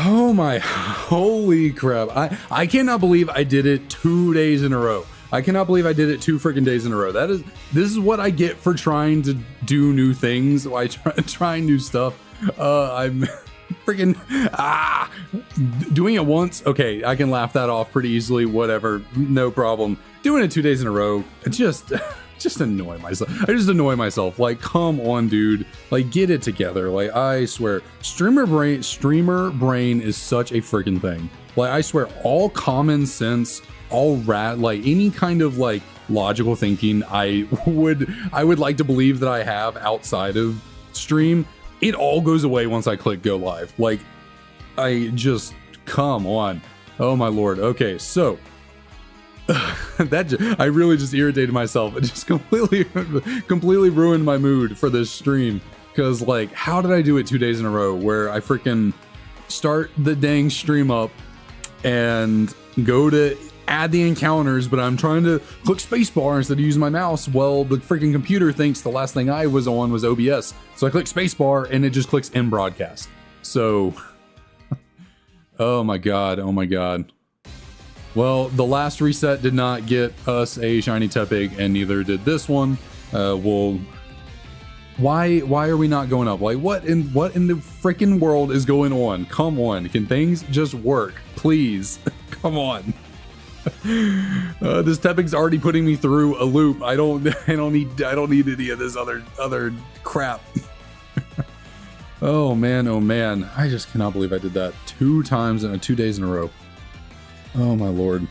Oh my, holy crap. I cannot believe I did it 2 days in a row. I cannot believe I did it 2 freaking days in a row. This is what I get for trying to do new things. I trying new stuff. I'm freaking doing it once. Okay, I can laugh that off pretty easily. Whatever, no problem. Doing it 2 days in a row, just annoy myself. I just annoy myself. Like, come on, dude. Like, get it together. Like, I swear, streamer brain is such a freaking thing. Like, I swear, all common sense, all like any kind of like logical thinking I would like to believe that I have outside of stream, it all goes away once I click go live. Like, I just, come on. Oh my lord. Okay, so I really just irritated myself. It just completely ruined my mood for this stream. Because, like, how did I do it 2 days in a row where I freaking start the dang stream up and go to add the encounters, but I'm trying to click spacebar instead of use my mouse? Well, the freaking computer thinks the last thing I was on was OBS. So I click spacebar and it just clicks in broadcast. So, oh my god, oh my god. Well, the last reset did not get us a Shiny Tepig, and neither did this one. Why are we not going up? Like, what in the freaking world is going on? Come on, can things just work, please? Come on. This Tepig's already putting me through a loop. I don't need any of this other crap. Oh man, I just cannot believe I did that 2 times in 2 days in a row. Oh my lord.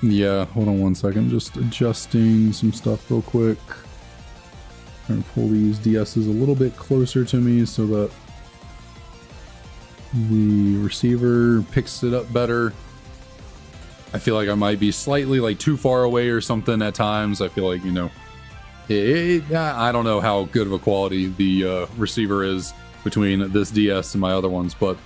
Yeah, hold on 1 second. Just adjusting some stuff real quick. Trying to pull these DSs a little bit closer to me so that the receiver picks it up better. I feel like I might be slightly like too far away or something at times. I feel like, you know, I don't know how good of a quality the receiver is between this DS and my other ones, but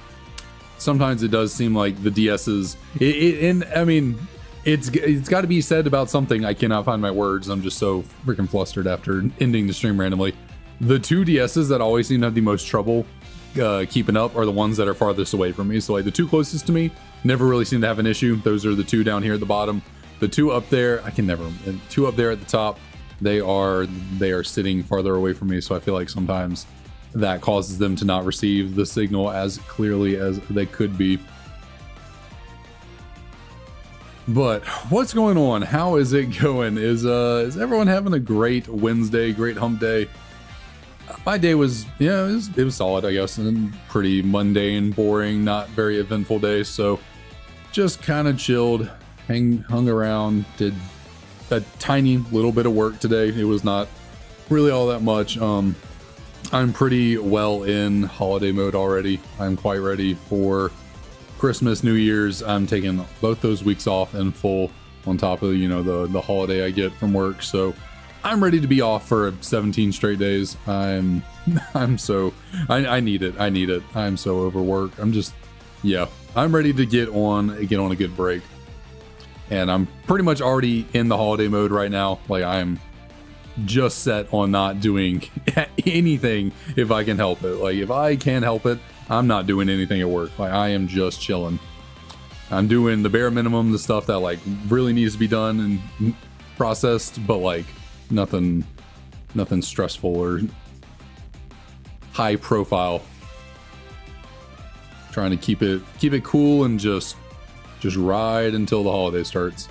sometimes it does seem like the DS's and I mean, it's got to be said about something. I cannot find my words. I'm just so freaking flustered after ending the stream randomly. The 2 DS's that always seem to have the most trouble keeping up are the ones that are farthest away from me. So like the 2 closest to me never really seem to have an issue. Those are the 2 down here at the bottom. The 2 up there, I can never. 2 up there at the top, they are sitting farther away from me. So I feel like sometimes that causes them to not receive the signal as clearly as they could be. But what's going on? How is it going? Is everyone having a great Wednesday, great hump day? My day was, yeah, it was solid, I guess, and pretty mundane, boring, not very eventful day. So just kind of chilled, hung around, did a tiny little bit of work today. It was not really all that much. I'm pretty well in holiday mode already. I'm quite ready for Christmas, New Year's. I'm taking both those weeks off in full on top of, you know, the holiday I get from work. So I'm ready to be off for 17 straight days. I need it. I'm so overworked. I'm ready to get on a good break. And I'm pretty much already in the holiday mode right now. Like, I'm just set on not doing anything if I can help it. Like, if I can help it, I'm not doing anything at work. Like, I am just chilling. I'm doing the bare minimum, the stuff that like really needs to be done and processed, but like nothing stressful or high profile. Trying to keep it cool and just ride until the holiday starts.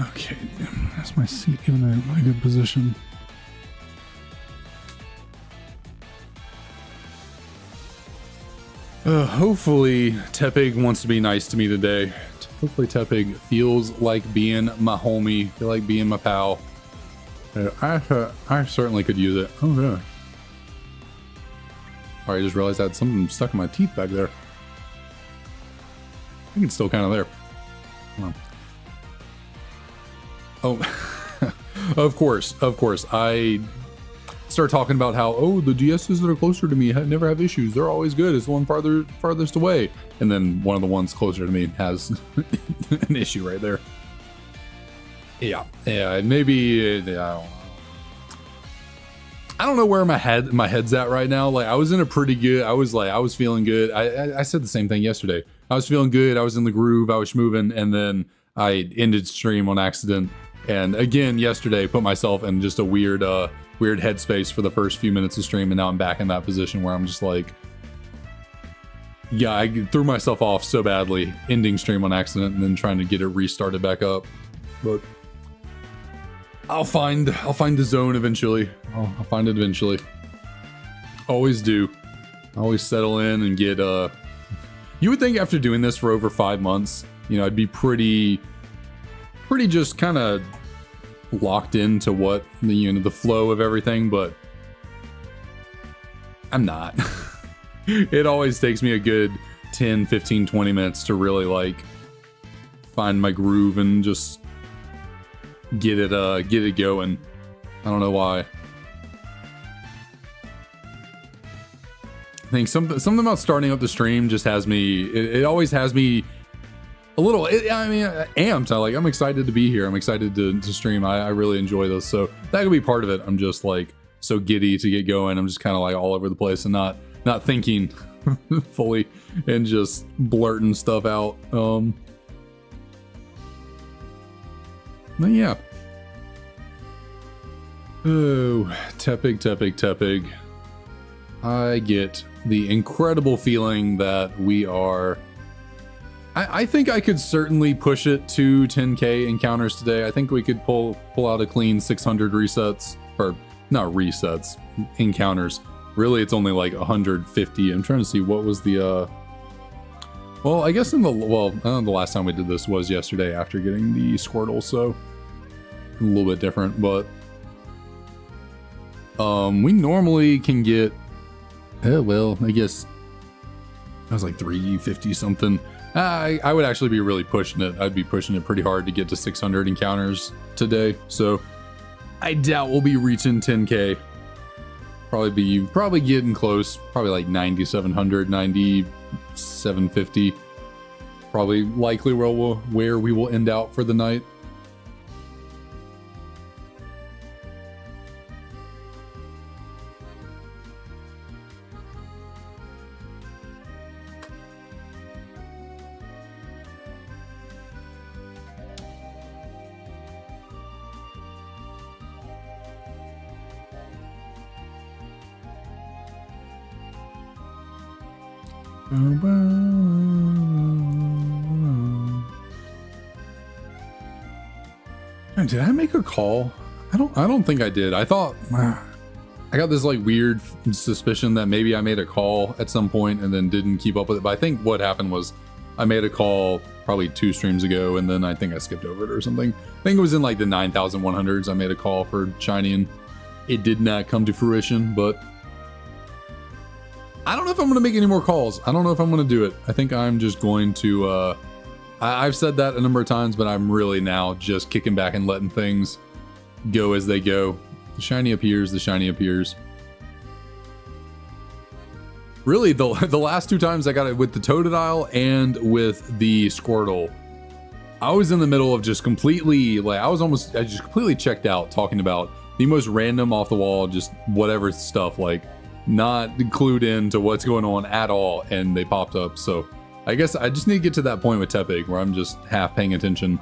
Okay, that's my seat in a good position. Hopefully Tepig wants to be nice to me today. Hopefully Tepig feels like being my homie, feel like being my pal. I certainly could use it. Oh yeah. Alright, I just realized I had something stuck in my teeth back there. I think it's still kind of there. Oh, of course. I start talking about how, oh, the DSs that are closer to me never have issues. They're always good. It's the one farthest away. And then one of the ones closer to me has an issue right there. Yeah, maybe. I don't know where my head's at right now. Like I was in a pretty good. I was feeling good. I said the same thing yesterday. I was feeling good. I was in the groove. I was moving, and then I ended stream on accident. And again, yesterday, put myself in just a weird headspace for the first few minutes of stream, and now I'm back in that position where I'm just like, yeah, I threw myself off so badly, ending stream on accident, and then trying to get it restarted back up. But I'll find the zone eventually. I'll find it eventually. Always do. Always settle in and get. You would think after doing this for over 5 months, you know, I'd be pretty just kind of locked into what the flow of everything, but I'm not. It always takes me a good 10, 15, 20 minutes to really like find my groove and just get it going. I don't know why. I think something about starting up the stream just has me. It always has me a little. Amped. I'm excited to be here. I'm excited to stream. I really enjoy this. So that could be part of it. I'm just like so giddy to get going. I'm just kind of like all over the place and not thinking fully and just blurting stuff out. But yeah. Oh, Tepig. I get the incredible feeling that we are. I think I could certainly push it to 10k encounters today. I think we could pull out a clean 600 resets, or not resets, encounters. Really, it's only like 150. I'm trying to see what was the. Well, I guess the last time we did this was yesterday after getting the Squirtle, so a little bit different, but we normally can get. Well, I guess I was like 350 something. I would actually be really pushing it. I'd be pushing it pretty hard to get to 600 encounters today. So I doubt we'll be reaching 10k. Probably getting close. Probably like 9,700, 9,750. Probably likely where we will end out for the night. Did I make a call? I don't think I did. I thought I got this like weird suspicion that maybe I made a call at some point and then didn't keep up with it. But I think what happened was I made a call probably 2 streams ago, and then I think I skipped over it or something. I think it was in like the 9,100s. I made a call for Shiny and it did not come to fruition, but I don't know if I'm going to make any more calls. I don't know if I'm going to do it. I think I'm just going to, I've said that a number of times, but I'm really now just kicking back and letting things go as they go. The shiny appears. Really, the last 2 times I got it with the Totodile and with the Squirtle, I was in the middle of just completely, like, I just completely checked out talking about the most random off the wall, just whatever stuff, like, not clued into what's going on at all, and they popped up. So I guess I just need to get to that point with Tepig where I'm just half paying attention,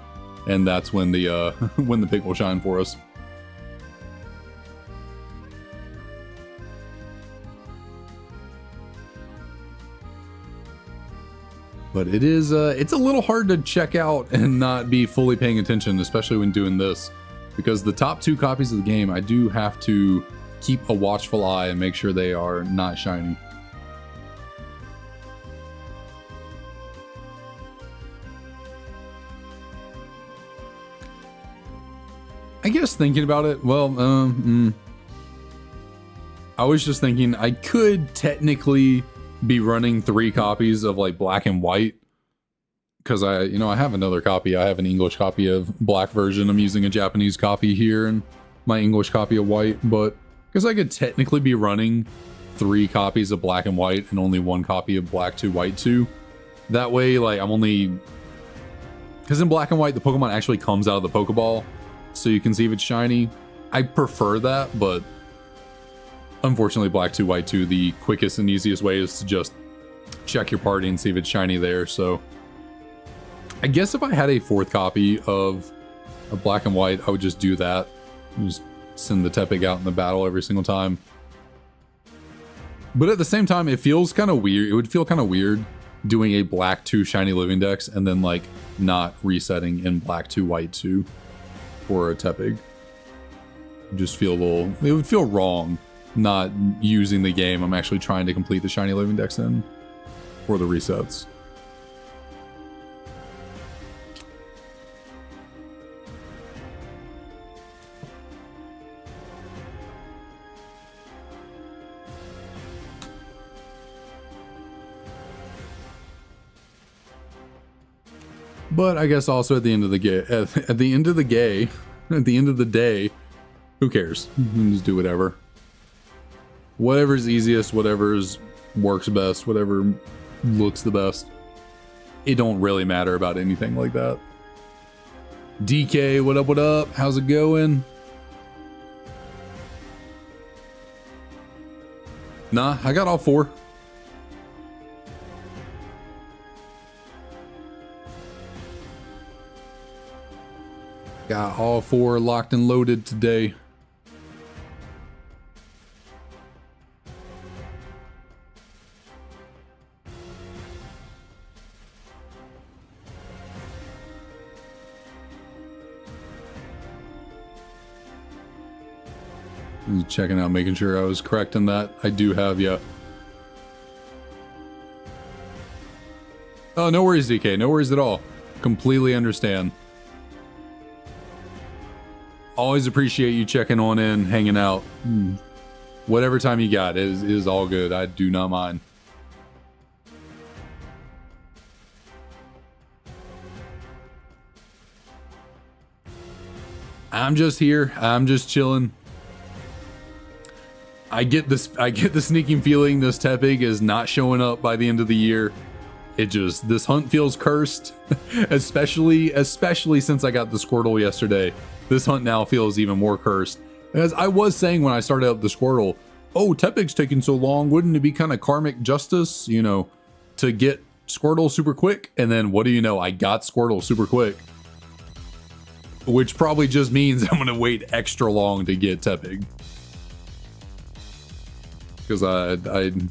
and that's when the when the pig will shine for us. But it is it's a little hard to check out and not be fully paying attention, especially when doing this, because the top 2 copies of the game, I do have to keep a watchful eye and make sure they are not shiny. I guess thinking about it, well, I was just thinking I could technically be running 3 copies of like black and white, because I have another copy. I have an English copy of black version. I'm using a Japanese copy here and my English copy of white, but because I could technically be running 3 copies of black and white and only 1 copy of black 2, white 2. That way, like, I'm only... Because in black and white, the Pokemon actually comes out of the Pokeball, so you can see if it's shiny. I prefer that, but unfortunately black 2, white 2, the quickest and easiest way is to just check your party and see if it's shiny there. So I guess if I had a 4th copy of a black and white, I would just do that. Just send the Tepig out in the battle every single time. But at the same time, it feels kind of weird. It would feel kind of weird doing a black 2 Shiny Living Dex and then like not resetting in black 2, white 2 for a Tepig. Just feel a little, it would feel wrong not using the game I'm actually trying to complete the Shiny Living Dex in for the resets. But I guess also at the end of the day, who cares? You can just do whatever. Whatever's easiest, whatever's works best, whatever looks the best. It don't really matter about anything like that. DK, what up, what up? How's it going? Nah, I got all 4. Got all 4 locked and loaded today. Checking out, making sure I was correct in that. I do have, yeah. Oh, no worries, DK. No worries at all. Completely understand. Always appreciate you checking on in, hanging out. Whatever time you got is all good. I do not mind. I'm just here. I'm just chilling. I get the sneaking feeling this Tepig is not showing up by the end of the year. This hunt feels cursed, especially since I got the Squirtle yesterday. This hunt now feels even more cursed. As I was saying when I started up the Squirtle, oh, Tepig's taking so long, wouldn't it be kind of karmic justice, you know, to get Squirtle super quick? And then what do you know, I got Squirtle super quick. Which probably just means I'm gonna wait extra long to get Tepig. Because I did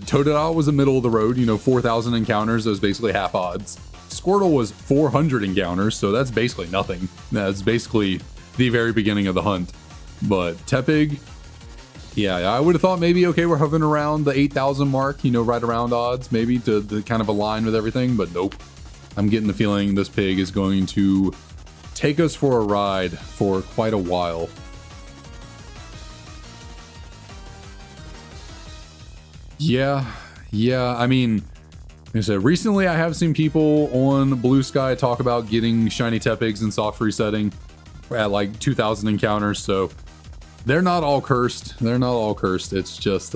Totodile was the middle of the road, you know, 4,000 encounters, that was basically half odds. Squirtle was 400 encounters, so that's basically nothing. That's basically the very beginning of the hunt. But Tepig, yeah, I would have thought maybe, okay, we're hovering around the 8,000 mark, you know, right around odds, maybe to kind of align with everything, but nope. I'm getting the feeling this pig is going to take us for a ride for quite a while. Yeah, I mean, like I said, recently I have seen people on Blue Sky talk about getting shiny Tepigs and soft resetting at like 2,000 encounters, so they're not all cursed. They're not all cursed. It's just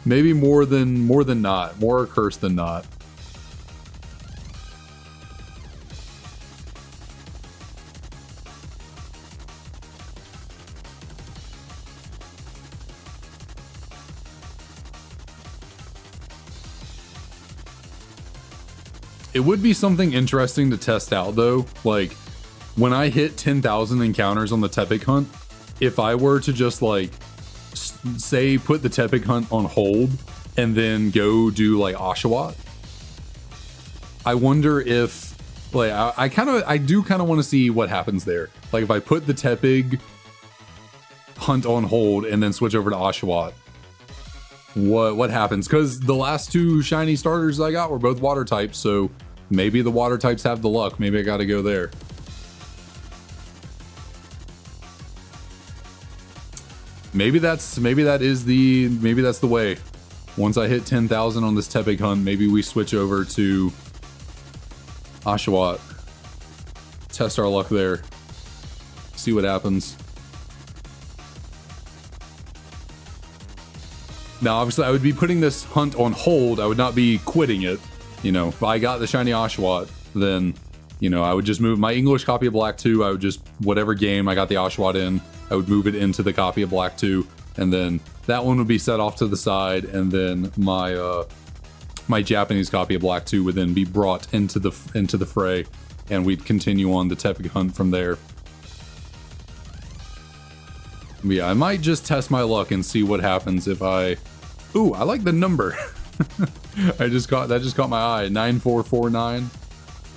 maybe more than not. More cursed than not. It would be something interesting to test out though. Like when I hit 10,000 encounters on the Tepig hunt, if I were to just like say put the Tepig hunt on hold and then go do like Oshawott, I wonder if like I do kind of want to see what happens there. Like if I put the Tepig hunt on hold and then switch over to Oshawott, what happens? Because the last 2 shiny starters I got were both water types, so maybe the water types have the luck. Maybe I gotta go there. Maybe that's the way. Once I hit 10,000 on this Tepig hunt, maybe we switch over to Oshawott. Test our luck there. See what happens. Now, obviously, I would be putting this hunt on hold. I would not be quitting it. You know, if I got the shiny Oshawott, then You know, I would just move my English copy of Black 2. I would just, whatever game I got the Oshawott in, I would move it into the copy of Black 2. And then that one would be set off to the side. And then my my Japanese copy of Black 2 would then be brought into the fray. And we'd continue on the Tepig hunt from there. But yeah, I might just test my luck and see what happens if I... Ooh, I like the number. That just caught my eye. 9449.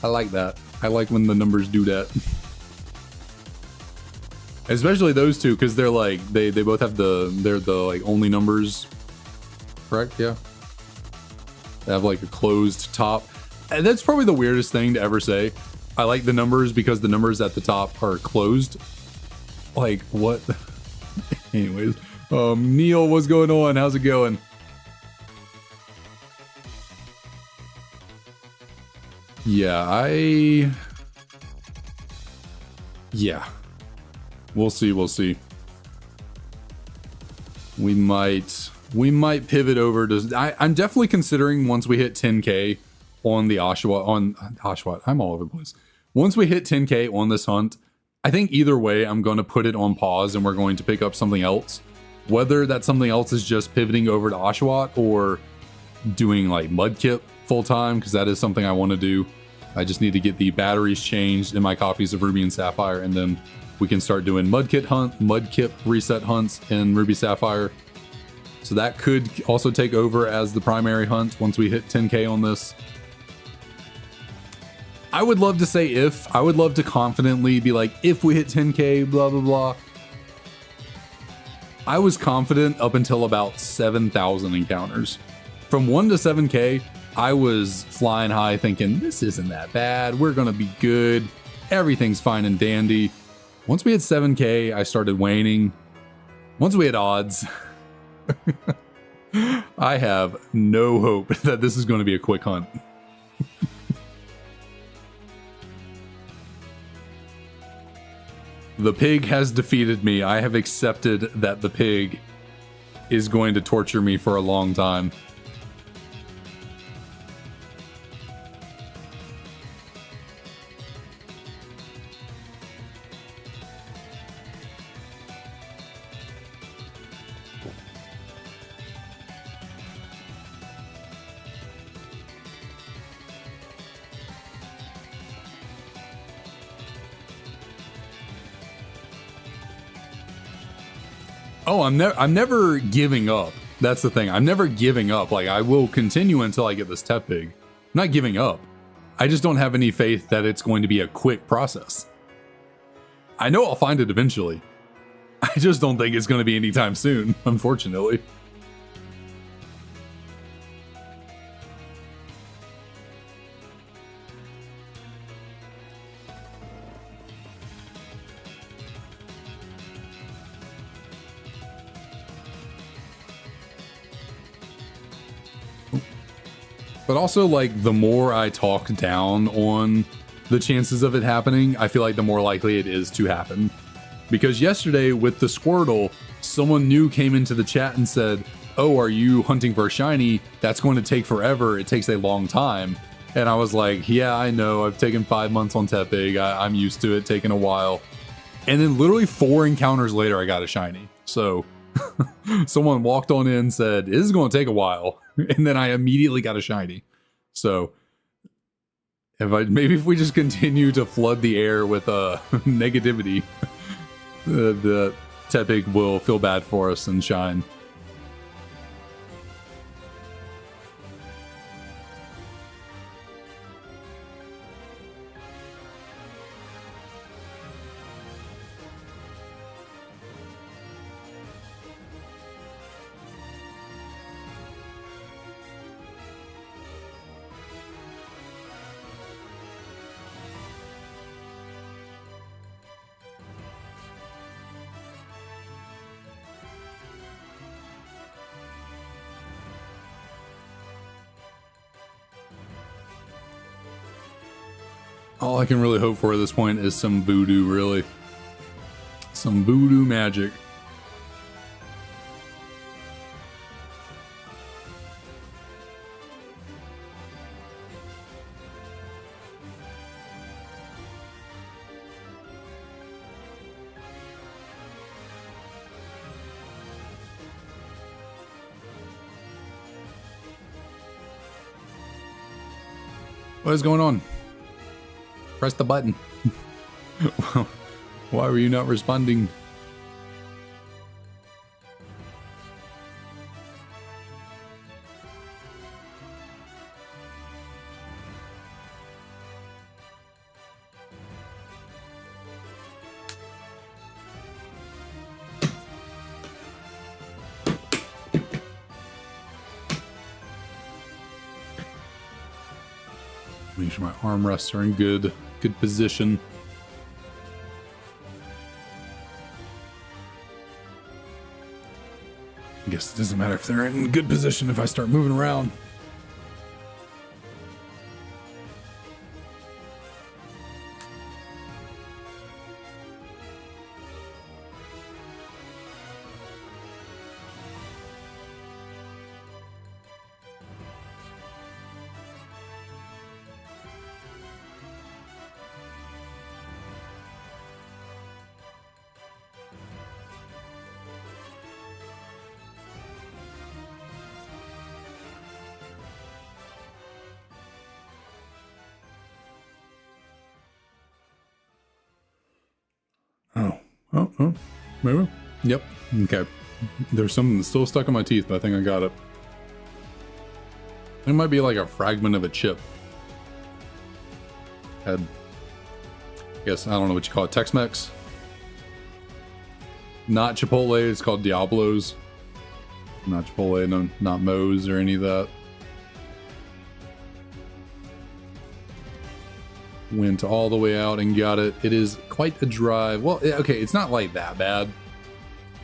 I like that. I like when the numbers do that. Especially those two, because they're like they both have they're the like only numbers. Correct? Yeah. They have like a closed top. And that's probably the weirdest thing to ever say. I like the numbers because the numbers at the top are closed. Like what? Anyways, Neil, what's going on? How's it going? Yeah, yeah. We'll see. We might pivot over to... I'm definitely considering once we hit 10k on the Oshawott. I'm all over the place. Once we hit 10k on this hunt, I think either way, I'm going to put it on pause and we're going to pick up something else. Whether that something else is just pivoting over to Oshawott or doing like Mudkip full time, because that is something I want to do. I just need to get the batteries changed in my copies of Ruby and Sapphire, and then we can start doing Mudkip reset hunts in Ruby Sapphire. So that could also take over as the primary hunt once we hit 10k on this. I would love to say if. I would love to confidently be like, if we hit 10k, blah, blah, blah. I was confident up until about 7,000 encounters. From 1 to 7k, I was flying high thinking, this isn't that bad. We're going to be good. Everything's fine and dandy. Once we hit 7k, I started waning. Once we hit odds, I have no hope that this is going to be a quick hunt. The pig has defeated me. I have accepted that the pig is going to torture me for a long time. Oh, I'm never giving up. That's the thing. I'm never giving up. Like, I will continue until I get this Tepig. I'm not giving up. I just don't have any faith that it's going to be a quick process. I know I'll find it eventually. I just don't think it's going to be anytime soon, unfortunately. But also, like, the more I talk down on the chances of it happening, I feel like the more likely it is to happen. Because yesterday with the Squirtle, someone new came into the chat and said, oh, are you hunting for a shiny? That's going to take forever. It takes a long time. And I was like, yeah, I know. I've taken 5 months on Tepig. I'm used to it taking a while. And then literally 4 encounters later, I got a shiny. So someone walked on in and said, this is going to take a while. And then I immediately got a shiny. So maybe if we just continue to flood the air with negativity, the Tepig will feel bad for us and shine. All I can really hope for at this point is some voodoo, really. Some voodoo magic. What is going on? Press the button. Why were you not responding? Make sure my armrests are in good position. I guess it doesn't matter if they're in good position if I start moving around. Oh, maybe. Yep. Okay. There's something that's still stuck in my teeth, but I think I got it. It might be like a fragment of a chip. I guess, I don't know what you call it, Tex-Mex? Not Chipotle, it's called Diablo's. Not Chipotle, no, not Moe's or any of that. Went all the way out and got it. It is quite a drive. Well, okay, it's not like that bad.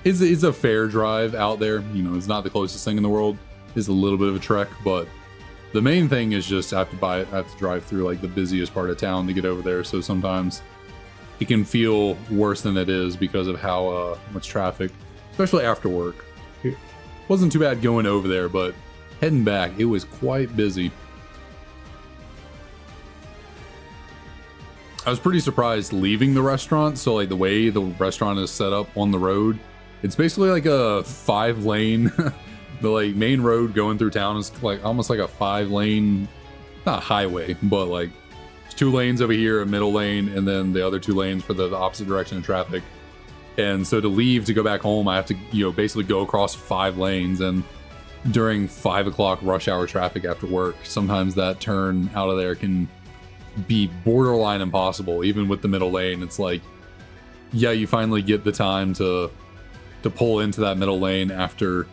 It's a fair drive out there. You know, it's not the closest thing in the world. It's a little bit of a trek, but the main thing is just I have to drive through like the busiest part of town to get over there. So sometimes it can feel worse than it is because of how much traffic, especially after work. It wasn't too bad going over there, but heading back, it was quite busy. I was pretty surprised leaving the restaurant. So like the way the restaurant is set up on the road, it's basically like a 5-lane, the like main road going through town is like almost like a 5-lane, not highway, but like 2 lanes over here, a middle lane, and then the other 2 lanes for the opposite direction of traffic. And so to leave to go back home, I have to, you know, basically go across 5 lanes. And during 5 o'clock rush hour traffic after work, sometimes that turn out of there can be borderline impossible. Even with the middle lane, it's like, yeah, you finally get the time to pull into that middle lane after,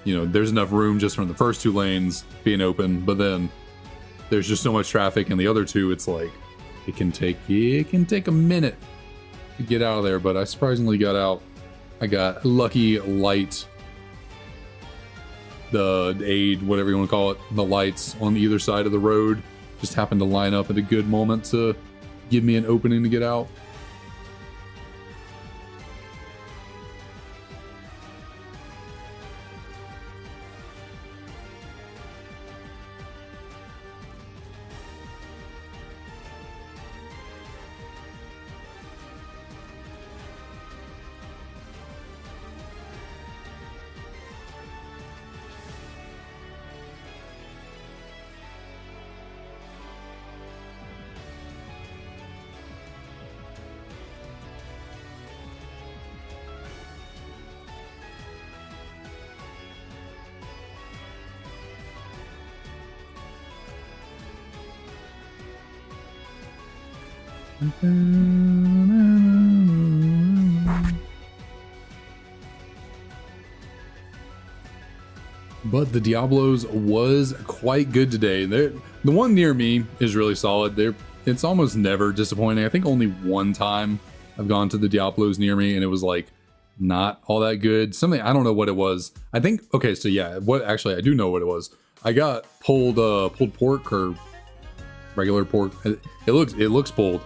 you know, there's enough room just from the first 2 lanes being open, but then there's just so much traffic in the other 2, it's like it can take a minute to get out of there. But I surprisingly got out. I got lucky light, the aid, whatever you want to call it, the lights on either side of the road just happened to line up at a good moment to give me an opening to get out. But the Diablos was quite good today. The one near me is really solid. It's almost never disappointing. I think only one time I've gone to the Diablos near me and it was like not all that good. Something, I don't know what it was. I think, okay, so yeah, actually I do know what it was. I got pulled pork or regular pork. It looks pulled.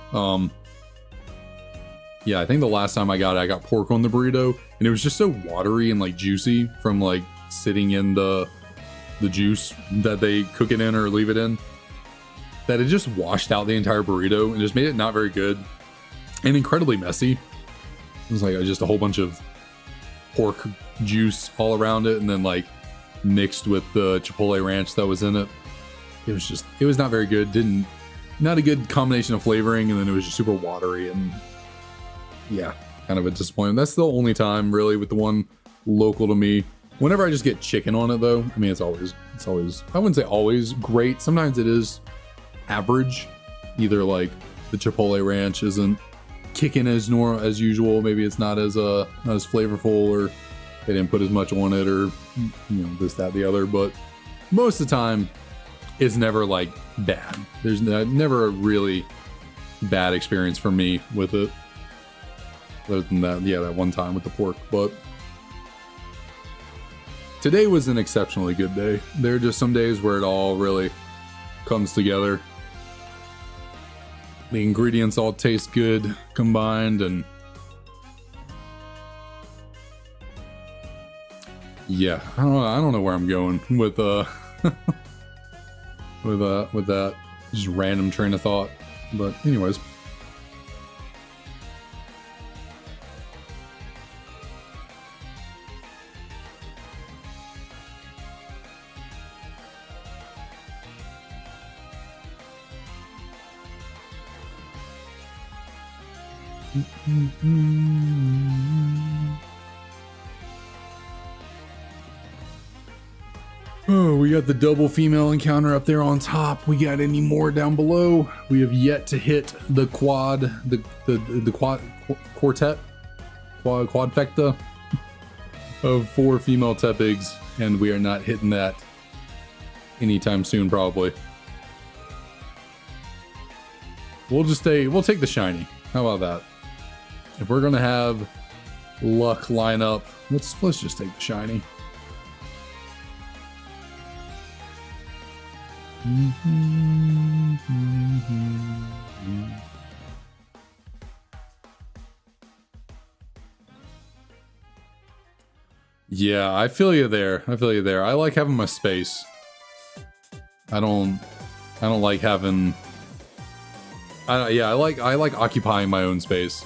Yeah, I think the last time I got pork on the burrito, and it was just so watery and like juicy from like sitting in the juice that they cook it in or leave it in, that it just washed out the entire burrito and just made it not very good and incredibly messy. It was like just a whole bunch of pork juice all around it, and then like mixed with the Chipotle ranch that was in it. it was not very good. Not a good combination of flavoring, and then it was just super watery, and yeah, kind of a disappointment. That's the only time really with the one local to me. Whenever I just get chicken on it though, I mean, it's always, I wouldn't say always great. Sometimes it is average. Either like the Chipotle ranch isn't kicking as usual. Maybe it's not as flavorful, or they didn't put as much on it, or this, that, the other. But most of the time, it's never like bad. There's never a really bad experience for me with it. Other than that, yeah, that one time with the pork. But today was an exceptionally good day. There are just some days where it all really comes together. The ingredients all taste good combined, and yeah, I don't know where I'm going with with that just random train of thought. But anyways. Oh, we got the double female encounter up there on top. We got any more down below? We have yet to hit the quadfecta of 4 female Tepigs, and we are not hitting that anytime soon, probably. We'll take the shiny. How about that? If we're gonna have luck line up, let's just take the shiny. Yeah, I feel you there. I like having my space. I don't like having. I like occupying my own space.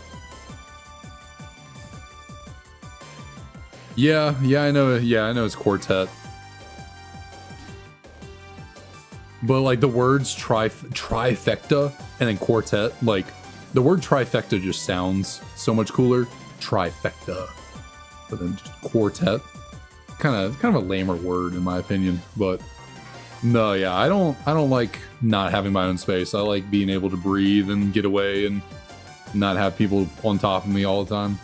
Yeah, I know it's quartet. But like the words trifecta and then quartet, like the word trifecta just sounds so much cooler. Trifecta. But then just quartet. Kind of a lamer word in my opinion. But no, yeah, I don't like not having my own space. I like being able to breathe and get away and not have people on top of me all the time.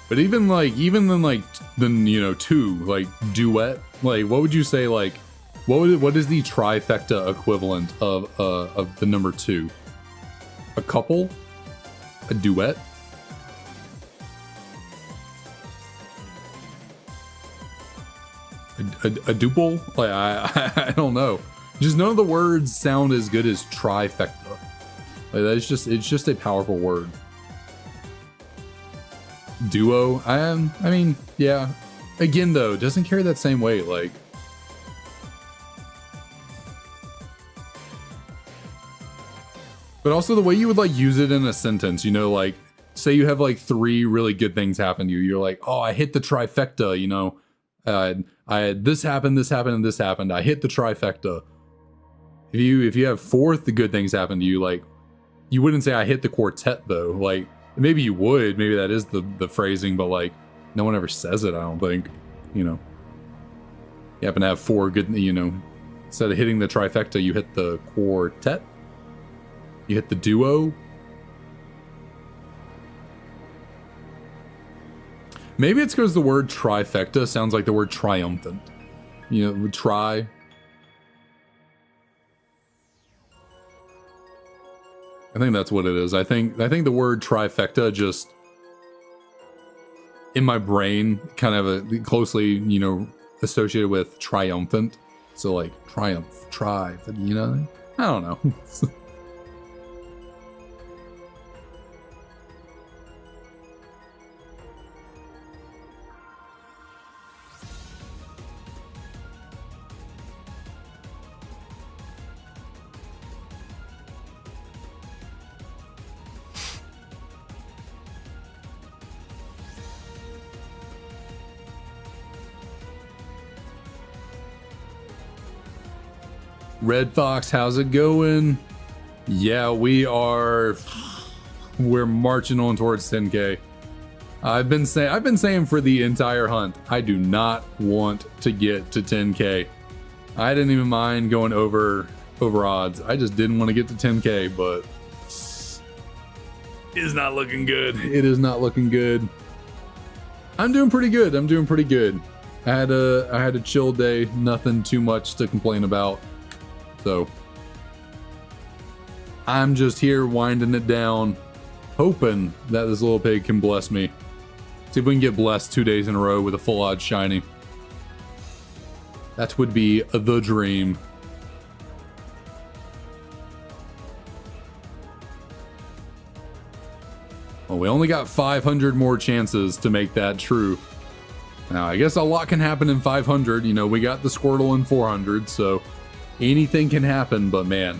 But even then two, like duet, like what would you say, like what is the trifecta equivalent of the number 2? A couple? A duet? A duple? Like I don't know. Just none of the words sound as good as trifecta. Like it's just a powerful word. Duo, I mean, yeah. Again, though, it doesn't carry that same weight. Like, but also the way you would like use it in a sentence. Like, say you have like 3 really good things happen to you. You're like, oh, I hit the trifecta. I had this happened, and this happened. I hit the trifecta. If you have 4 good things happen to you, like, you wouldn't say I hit the quartet though. Like. Maybe you would. Maybe that is the phrasing, but like, no one ever says it. I don't think. You happen to have 4 good. Instead of hitting the trifecta, you hit the quartet. You hit the duo. Maybe it's because the word trifecta sounds like the word triumphant. Try. I think that's what it is. I think the word trifecta just in my brain kind of closely, associated with triumphant. So like triumph, I don't know. Red Fox, how's it going? Yeah, we're marching on towards 10K. I've been saying for the entire hunt, I do not want to get to 10K. I didn't even mind going over odds. I just didn't want to get to 10K, but it's not looking good. It is not looking good. I'm doing pretty good. I had a chill day, nothing too much to complain about. So I'm just here winding it down, hoping that this little pig can bless me. See if we can get blessed 2 days in a row with a full odds shiny. That would be the dream. Well, we only got 500 more chances to make that true. Now, I guess a lot can happen in 500. You know, we got the Squirtle in 400, so anything can happen, but man.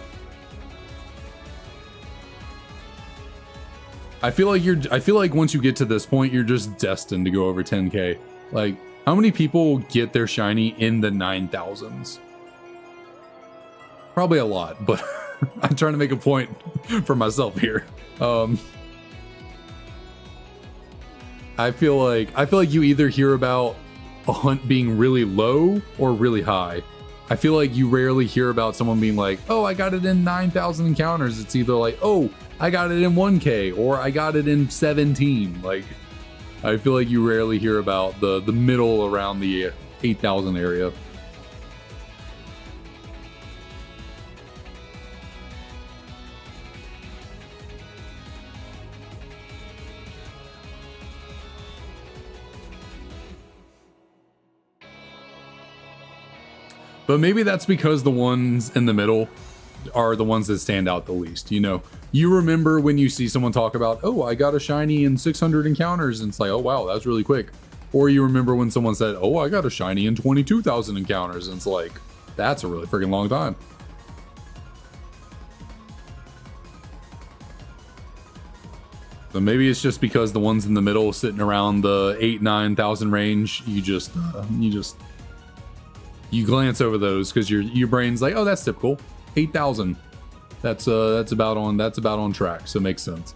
I feel like once you get to this point, you're just destined to go over 10K. Like, how many people get their shiny in the 9,000s? Probably a lot, but I'm trying to make a point for myself here. I feel like you either hear about a hunt being really low or really high. I feel like you rarely hear about someone being like, oh, I got it in 9,000 encounters. It's either like, oh, I got it in 1K or I got it in 17. Like, I feel like you rarely hear about the middle around the 8,000 area. But maybe that's because the ones in the middle are the ones that stand out the least. You know, you remember when you see someone talk about, oh, I got a shiny in 600 encounters, and it's like, oh wow, that's really quick. Or you remember when someone said, oh, I got a shiny in 22,000 encounters, and it's like, that's a really freaking long time. So maybe it's just because the ones in the middle sitting around the 9,000 range, you glance over those because your brain's like, oh, that's typical. 8,000. That's about on track, so it makes sense.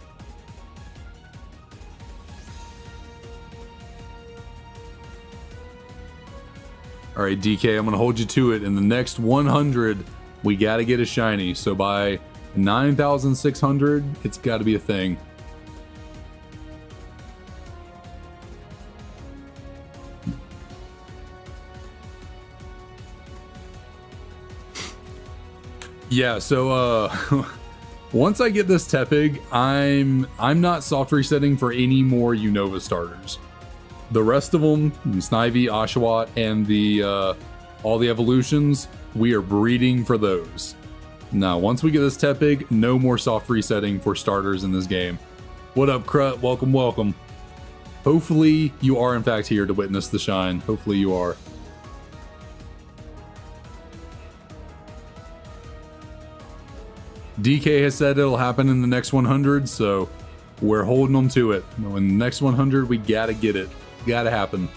All right, DK, I'm gonna hold you to it. In the next 100, we gotta get a shiny. So by 9,600, it's got to be a thing. Yeah, so once I get this Tepig, I'm not soft resetting for any more Unova starters. The rest of them, Snivy, Oshawott, and the all the evolutions, we are breeding for those. Now, once we get this Tepig, no more soft resetting for starters in this game. What up, Crut? Welcome, welcome. Hopefully you are in fact here to witness the shine. Hopefully you are. DK has said it'll happen in the next 100, so we're holding them to it. In the next 100, we gotta get it. Gotta happen.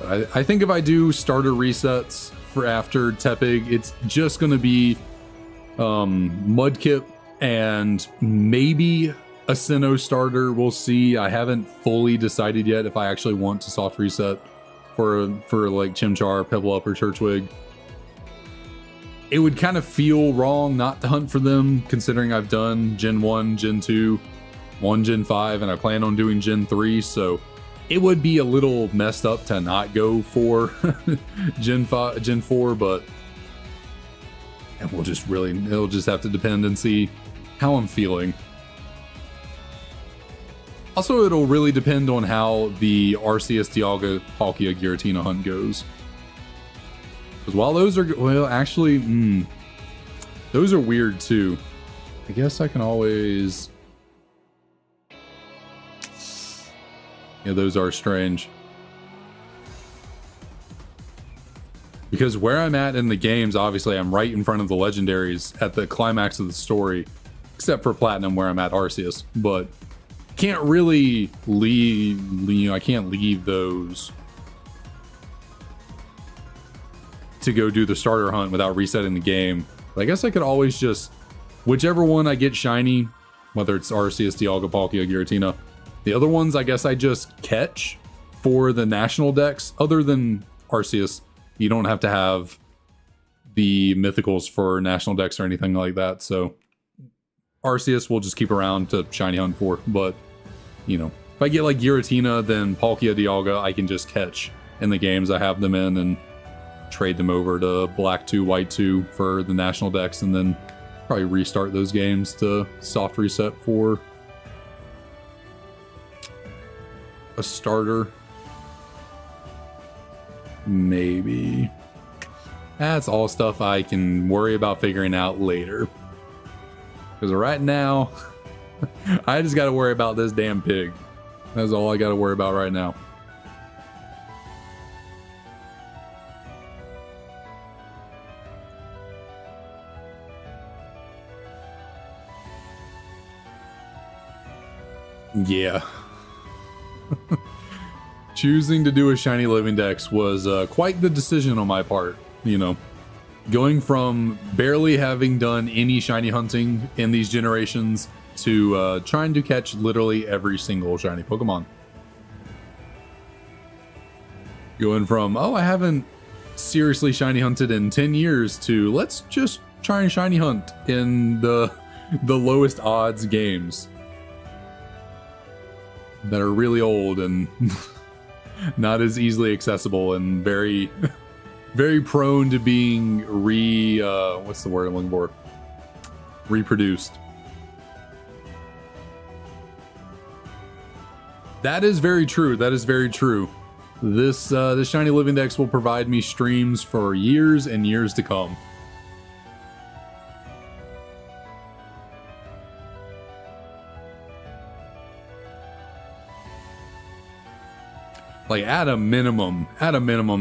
I think if I do starter resets for after Tepig, it's just gonna be Mudkip and maybe a Sinnoh starter. We'll see. I haven't fully decided yet if I actually want to soft reset for like Chimchar, Pebble or Turtwig. It would kind of feel wrong not to hunt for them, considering I've done Gen 1, Gen 2, 1 Gen 5, and I plan on doing Gen 3, so it would be a little messed up to not go for Gen 4, but it'll just have to depend and see how I'm feeling. Also, it'll really depend on how the Arceus, Dialga, Palkia, Giratina hunt goes. Because while those are, well, actually, those are weird too. I guess I can always... Yeah, those are strange. Because where I'm at in the games, obviously, I'm right in front of the legendaries at the climax of the story, except for Platinum, where I'm at Arceus. But can't really leave, I can't leave those to go do the starter hunt without resetting the game. But I guess I could always just, whichever one I get shiny, whether it's Arceus, Dialga, Palkia, Giratina, the other ones I guess I just catch for the national decks. Other than Arceus, you don't have to have the mythicals for national decks or anything like that. So Arceus will just keep around to shiny hunt for. But, you know, if I get like Giratina, then Palkia, Dialga, I can just catch in the games I have them in and trade them over to black 2, white 2 for the national decks, and then probably restart those games to soft reset for a starter. Maybe. That's all stuff I can worry about figuring out later. Because right now, I just got to worry about this damn pig. That's all I got to worry about right now. Yeah. Choosing to do a Shiny Living Dex was quite the decision on my part, you know. Going from barely having done any shiny hunting in these generations to trying to catch literally every single shiny Pokemon. Going from, oh, I haven't seriously shiny hunted in 10 years to let's just try and shiny hunt in the lowest odds games that are really old and not as easily accessible and very very prone to being what's the word I'm looking for? Reproduced. That is very true. That is very true. This Shiny Living Dex will provide me streams for years and years to come. Like at a minimum,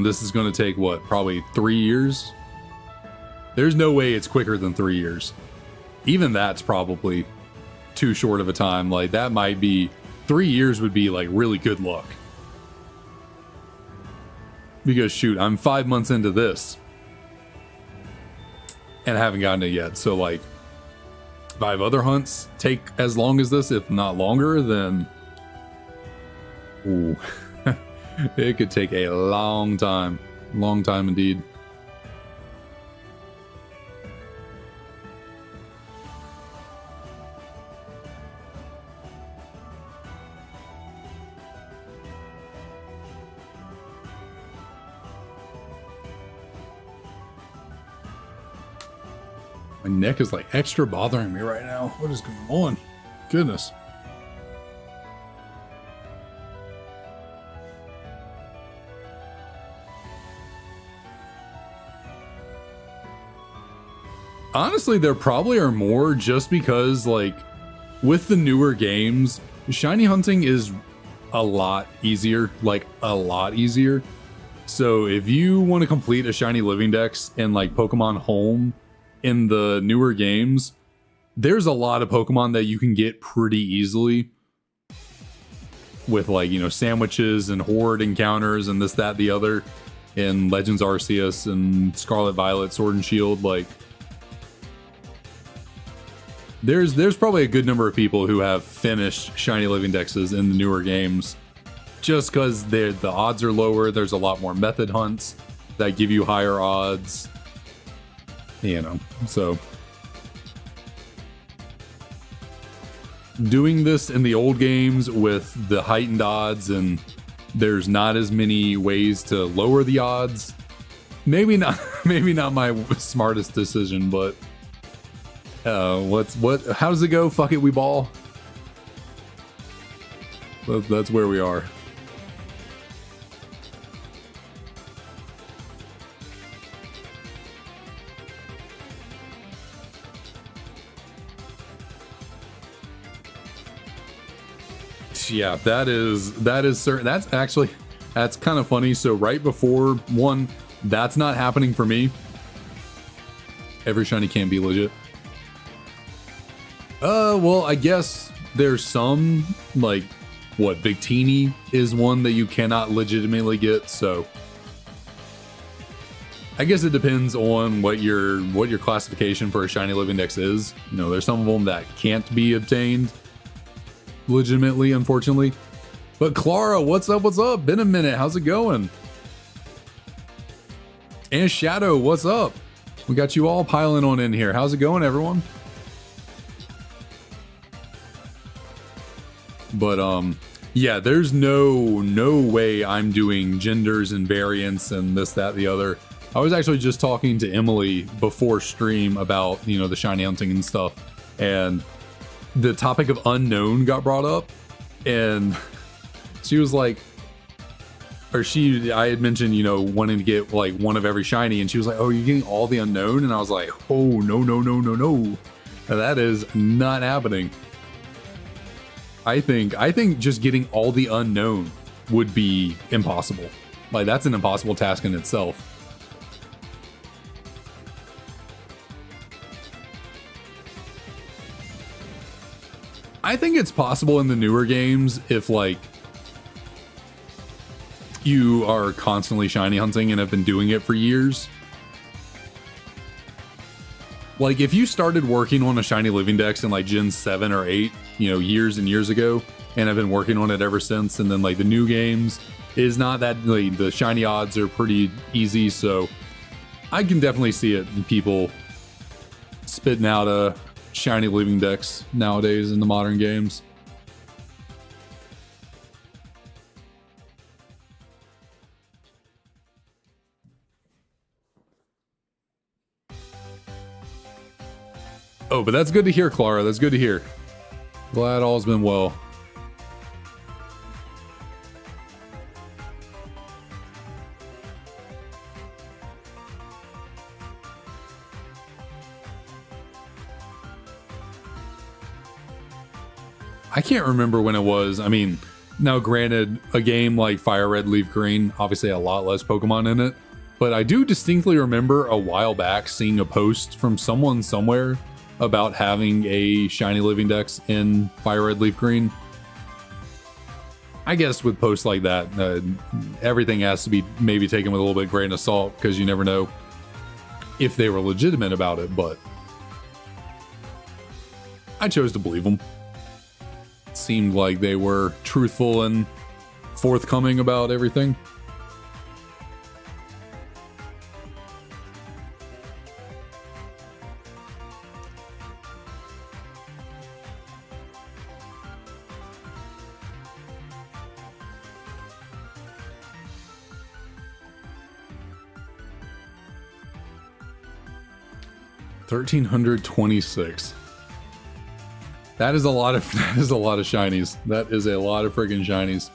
this is going to take what, probably 3 years? There's no way it's quicker than 3 years. Even that's probably too short of a time. Like that might be, 3 years would be like really good luck. Because shoot, I'm 5 months into this and I haven't gotten it yet. So like 5 other hunts take as long as this, if not longer, then ooh. It could take a long time indeed. My neck is like extra bothering me right now. What is going on? Goodness. Honestly, there probably are more just because, like, with the newer games, shiny hunting is a lot easier. Like, a lot easier. So if you want to complete a Shiny Living Dex in, like, Pokemon Home in the newer games, there's a lot of Pokemon that you can get pretty easily. With, like, you know, sandwiches and horde encounters and this, that, the other. In Legends Arceus and Scarlet Violet, Sword and Shield, like... There's probably a good number of people who have finished Shiny Living Dexes in the newer games just because the odds are lower. There's a lot more method hunts that give you higher odds, you know. So doing this in the old games with the heightened odds and there's not as many ways to lower the odds, maybe not my smartest decision, but how does it go? Fuck it, we ball. That's where we are. Yeah, that is certain. That's kind of funny. So right before one, that's not happening for me. Every shiny can't be legit. Well, I guess there's some, like, what, Victini is one that you cannot legitimately get, so I guess it depends on what your classification for a Shiny Living Dex is. You know, there's some of them that can't be obtained legitimately, unfortunately. But Clara, what's up? What's up? Been a minute. How's it going? And Shadow, what's up? We got you all piling on in here. How's it going, everyone? But yeah, there's no way I'm doing genders and variants and this, that, the other. I was actually just talking to Emily before stream about, you know, the shiny hunting and stuff, and the topic of unknown got brought up, and she was like, I had mentioned, you know, wanting to get like one of every shiny, and she was like, oh, you're getting all the unknown? And I was like, oh, no. That is not happening. I think just getting all the unknown would be impossible. Like, that's an impossible task in itself. I think it's possible in the newer games if, like, you are constantly shiny hunting and have been doing it for years. Like, if you started working on a Shiny Living Dex in, like, Gen 7 or 8, you know, years and years ago, and have been working on it ever since, and then, like, the new games is not that, like, the shiny odds are pretty easy, so I can definitely see it in people spitting out a Shiny Living Dex nowadays in the modern games. Oh, but that's good to hear, Clara. That's good to hear. Glad all's been well. I can't remember when it was. I mean, now granted, a game like Fire Red Leaf Green obviously had a lot less Pokemon in it, but I do distinctly remember a while back seeing a post from someone somewhere about having a Shiny Living Dex in Fire Red Leaf Green. I guess with posts like that, everything has to be maybe taken with a little bit of grain of salt, because you never know if they were legitimate about it, but I chose to believe them. Seemed like they were truthful and forthcoming about everything. $1,326. That is a lot of shinies. That is a lot of friggin' shinies.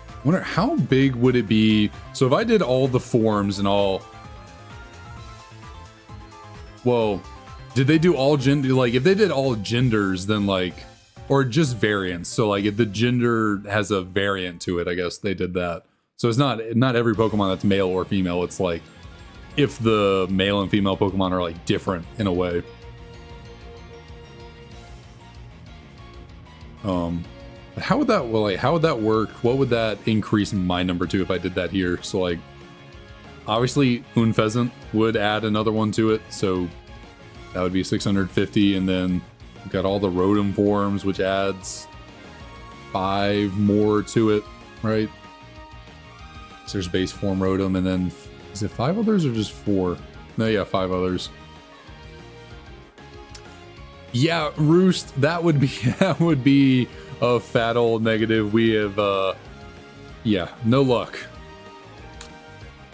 I wonder how big would it be? So if I did all the forms and all, well, did they do all gender? Like, if they did all genders, then like, or just variants. So like, if the gender has a variant to it, I guess they did that. So it's not every Pokemon that's male or female. It's like, if the male and female Pokemon are like different in a way. But how would that, well, like, how would that work? What would that increase my number to if I did that here? So like, obviously Unfezant would add another one to it, so that would be 650, and then we've got all the Rotom forms, which adds 5 more to it, right? So there's base form Rotom, and then is it 5 others or just 4? No, yeah, 5 others. Yeah, Roost, that would be a fat old negative. We have yeah, no luck.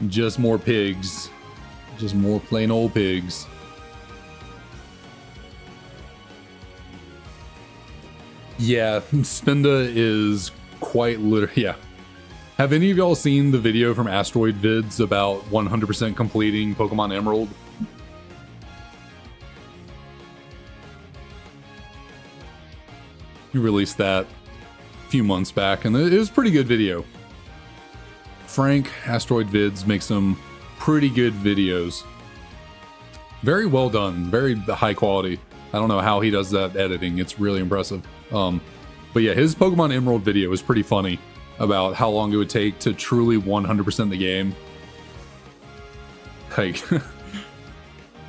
Just more pigs. Just more plain old pigs. Yeah, Spinda is quite literally, yeah. Have any of y'all seen the video from Asteroid Vids about 100% completing Pokemon Emerald? He released that a few months back, and it was a pretty good video. Frank, Asteroid Vids, makes some pretty good videos. Very well done, very high quality. I don't know how he does that editing, it's really impressive. But yeah, his Pokemon Emerald video is pretty funny. about how long it would take to truly 100% the game. Like,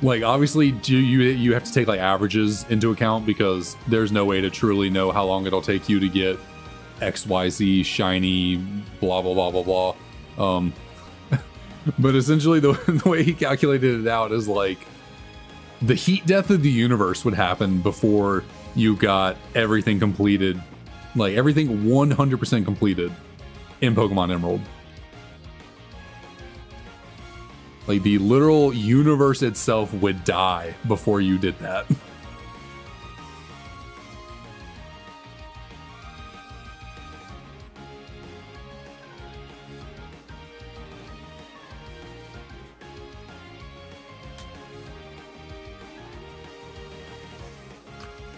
like obviously you have to take like averages into account because there's no way to truly know how long it'll take you to get XYZ shiny blah blah blah blah blah. But essentially the way he calculated it out is like the heat death of the universe would happen before you got everything completed, like everything 100% completed in Pokemon Emerald. Like the literal universe itself would die before you did that.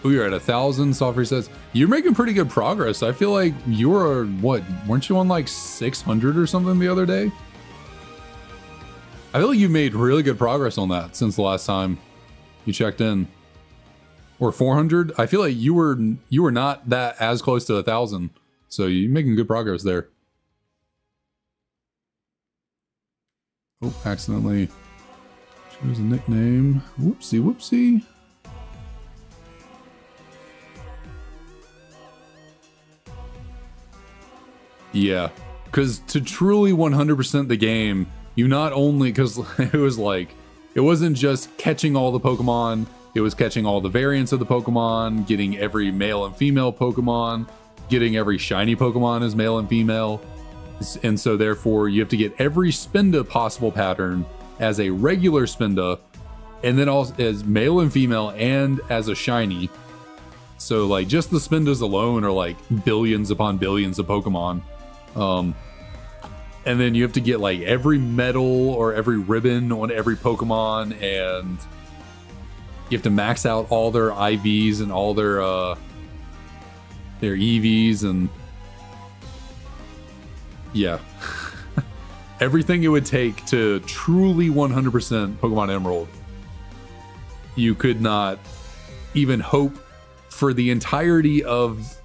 Oh, you're at 1,000. Software says you're making pretty good progress. I feel like you were what? Weren't you on like 600 or something the other day? I feel like you made really good progress on that since the last time you checked in. Or 400. I feel like you were not that as close to 1,000, so you're making good progress there. Oh, accidentally chose a nickname. Whoopsie, whoopsie. Yeah, because to truly 100% the game, you not only, because it was like, it wasn't just catching all the Pokemon, it was catching all the variants of the Pokemon, getting every male and female Pokemon, getting every shiny Pokemon as male and female. And so therefore you have to get every Spinda possible pattern as a regular Spinda, and then also as male and female and as a shiny. So like just the Spindas alone are like billions upon billions of Pokemon. And then you have to get like every medal or every ribbon on every Pokemon, and you have to max out all their IVs and all their EVs, and yeah. Everything it would take to truly 100% Pokemon Emerald. You could not even hope for the entirety of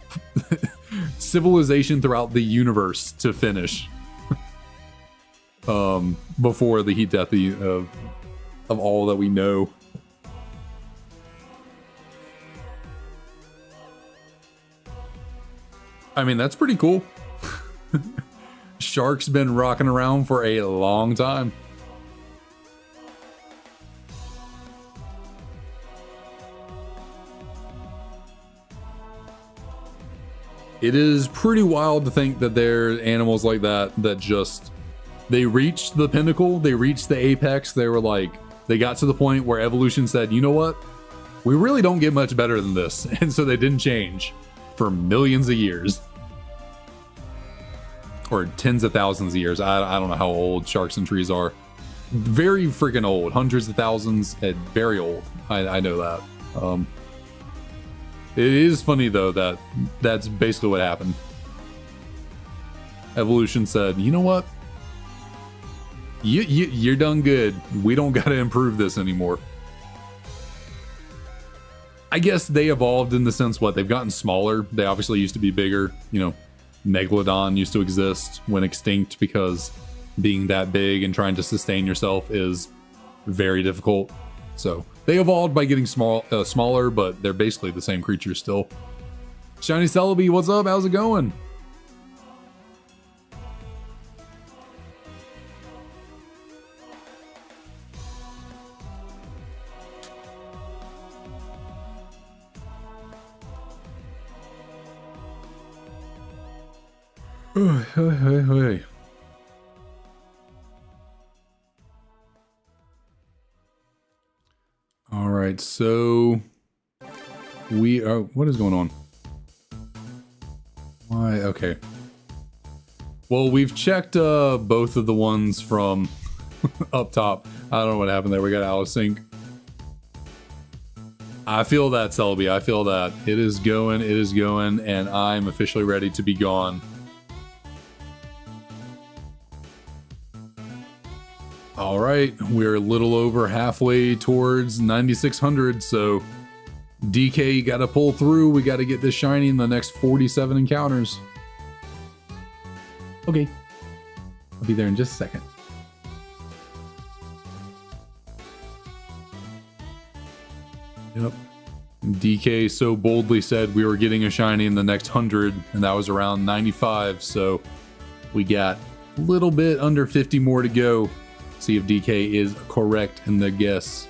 civilization throughout the universe to finish before the heat death of all that we know. I mean, that's pretty cool. Shark's been rocking around for a long time. It is pretty wild to think that there are animals like that just, they reached the pinnacle, they reached the apex, they were like, they got to the point where evolution said, you know what? We really don't get much better than this. And so they didn't change for millions of years. Or tens of thousands of years. I don't know how old sharks and trees are. Very freaking old. Hundreds of thousands and very old. I know that. It is funny though that that's basically what happened. Evolution said, you know what? You're done good. We don't gotta improve this anymore. I guess they evolved in the sense what? They've gotten smaller. They obviously used to be bigger. You know, Megalodon used to exist, went extinct because being that big and trying to sustain yourself is very difficult. So they evolved by getting smaller, but they're basically the same creature still. Shiny Celebi, what's up? How's it going? Hey. All right, so we are. What is going on? Why? Okay. Well, we've checked both of the ones from up top. I don't know what happened there. We got out of sync. I feel that, Celebi. I feel that. It is going, and I'm officially ready to be gone. All right, we're a little over halfway towards 9,600, so DK got to pull through. We got to get this shiny in the next 47 encounters. Okay. I'll be there in just a second. Yep. DK so boldly said we were getting a shiny in the next 100, and that was around 95, so we got a little bit under 50 more to go. See if DK is correct in the guess.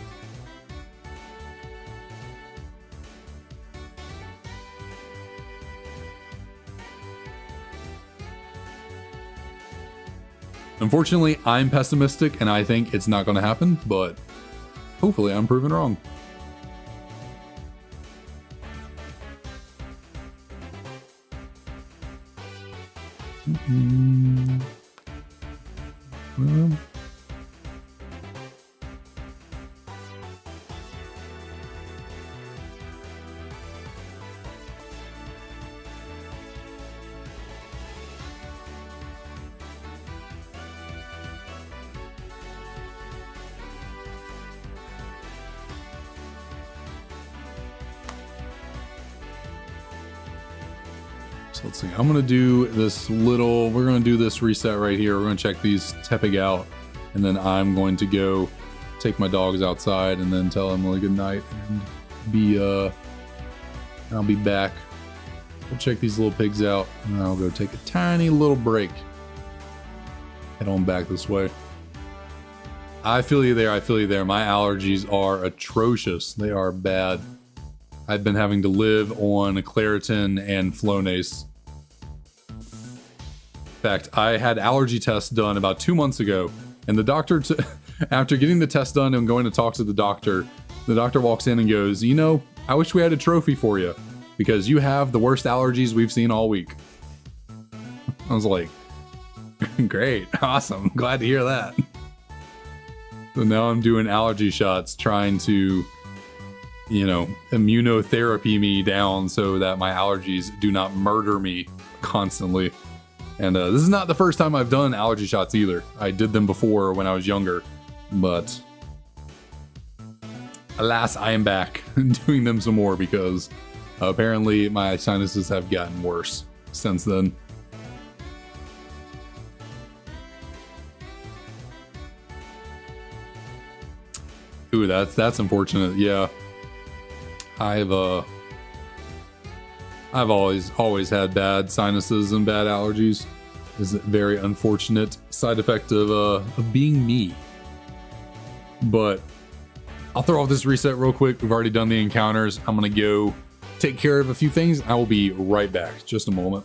Unfortunately, I'm pessimistic and I think it's not going to happen, but hopefully I'm proven wrong. Well, so let's see. I'm going to do this we're going to do this reset right here. We're going to check these Tepig out, and then I'm going to go take my dogs outside and then tell them really good night and I'll be back. We'll check these little pigs out and I'll go take a tiny little break. Head on back this way. I feel you there. I feel you there. My allergies are atrocious. They are bad. I've been having to live on Claritin and Flonase. In fact, I had allergy tests done about 2 months ago, and the doctor, after getting the test done and going to talk to the doctor walks in and goes, "You know, I wish we had a trophy for you because you have the worst allergies we've seen all week." I was like, great, awesome, glad to hear that. So now I'm doing allergy shots, trying to, you know, immunotherapy me down so that my allergies do not murder me constantly. And this is not the first time I've done allergy shots either. I did them before when I was younger, but alas, I am back doing them some more because apparently my sinuses have gotten worse since then. Ooh, that's unfortunate. Yeah, I've always had bad sinuses and bad allergies. It's a very unfortunate side effect of being me. But I'll throw off this reset real quick. We've already done the encounters. I'm gonna go take care of a few things. I will be right back. Just a moment.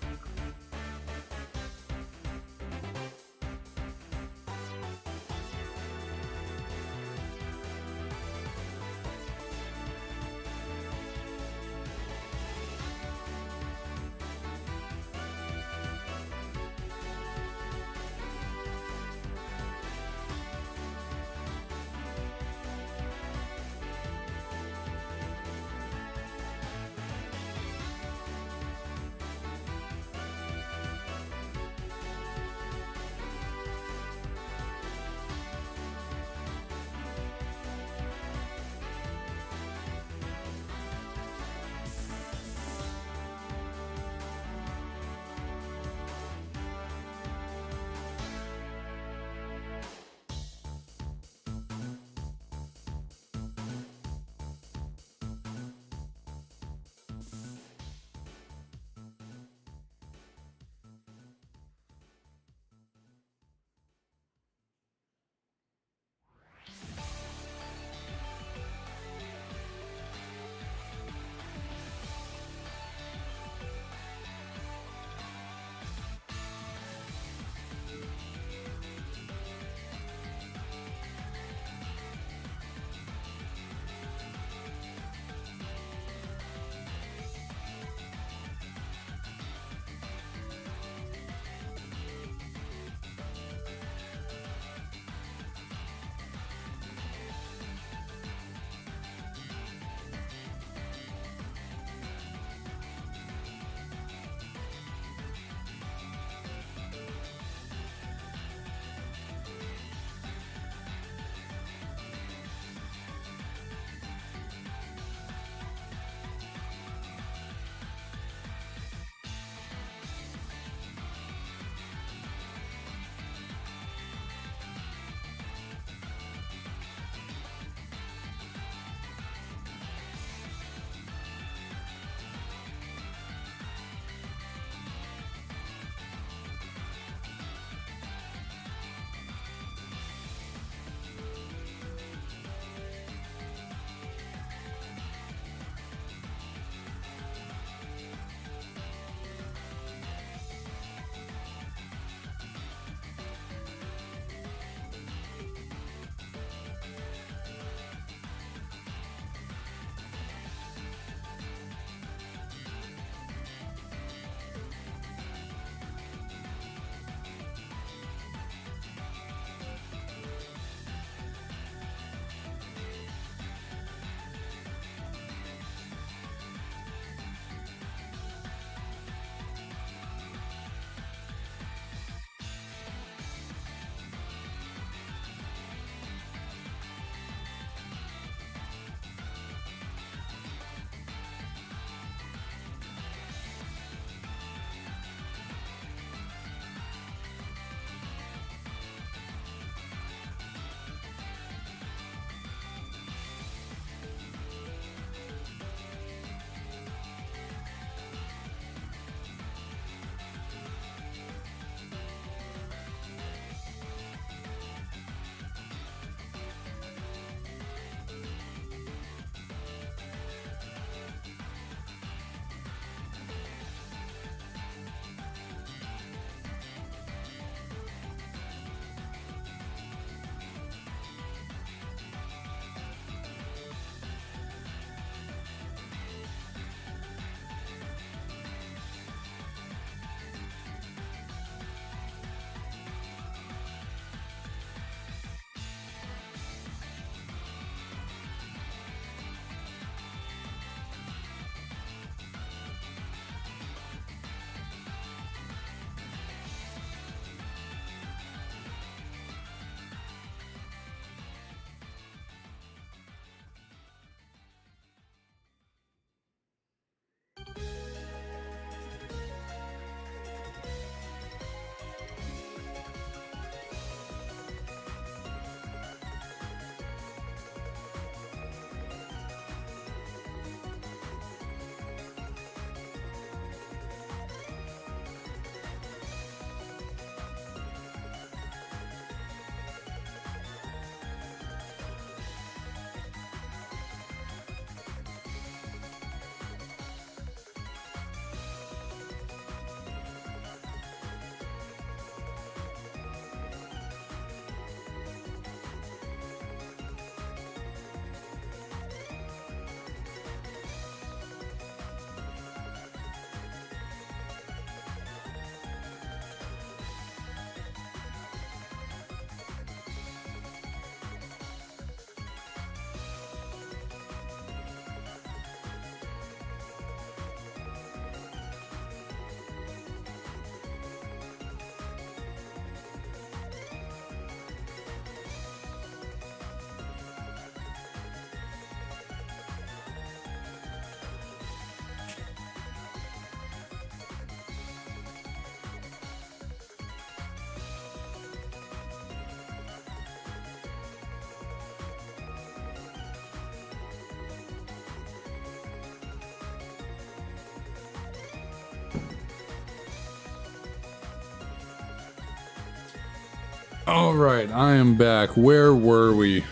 All right, I am back. Where were we?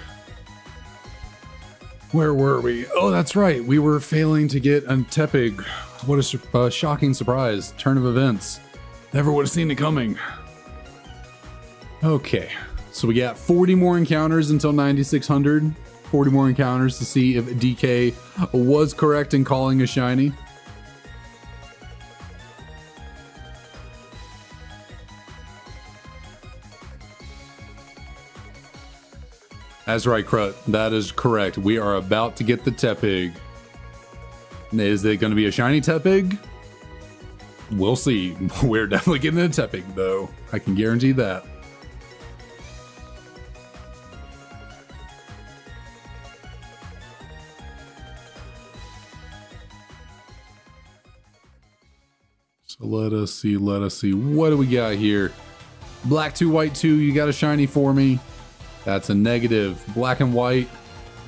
Where were we? Oh, that's right. We were failing to get a Tepig. What a shocking surprise. Turn of events. Never would have seen it coming. Okay, so we got 40 more encounters until 9600. 40 more encounters to see if DK was correct in calling a shiny. That's right, Crut. That is correct. We are about to get the Tepig. Is it going to be a shiny Tepig? We'll see. We're definitely getting a Tepig, though. I can guarantee that. So let us see. What do we got here? Black 2, white 2. You got a shiny for me. That's a negative. Black and white.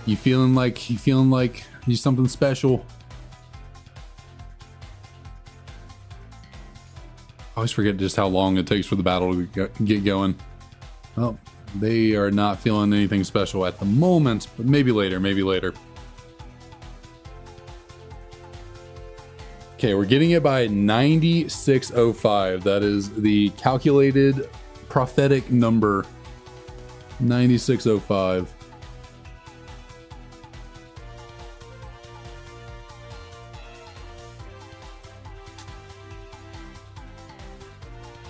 You feeling like you're something special? I always forget just how long it takes for the battle to get going. Well, they are not feeling anything special at the moment, but maybe later, Okay, we're getting it by 9605. That is the calculated prophetic number. 9605.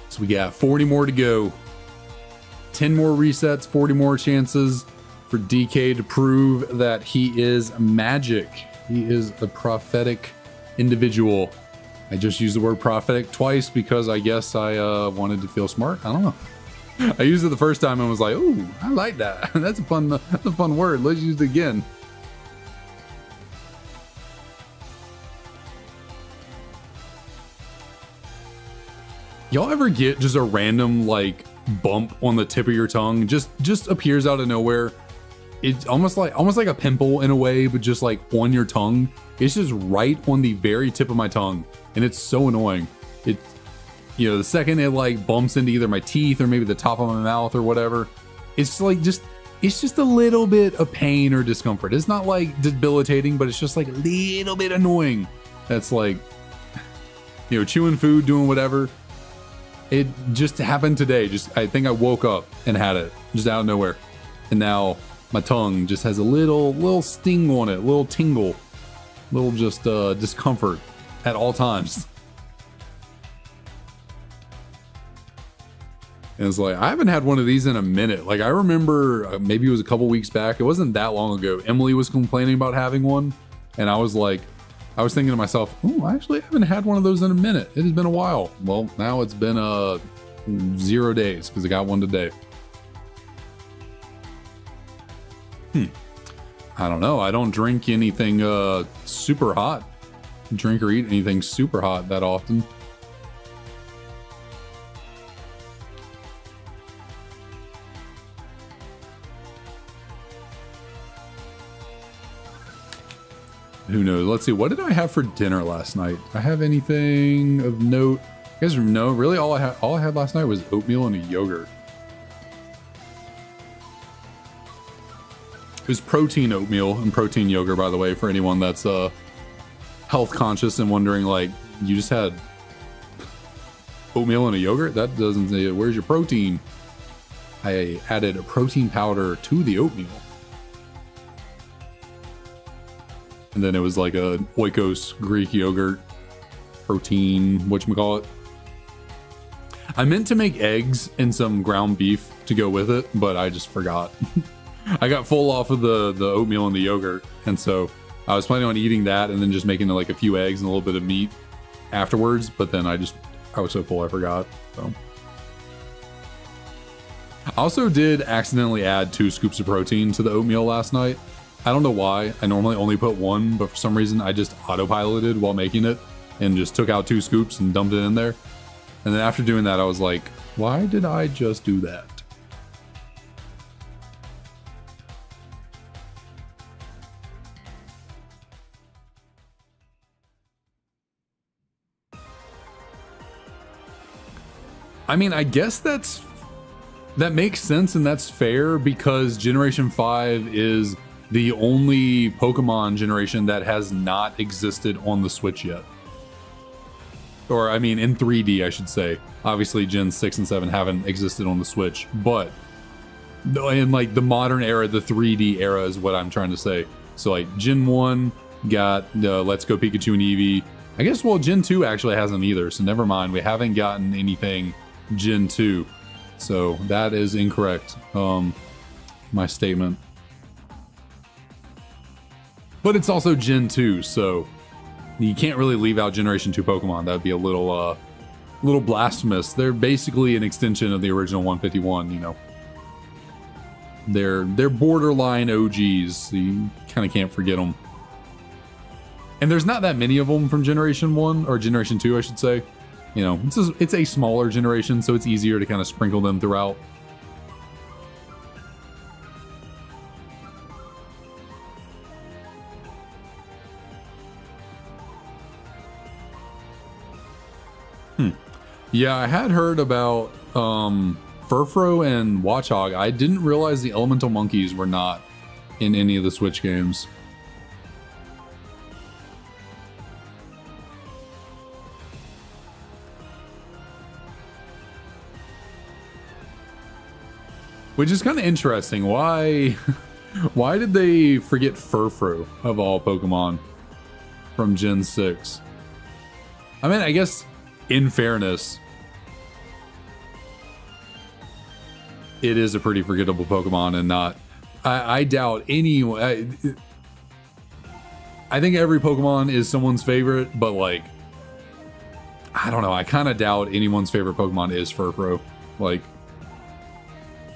So we got 40 more to go. 10 more resets, 40 more chances for DK to prove that he is magic. He is a prophetic individual. I just used the word prophetic twice because I guess I wanted to feel smart. I don't know. I used it the first time and was like, "Ooh, I like that. That's a fun word. Let's use it again." Y'all ever get just a random like bump on the tip of your tongue? Just appears out of nowhere. It's almost like a pimple in a way, but just like on your tongue. It's just right on the very tip of my tongue, and it's so annoying. You know, the second it like bumps into either my teeth or maybe the top of my mouth or whatever, it's like it's just a little bit of pain or discomfort. It's not like debilitating, but it's just like a little bit annoying. That's like, you know, chewing food, doing whatever. It just happened today. I think I woke up and had it just out of nowhere, and now my tongue just has a little sting on it, little tingle, little just discomfort at all times. And it's like, I haven't had one of these in a minute. Like, I remember maybe it was a couple weeks back. It wasn't that long ago. Emily was complaining about having one. And I was thinking to myself, oh, I actually haven't had one of those in a minute. It has been a while. Well, now it's been 0 days because I got one today. I don't know. I don't drink anything super hot. Drink or eat anything super hot that often. Who knows? Let's see. What did I have for dinner last night? Did I have anything of note? You guys know, really all I had last night was oatmeal and a yogurt. It was protein oatmeal and protein yogurt, by the way, for anyone that's health conscious and wondering, like, you just had oatmeal and a yogurt? That doesn't say, where's your protein? I added a protein powder to the oatmeal. And then it was like a Oikos Greek yogurt protein, whatchamacallit. I meant to make eggs and some ground beef to go with it, but I just forgot. I got full off of the oatmeal and the yogurt, and so I was planning on eating that and then just making like a few eggs and a little bit of meat afterwards, but then I was so full I forgot. So I also did accidentally add 2 scoops of protein to the oatmeal last night. I don't know why. I normally only put 1, but for some reason I just autopiloted while making it and just took out 2 scoops and dumped it in there. And then after doing that, I was like, why did I just do that? I mean, I guess that's That makes sense, and that's fair because Generation 5 is the only Pokemon generation that has not existed on the Switch yet. Or, I mean, in 3D, I should say. Obviously, Gen 6 and 7 haven't existed on the Switch, but in like the modern era, the 3D era is what I'm trying to say. So, like, Gen 1 got Let's Go Pikachu and Eevee. I guess, well, Gen 2 actually hasn't either, so never mind. We haven't gotten anything Gen 2. So that is incorrect, my statement. But it's also Gen 2, so you can't really leave out Generation 2 Pokemon. That would be a little blasphemous. They're basically an extension of the original 151, you know. They're borderline OGs, so you kind of can't forget them. And there's not that many of them from Generation 1, or Generation 2, I should say. You know, it's a smaller generation, so it's easier to kind of sprinkle them throughout. Yeah, I had heard about Furfrou and Watchog. I didn't realize the elemental monkeys were not in any of the Switch games. Which is kind of interesting. Why did they forget Furfrou of all Pokemon from Gen 6? I mean, I guess in fairness, it is a pretty forgettable Pokemon, and not. I doubt anyone. I think every Pokemon is someone's favorite, but like, I don't know. I kind of doubt anyone's favorite Pokemon is Furfrou. Like,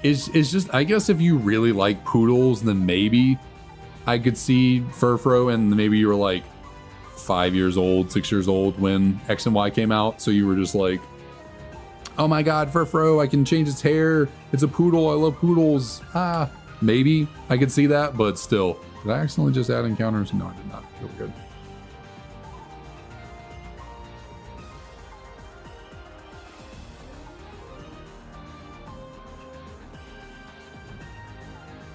it's just, I guess if you really like poodles, then maybe I could see Furfrou, and maybe you were like 5 years old, 6 years old when X and Y came out, so you were just like, oh my god, Furfrou, I can change its hair, it's a poodle, I love poodles. Maybe I could see that, but still. Did I accidentally just add encounters? No, I did not. Feel good.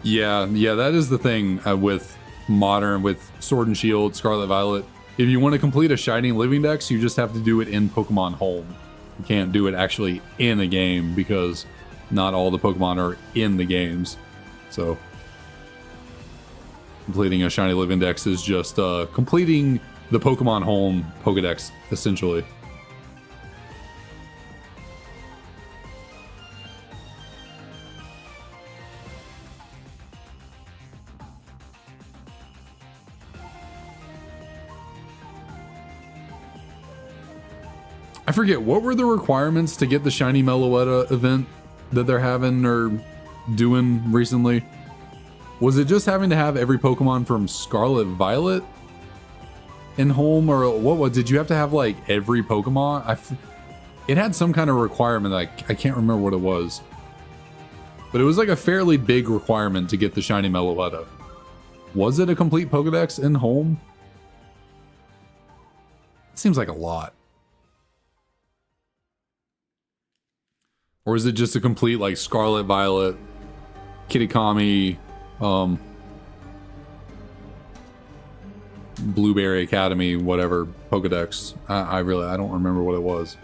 Yeah, that is the thing with modern, with Sword and Shield, Scarlet Violet. If you want to complete a Shiny Living Dex, you just have to do it in Pokemon Home. You can't do it actually in a game because not all the Pokemon are in the games. So completing a Shiny Living Dex is just completing the Pokemon Home Pokedex, essentially. I forget, what were the requirements to get the Shiny Meloetta event that they're having or doing recently? Was it just having to have every Pokemon from Scarlet Violet in home, or what? Did you have to have like every Pokemon? It had some kind of requirement that I can't remember what it was. But it was like a fairly big requirement to get the Shiny Meloetta. Was it a complete Pokedex in home? It seems like a lot. Or is it just a complete like Scarlet Violet, Kitakami, Blueberry Academy, whatever, Pokedex? I don't remember what it was.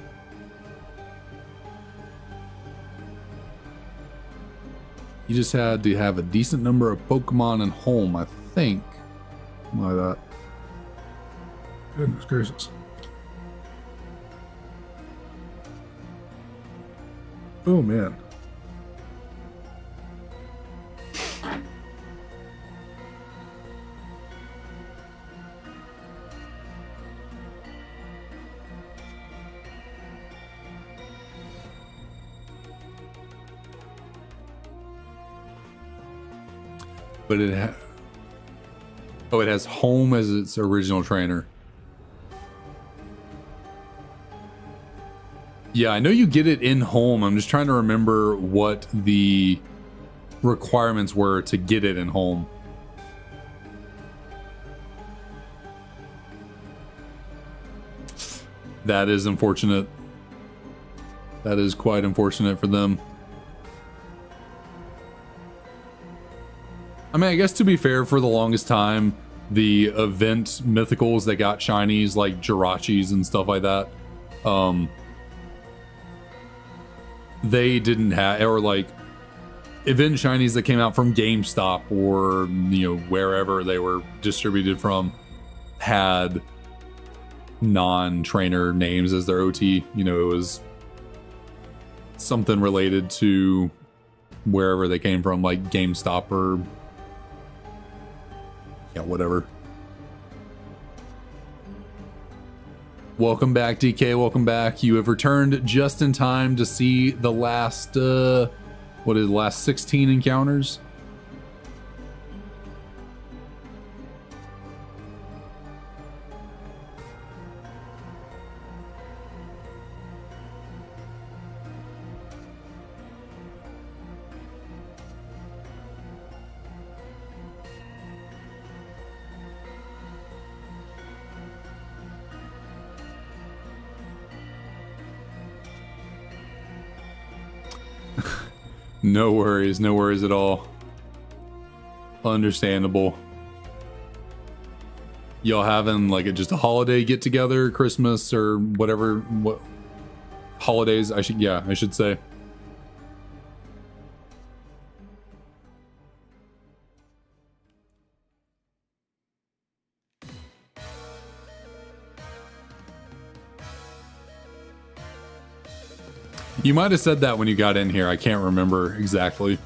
You just had to have a decent number of Pokemon in home, I think. Something like that. Goodness gracious. Oh man. But it has home as its original trainer. Yeah, I know you get it in home. I'm just trying to remember what the requirements were to get it in home. That is unfortunate. That is quite unfortunate for them. I mean, I guess to be fair, for the longest time, the event mythicals that got shinies like Jirachis and stuff like that, they didn't have, or like event shinies that came out from GameStop or, you know, wherever they were distributed from, had non-trainer names as their OT. You know, it was something related to wherever they came from, like GameStop or yeah, whatever. Welcome back, DK. Welcome back. You have returned just in time to see the last, what is the last 16 encounters? No worries at all. Understandable. Y'all having like just a holiday get together, Christmas or whatever, what holidays I should say. You might have said that when you got in here. I can't remember exactly.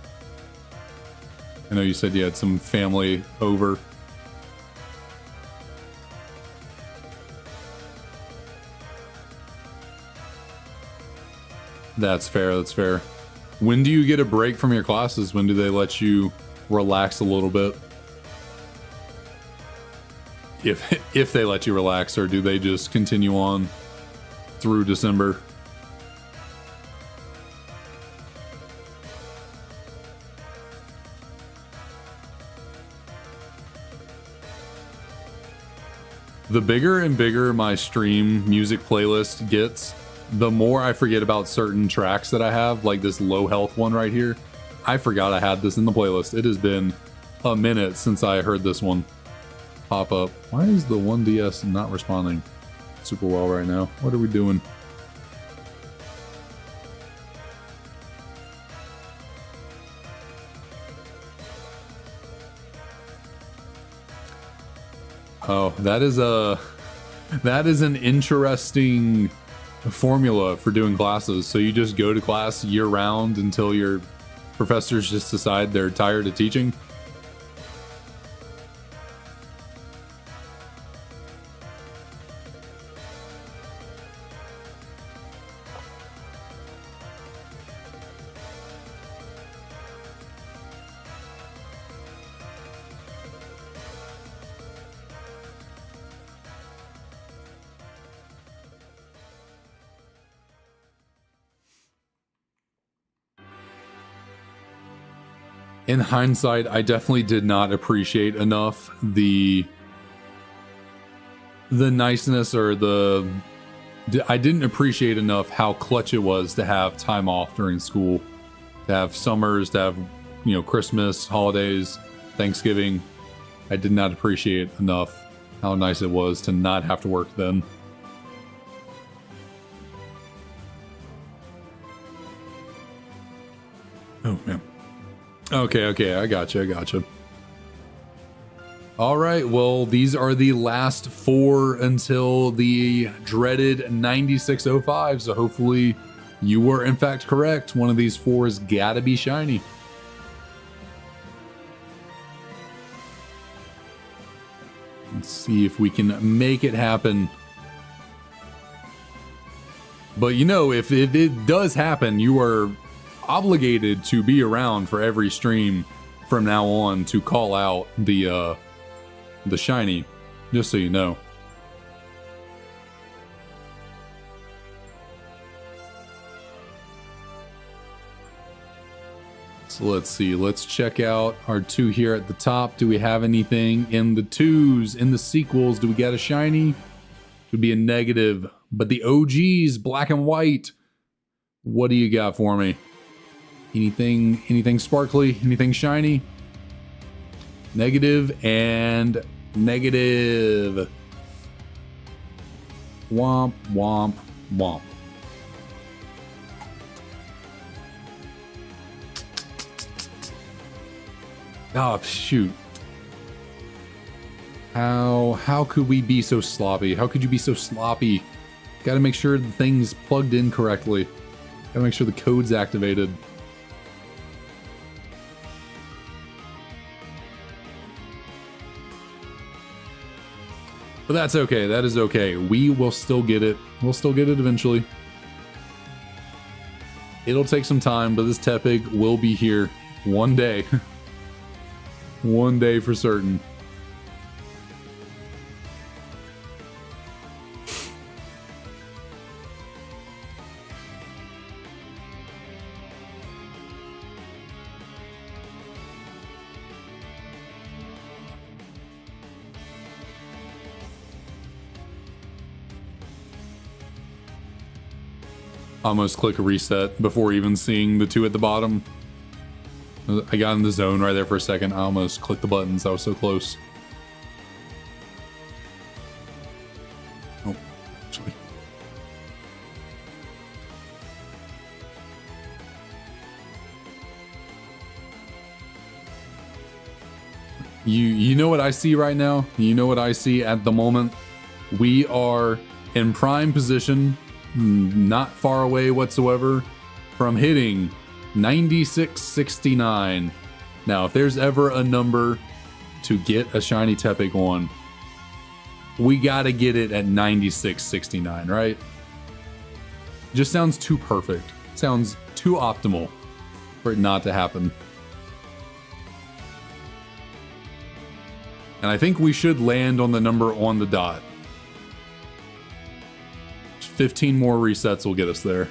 I know you said you had some family over. That's fair, that's fair. When do you get a break from your classes? When do they let you relax a little bit? If they let you relax, or do they just continue on through December? The bigger and bigger my stream music playlist gets, the more I forget about certain tracks that I have, like this low health one right here. I forgot I had this in the playlist. It has been a minute since I heard this one pop up. Why is the 1DS not responding super well right now? What are we doing? Oh, that is an interesting formula for doing classes. So you just go to class year round until your professors just decide they're tired of teaching? In hindsight, I definitely did not appreciate enough the niceness, or I didn't appreciate enough how clutch it was to have time off during school, to have summers, to have, you know, Christmas, holidays, Thanksgiving. I did not appreciate enough how nice it was to not have to work then. Oh man. Okay, I gotcha. All right, well, these are the last 4 until the dreaded 9605, so hopefully you were in fact correct. One of these 4 has gotta be shiny. Let's see if we can make it happen. But you know, if it does happen, you are obligated to be around for every stream from now on to call out the shiny, just so you know. So let's see, let's check out our 2 here at the top. Do we have anything in the 2s, in the sequels? Do we get a shiny? Would be a negative, but the OGs, black and white, what do you got for me? Anything sparkly? Anything shiny? Negative and negative. Womp, womp, womp. Oh, shoot. How could we be so sloppy? How could you be so sloppy? Gotta make sure the thing's plugged in correctly. Gotta make sure the code's activated. But that's okay. That is okay. We will still get it. We'll still get it eventually. It'll take some time, but this Tepig will be here one day. One day for certain. Almost click a reset before even seeing the two at the bottom. I got in the zone right there for a second. I almost clicked the buttons. I was so close. Oh, actually. You know what I see right now? You know what I see at the moment? We are in prime position, not far away whatsoever from hitting 9669. Now, if there's ever a number to get a Shiny Tepig on, we gotta get it at 9669, right? Just sounds too perfect. Sounds too optimal for it not to happen. And I think we should land on the number on the dot. 15 more resets will get us there.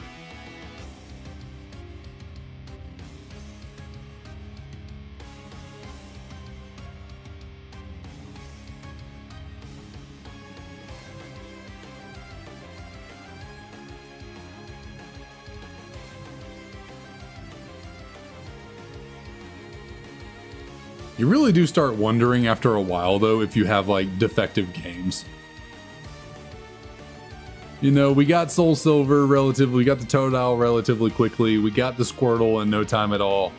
You really do start wondering after a while, though, if you have, like, defective games. You know, we got Soul Silver relatively, we got the Totodile relatively quickly, we got the Squirtle in no time at all.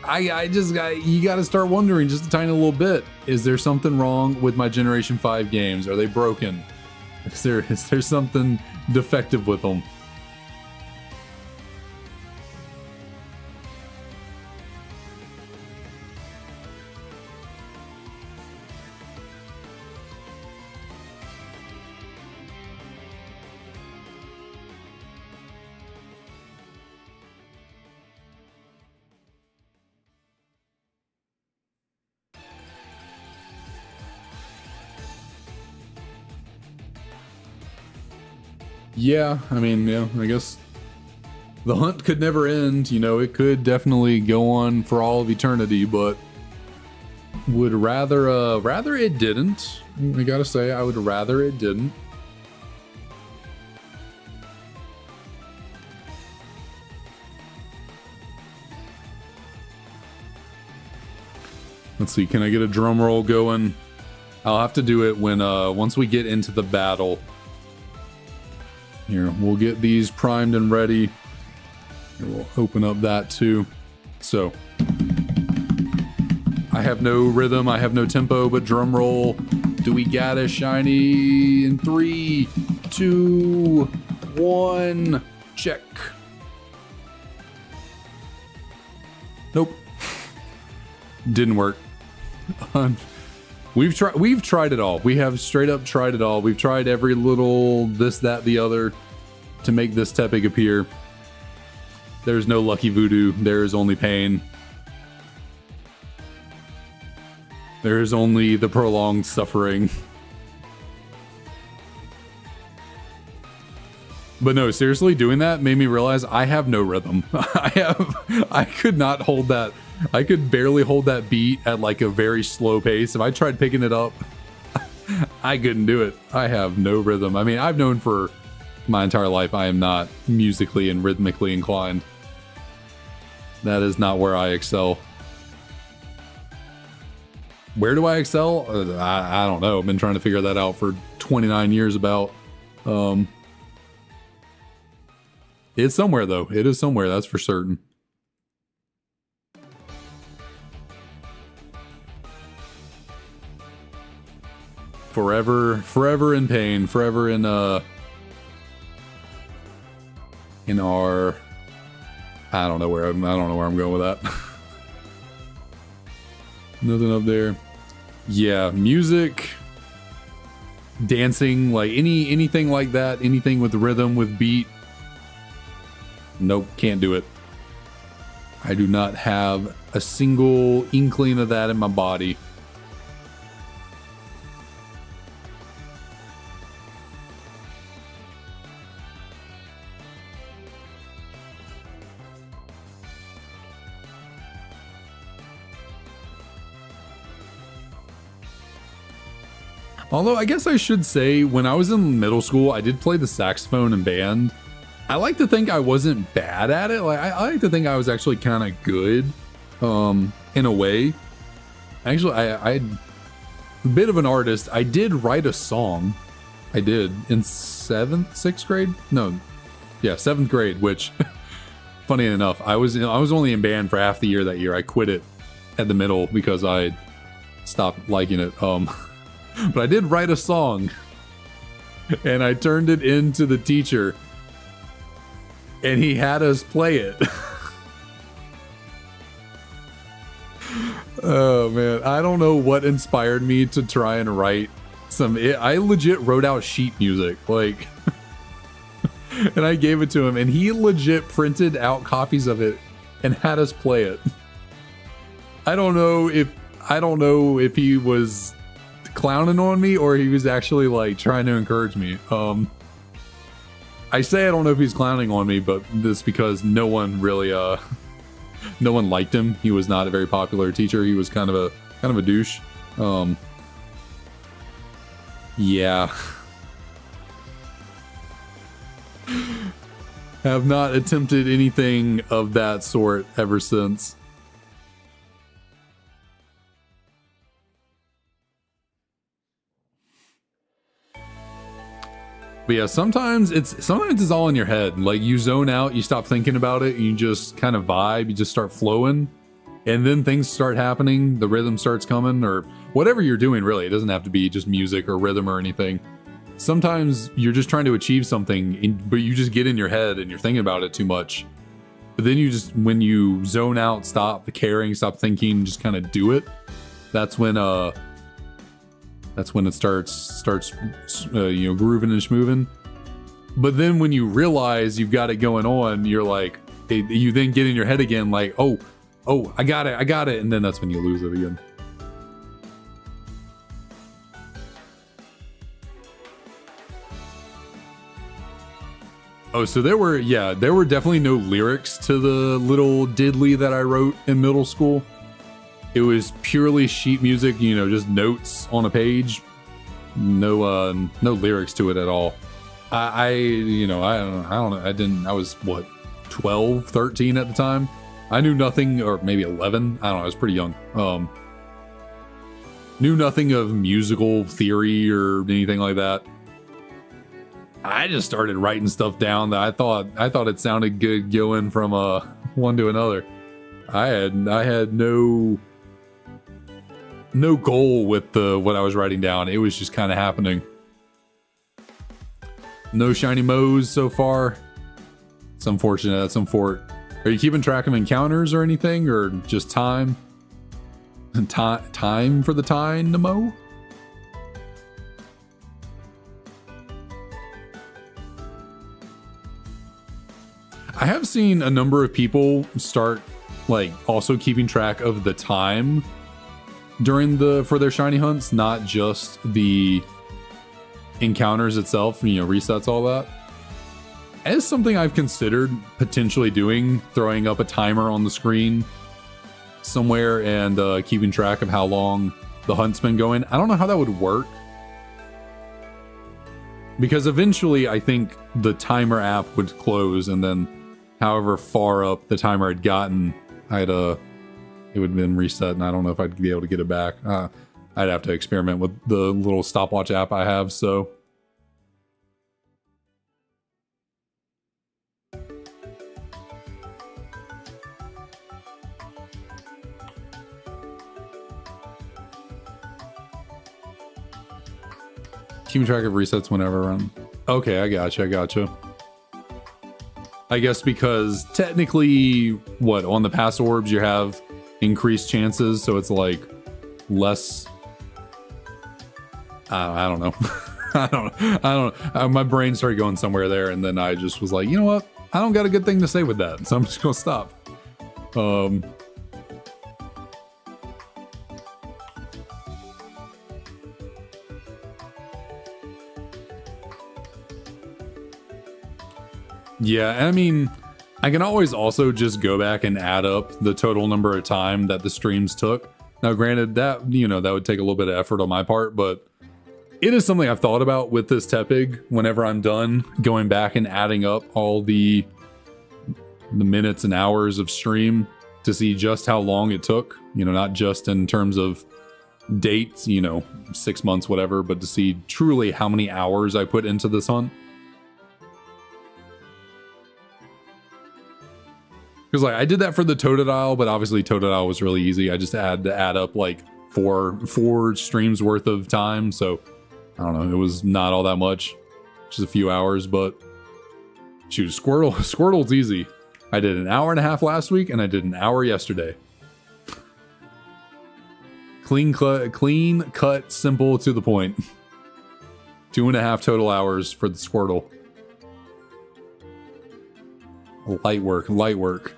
You gotta start wondering just a tiny little bit. Is there something wrong with my Generation 5 games? Are they broken? Is there something defective with them? Yeah, I mean, yeah, I guess the hunt could never end. You know, it could definitely go on for all of eternity, but would rather it didn't. I gotta say, I would rather it didn't. Let's see, can I get a drum roll going? I'll have to do it when once we get into the battle. Here, we'll get these primed and ready. Here, we'll open up that too. So, I have no rhythm, I have no tempo, but drum roll. Do we got a shiny in 3, 2, 1, check. Nope. Didn't work. We've tried it all. We have straight up tried it all. We've tried every little this, that, the other to make this Tepig appear. There's no lucky voodoo. There is only pain. There is only the prolonged suffering. But no, seriously, doing that made me realize I have no rhythm. I could not hold that. I could barely hold that beat at like a very slow pace. If I tried picking it up, I couldn't do it. I have no rhythm. I mean, I've known for my entire life I am not musically and rhythmically inclined. That is not where I excel. Where do I excel? I don't know. I've been trying to figure that out for 29 years about. It's somewhere though. It is somewhere, that's for certain. Forever in pain, forever in our, I don't know where I'm going with that. Nothing up there. Yeah, music, dancing, like anything like that, anything with rhythm, with beat. Nope, can't do it. I do not have a single inkling of that in my body. Although I guess I should say, when I was in middle school, I did play the saxophone in band. I like to think I wasn't bad at it. Like I like to think I was actually kind of good, in a way. Actually, I'm a bit of an artist. I did write a song. I did in sixth grade. No, yeah, 7th grade. Which, funny enough, I was only in band for half the year that year. I quit it at the middle because I stopped liking it. But I did write a song, and I turned it into the teacher, and he had us play it. Oh man, I don't know what inspired me to try and write I legit wrote out sheet music, like, and I gave it to him, and he legit printed out copies of it and had us play it. I don't know if he was clowning on me or he was actually like trying to encourage me. I say I don't know if he's clowning on me, but this because no one really no one liked him. He was not a very popular teacher. He was kind of a douche. Yeah. Have not attempted anything of that sort ever since. But yeah, sometimes it's all in your head. Like you zone out, you stop thinking about it, and you just kind of vibe, you just start flowing, and then things start happening, the rhythm starts coming, or whatever you're doing really. It doesn't have to be just music or rhythm or anything. Sometimes you're just trying to achieve something, but you just get in your head and you're thinking about it too much. But then you just, when you zone out, stop the caring, stop thinking, just kind of do it. That's when it starts grooving and schmooving. But then when you realize you've got it going on, you're like, you then get in your head again, like, oh, I got it, and then that's when you lose it again. Oh, so there were definitely no lyrics to the little diddly that I wrote in middle school. It was purely sheet music, just notes on a page. No lyrics to it at all. I don't know. I was what, 12, 13 at the time. I knew nothing, or maybe 11. I don't know. I was pretty young. Knew nothing of musical theory or anything like that. I just started writing stuff down that I thought it sounded good going from one to another. I had no goal with what I was writing down. It was just kind of happening. No shiny mo's so far. It's unfortunate. That's unfortunate. Are you keeping track of encounters or anything, or just time? Time for the Dynamo? I have seen a number of people start like also keeping track of the time for their shiny hunts, not just the encounters itself, resets, all that. As something I've considered potentially doing, throwing up a timer on the screen somewhere and keeping track of how long the hunt's been going. I don't know how that would work, because eventually I think the timer app would close, and then however far up the timer had gotten, I'd it would have been reset, and I don't know if I'd be able to get it back. I'd have to experiment with the little stopwatch app I have, so. Keeping track of resets whenever I'm... Okay, I gotcha. I guess because technically, what, on the pass orbs you have increased chances, so it's like less... I don't know. I don't know. My brain started going somewhere there, and then I just was like, you know what? I don't got a good thing to say with that, so I'm just gonna stop. Yeah, I mean, I can always also just go back and add up the total number of time that the streams took. Now, granted, that, you know, that would take a little bit of effort on my part, but it is something I've thought about with this Tepig whenever I'm done going back and adding up all the minutes and hours of stream to see just how long it took, you know, not just in terms of dates, you know, 6 months, whatever, but to see truly how many hours I put into this hunt. Because like I did that for the Totodile, but obviously Totodile was really easy. I just had to add up like four streams worth of time. So I don't know, it was not all that much, just a few hours, but shoot, Squirtle's easy. I did an hour and a half last week and I did an hour yesterday. Clean cut, simple, to the point. 2.5 total hours for the Squirtle. Light work.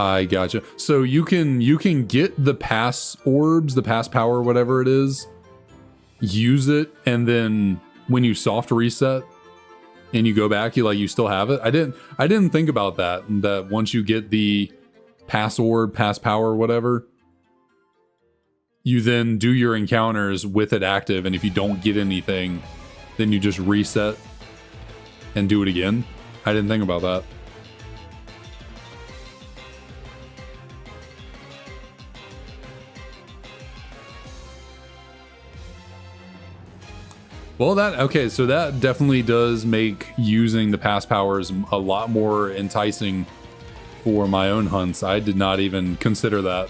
I gotcha. So you can get the pass orbs, the pass power, whatever it is, use it, and then when you soft reset and you go back, you still have it. I didn't think about that. That once you get the pass orb, pass power, whatever, you then do your encounters with it active, and if you don't get anything, then you just reset and do it again. I didn't think about that. Well, so that definitely does make using the pass powers a lot more enticing for my own hunts. I did not even consider that.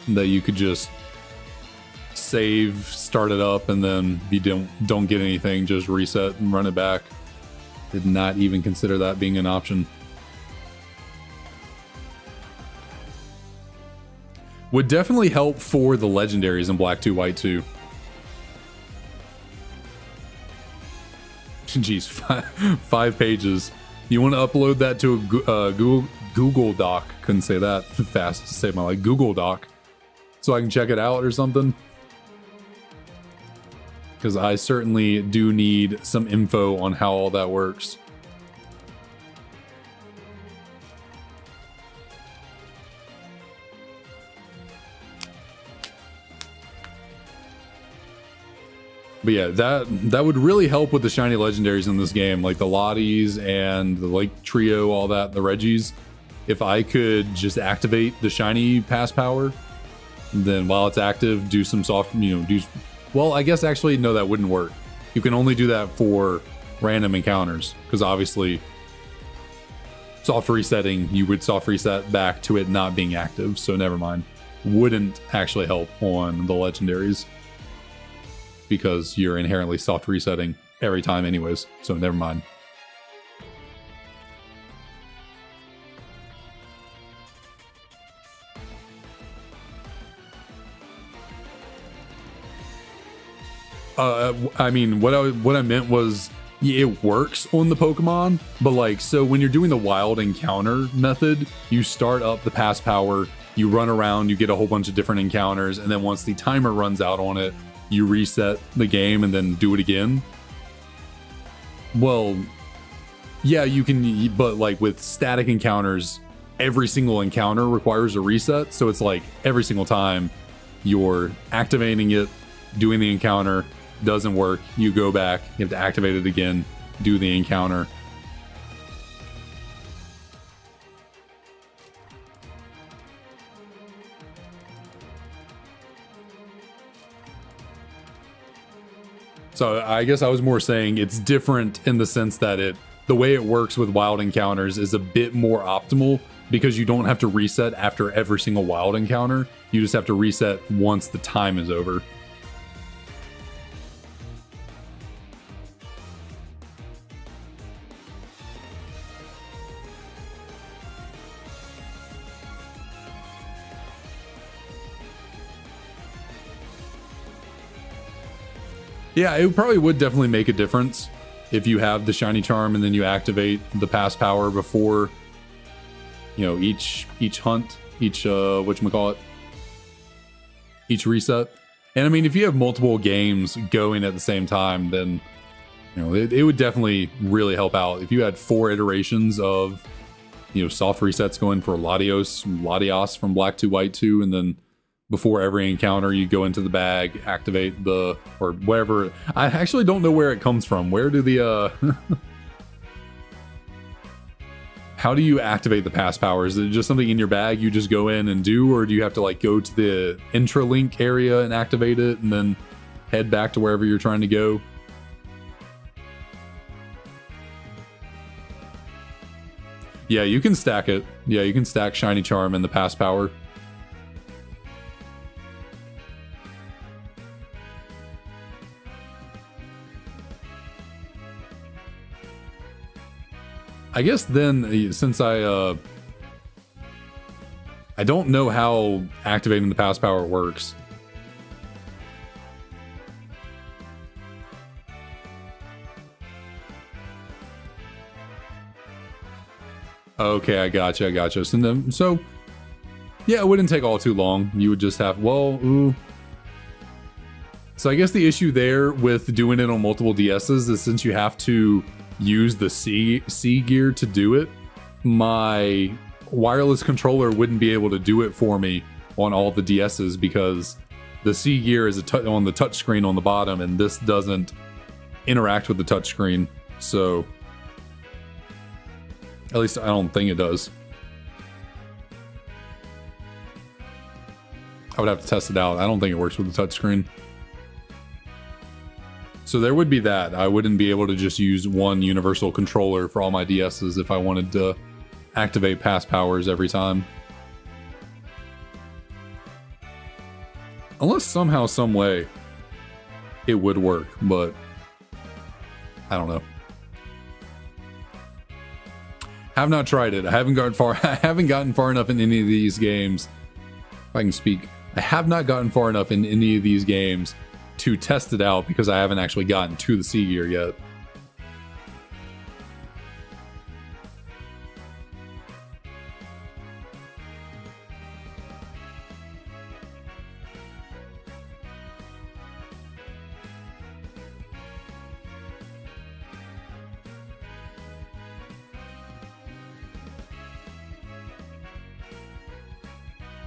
That you could just save, start it up, and then if you don't get anything, just reset and run it back. Did not even consider that being an option. Would definitely help for the legendaries in Black 2 White 2. Jeez, five pages. You want to upload that to a Google Doc? Couldn't say that fast to save my life. Google Doc, so I can check it out or something. Because I certainly do need some info on how all that works. But yeah, that would really help with the shiny legendaries in this game, like the Lotties and the Lake Trio, all that, the Reggies. If I could just activate the shiny pass power, then while it's active, do some soft, well, I guess actually, no, that wouldn't work. You can only do that for random encounters, because obviously soft resetting, you would soft reset back to it not being active, so never mind. Wouldn't actually help on the legendaries, because you're inherently soft resetting every time anyways, so never mind. I mean, what I meant was it works on the Pokemon, but like, so when you're doing the wild encounter method, you start up the pass power, you run around, you get a whole bunch of different encounters, and then once the timer runs out on it, you reset the game and then do it again. Well, yeah, you can, but like with static encounters, every single encounter requires a reset. So it's like every single time you're activating it, doing the encounter, doesn't work, you go back, you have to activate it again, do the encounter. So I guess I was more saying it's different in the sense that the way it works with wild encounters is a bit more optimal because you don't have to reset after every single wild encounter. You just have to reset once the time is over. Yeah, it probably would definitely make a difference if you have the shiny charm and then you activate the pass power before, you know, each hunt, each whatchamacallit, each reset. And I mean, if you have multiple games going at the same time, then, you know, it would definitely really help out. If you had 4 iterations of, you know, soft resets going for Latios from Black 2, White 2, and then before every encounter you go into the bag, activate the, or whatever. I actually don't know where it comes from. Where do the how do you activate the pass power? Is it just something in your bag you just go in and do, or do you have to like go to the intralink area and activate it and then head back to wherever you're trying to go? Yeah, you can stack it. Yeah, you can stack Shiny Charm and the pass power. I guess then, since I don't know how activating the pass power works. Okay, I gotcha. So, yeah, it wouldn't take all too long. You would just have, well, ooh. So I guess the issue there with doing it on multiple DSs is since you have to use the C gear to do it, my wireless controller wouldn't be able to do it for me on all the DSs because the C gear is on the touch screen on the bottom, and this doesn't interact with the touch screen. So at least I don't think it does. I would have to test it out. I don't think it works with the touch screen. So there would be that. I wouldn't be able to just use one universal controller for all my DSs if I wanted to activate pass powers every time. Unless somehow, some way, it would work, but I don't know. Have not tried it. I haven't gotten far. I haven't gotten far enough in any of these games. If I can speak, I have not gotten far enough in any of these games to test it out because I haven't actually gotten to the C gear yet.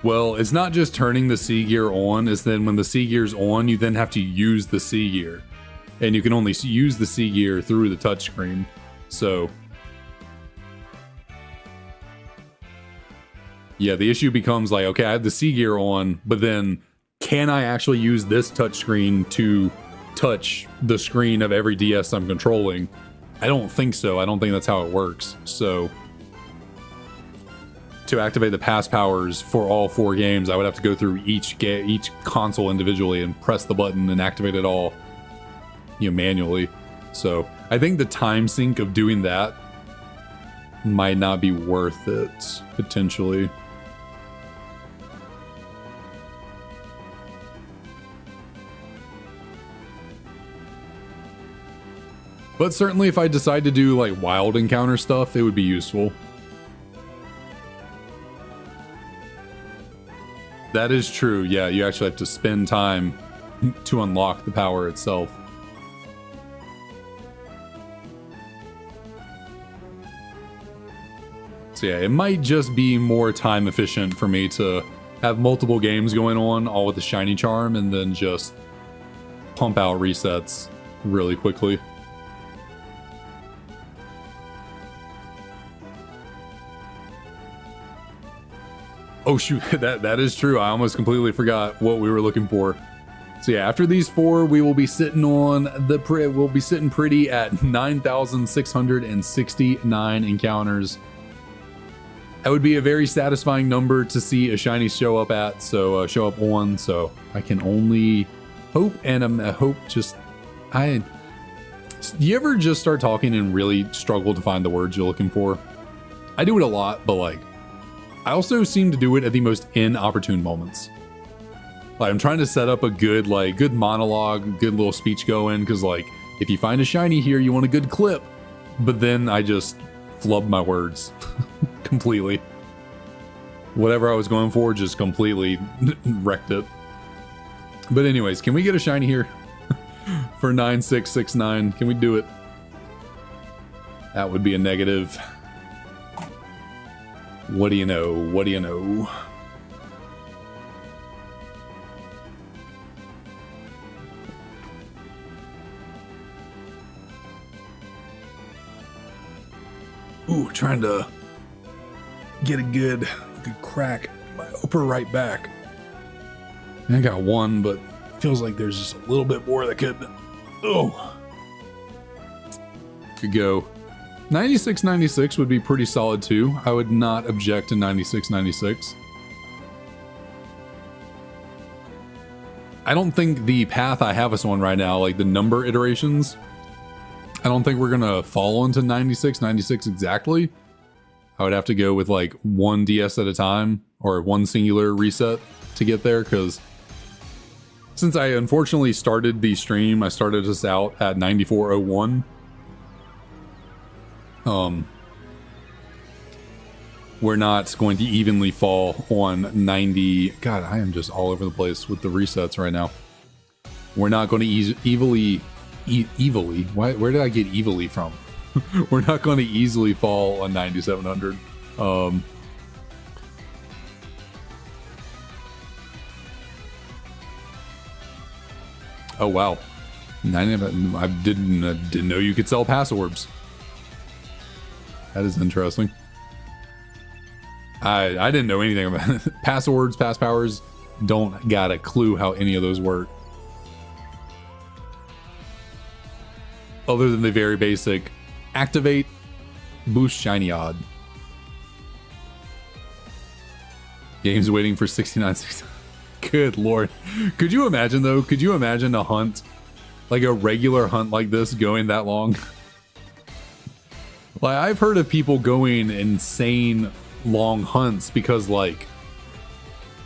Well, it's not just turning the C gear on, it's then when the C gear's on, you then have to use the C gear. And you can only use the C gear through the touchscreen. So yeah, the issue becomes like, okay, I have the C gear on, but then can I actually use this touchscreen to touch the screen of every DS I'm controlling? I don't think so. I don't think that's how it works. So to activate the pass powers for all 4 games, I would have to go through each console individually and press the button and activate it all, you know, manually. So I think the time sink of doing that might not be worth it, potentially. But certainly if I decide to do like wild encounter stuff, it would be useful. That is true. Yeah, you actually have to spend time to unlock the power itself. So yeah, it might just be more time efficient for me to have multiple games going on, all with the shiny charm, and then just pump out resets really quickly. Oh shoot, that is true. I almost completely forgot what we were looking for. So yeah, after these 4, we will be sitting on the we'll be sitting pretty at 9,669 encounters. That would be a very satisfying number to see a shiny show up at, so show up on. So I can only hope, and I hope just do you ever just start talking and really struggle to find the words you're looking for? I do it a lot, but like I also seem to do it at the most inopportune moments. Like I'm trying to set up a good monologue, good little speech going, because like if you find a shiny here, you want a good clip, but then I just flub my words completely. Whatever I was going for just completely wrecked it. But anyways, can we get a shiny here for 9669? Can we do it? That would be a negative. What do you know? What do you know? Ooh, trying to get a good crack in my upper right back. I got one, but feels like there's just a little bit more that could. Oh, could go. 9696 would be pretty solid too. I would not object to 9696. I don't think the path I have us on right now, like the number iterations, I don't think we're gonna fall into 9696 exactly. I would have to go with like one DS at a time or one singular reset to get there, because since I unfortunately started the stream, I started us out at 9401. We're not going to evenly fall on 90. God, I am just all over the place with the resets right now. We're not going to evilly. Where did I get evilly from? We're not going to easily fall on 9700. Oh wow, I didn't know you could sell pass orbs. That is interesting. I didn't know anything about it. Pass orbs, pass powers. Don't got a clue how any of those work. Other than the very basic activate, boost shiny odd. Game's waiting for 69.6. Good lord. Could you imagine though? Could you imagine a hunt, like a regular hunt like this, going that long? Like I've heard of people going insane long hunts because like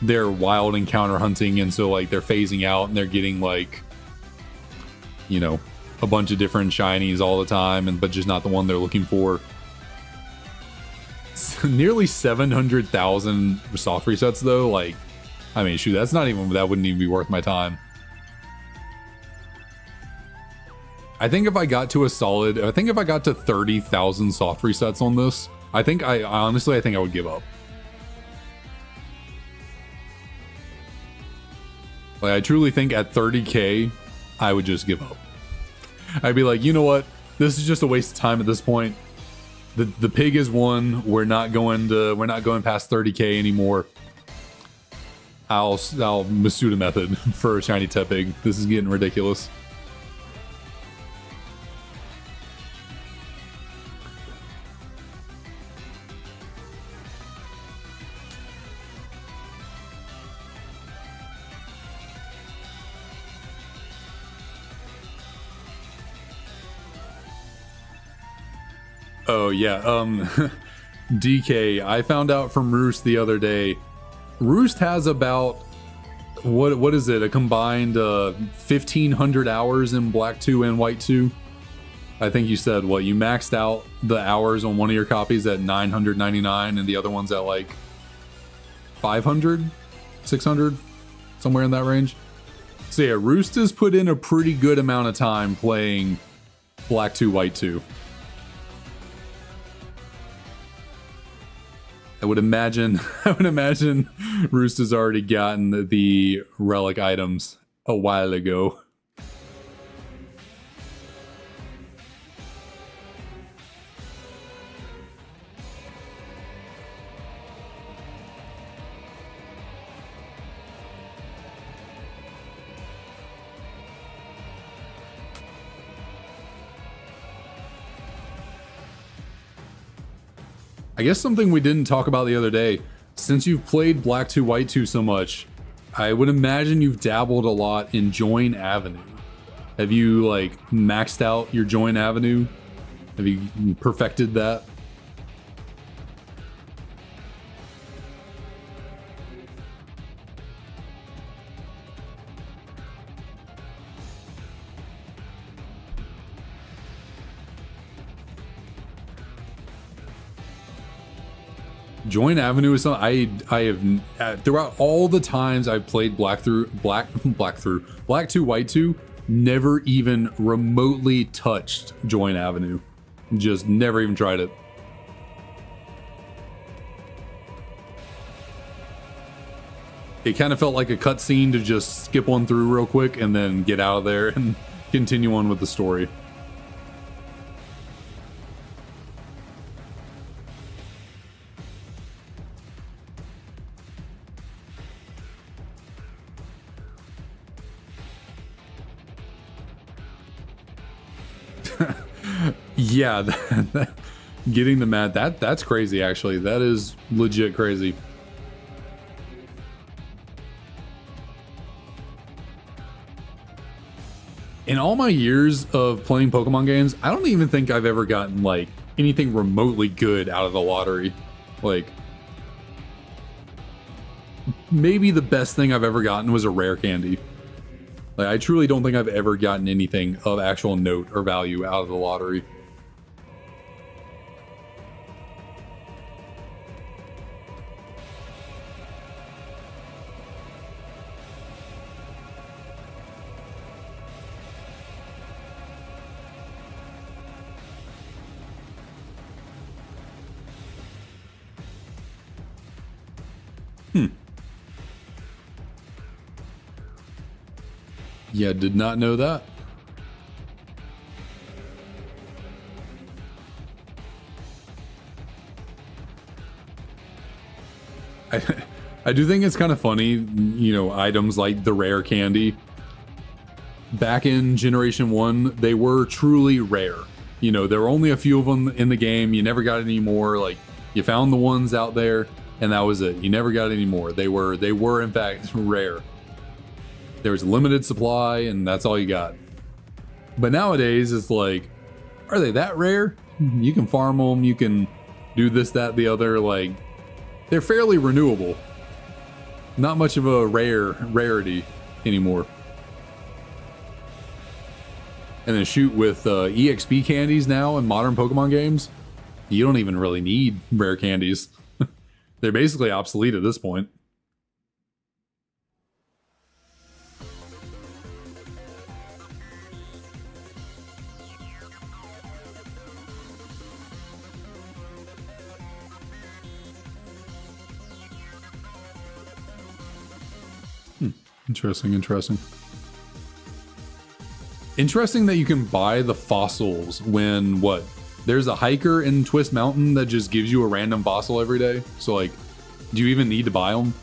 they're wild encounter hunting, and so like they're phasing out and they're getting like, you know, a bunch of different shinies all the time, but just not the one they're looking for. Nearly 700,000 soft resets though. Like, I mean, shoot, that wouldn't even be worth my time. I think if I got to 30,000 soft resets on this, I honestly think I would give up. Like, I truly think at 30k, I would just give up. I'd be like, you know what? This is just a waste of time at this point. The pig is won. We're not going past 30k anymore. I'll Masuda method for a Shiny Tepig. This is getting ridiculous. Oh yeah, DK, I found out from Roost the other day. Roost has about what is it? A combined 1,500 hours in Black 2 and White 2. I think you said what, you maxed out the hours on one of your copies at 999 and the other one's at like 500, 600, somewhere in that range. So yeah, Roost has put in a pretty good amount of time playing Black 2, White 2. I would imagine Roost has already gotten the relic items a while ago. I guess something we didn't talk about the other day, since you've played Black 2, White 2 so much, I would imagine you've dabbled a lot in Join Avenue. Have you like maxed out your Join Avenue? Have you perfected that? Join Avenue is something I have throughout all the times I've played Black 2, White 2, never even remotely touched Join Avenue. Just never even tried it. It kind of felt like a cutscene to just skip one through real quick and then get out of there and continue on with the story. Yeah, getting the mat, that's crazy actually. That is legit crazy. In all my years of playing Pokemon games, I don't even think I've ever gotten like anything remotely good out of the lottery. Like maybe the best thing I've ever gotten was a rare candy. Like I truly don't think I've ever gotten anything of actual note or value out of the lottery. Yeah, did not know that. I do think it's kind of funny, you know, items like the rare candy. Back in Generation 1, they were truly rare. You know, there were only a few of them in the game. You never got any more. Like, you found the ones out there, and that was it. You never got any more. They were in fact rare. There was a limited supply, and that's all you got. But nowadays, it's like, are they that rare? You can farm them, you can do this, that, the other. Like, they're fairly renewable. Not much of a rarity anymore. And then shoot, with EXP candies now in modern Pokemon games, you don't even really need rare candies. They're basically obsolete at this point. Interesting. Interesting that you can buy the fossils when, what? There's a hiker in Twist Mountain that just gives you a random fossil every day. So, like, do you even need to buy them?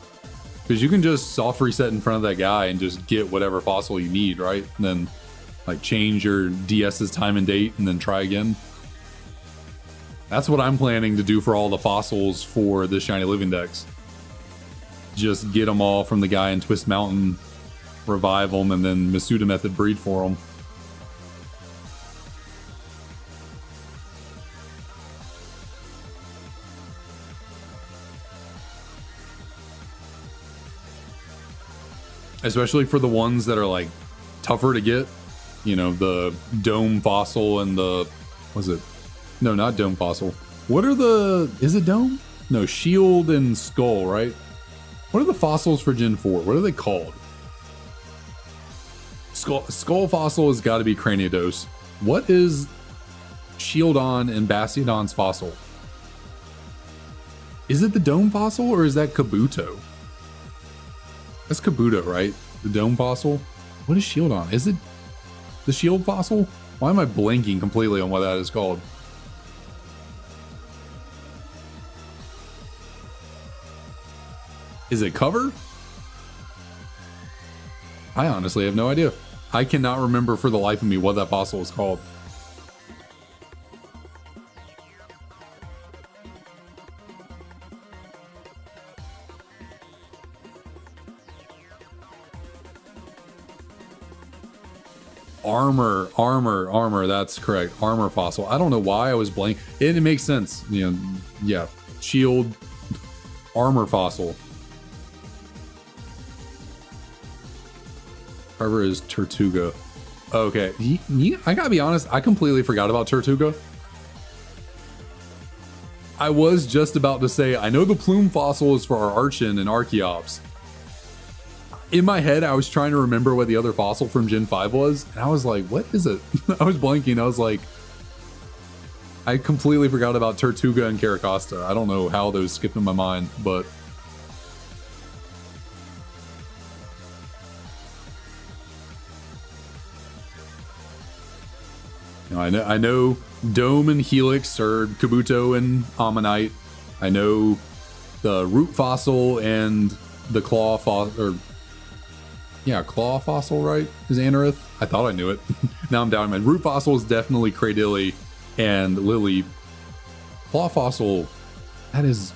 Because you can just soft reset in front of that guy and just get whatever fossil you need, right? And then, like, change your DS's time and date and then try again. That's what I'm planning to do for all the fossils for the Shiny Living Dex. Just get them all from the guy in Twist Mountain, revive them, and then Masuda method breed for them. Especially for the ones that are like tougher to get. you know, the dome fossil and the, was it? No, not dome fossil. What are the, is it dome? No, shield and skull, right? What are the fossils for Gen 4? What are they called? Skull fossil has got to be Cranidos. What is Shieldon and Bastiodon's fossil? Is it the dome fossil or is that Kabuto? That's Kabuto, right? The dome fossil? What is Shieldon? Is it the shield fossil? Why am I blanking completely on what that is called? Is it cover? I honestly have no idea. I cannot remember for the life of me what that fossil is called. Armor. That's correct. Armor fossil. I don't know why I was blank. It makes sense. You know, yeah. Shield, armor fossil. Cover is Tortuga. Okay. I gotta be honest. I completely forgot about Tortuga. I was just about to say, I know the plume fossil is for our Archon and Archeops. In my head, I was trying to remember what the other fossil from Gen 5 was, and I was like, what is it? I was blanking. I was like, I completely forgot about Tortuga and Caracosta. I don't know how those skipped in my mind, but... I know Dome and Helix are Kabuto and Ammonite. I know the Root Fossil and the Claw Fossil, or yeah, Claw Fossil, right? Is Anorith? I thought I knew it. Now I'm doubting my Root Fossil is definitely Cradilly and Lily. Claw Fossil, that is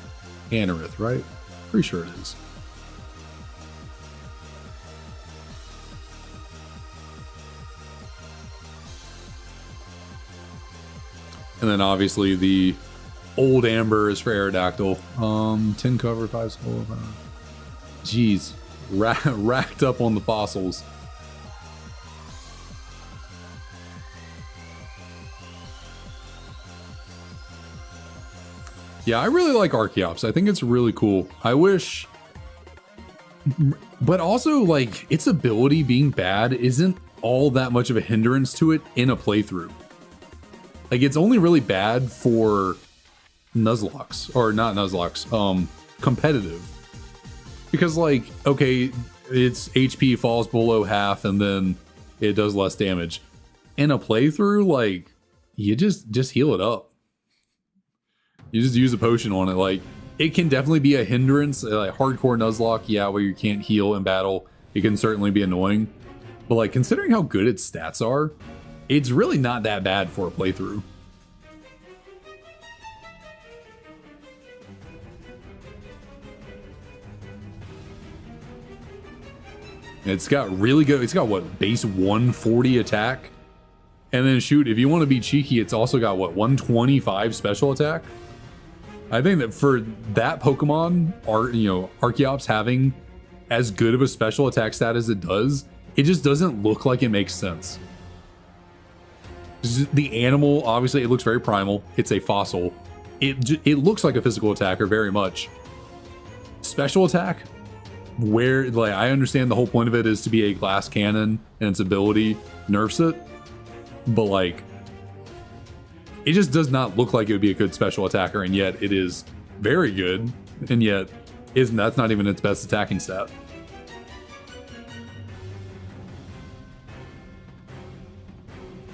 Anorith, right? Pretty sure it is. And then obviously the old amber is for Aerodactyl. 10 cover, 5 skull. Jeez, racked up on the fossils. Yeah, I really like Archeops. I think it's really cool. I wish, but also like its ability being bad isn't all that much of a hindrance to it in a playthrough. Like, it's only really bad for Nuzlocke, or not Nuzlocke, competitive. Because, like, okay, its HP falls below half and then it does less damage. In a playthrough, like, you just heal it up. You just use a potion on it. Like, it can definitely be a hindrance. Like, hardcore Nuzlocke, yeah, where you can't heal in battle, it can certainly be annoying. But, like, considering how good its stats are, it's really not that bad for a playthrough. It's got really good, it's got what, base 140 attack? And then shoot, if you want to be cheeky, it's also got what, 125 special attack? I think that for that Pokemon, Archeops having as good of a special attack stat as it does, it just doesn't look like it makes sense. The animal, obviously, it looks very primal. It's a fossil. It looks like a physical attacker very much. Special attack, where, like, I understand the whole point of it is to be a glass cannon and its ability nerfs it, but like, it just does not look like it would be a good special attacker, and yet it is very good, and yet that's not even its best attacking stat.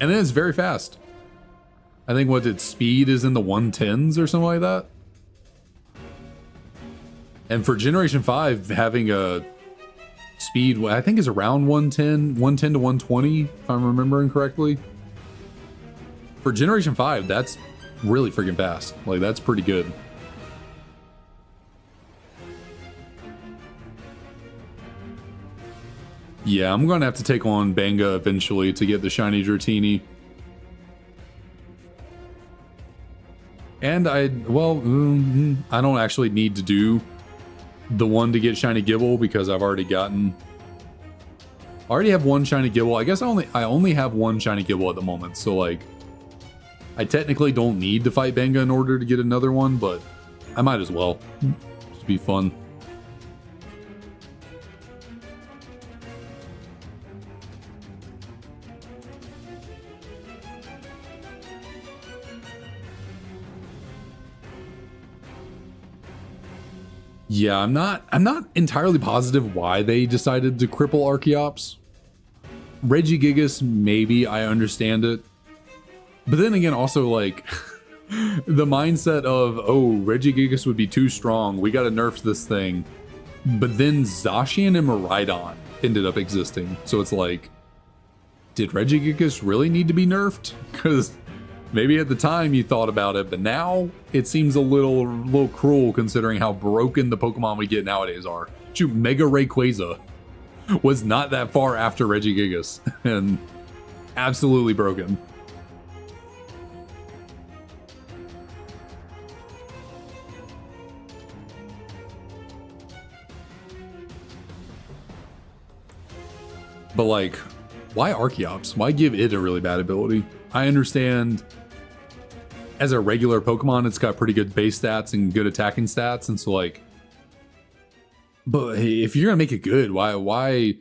And then it's very fast. I think what its speed is in the 110s or something like that. And for Generation 5, having a speed, I think is around 110 to 120, if I'm remembering correctly. For Generation 5, that's really freaking fast. Like, that's pretty good. Yeah, I'm going to have to take on Banga eventually to get the Shiny Dratini. And I don't actually need to do the one to get Shiny Gibble because I've already gotten I already have one shiny Gibble. I guess I only have one shiny Gibble at the moment, so like I technically don't need to fight Benga in order to get another one, but I might as well. Just be fun. Yeah, I'm not entirely positive why they decided to cripple Archeops. Regigigas, maybe, I understand it. But then again, also like the mindset of, oh, Regigigas would be too strong, we gotta nerf this thing. But then Zacian and Miraidon ended up existing. So it's like, did Regigigas really need to be nerfed? Because maybe at the time you thought about it, but now it seems a little cruel considering how broken the Pokemon we get nowadays are. Shoot, Mega Rayquaza was not that far after Regigigas and absolutely broken. But like, why Archeops? Why give it a really bad ability? I understand as a regular Pokemon, it's got pretty good base stats and good attacking stats, and so like, but hey, if you're gonna make it good, why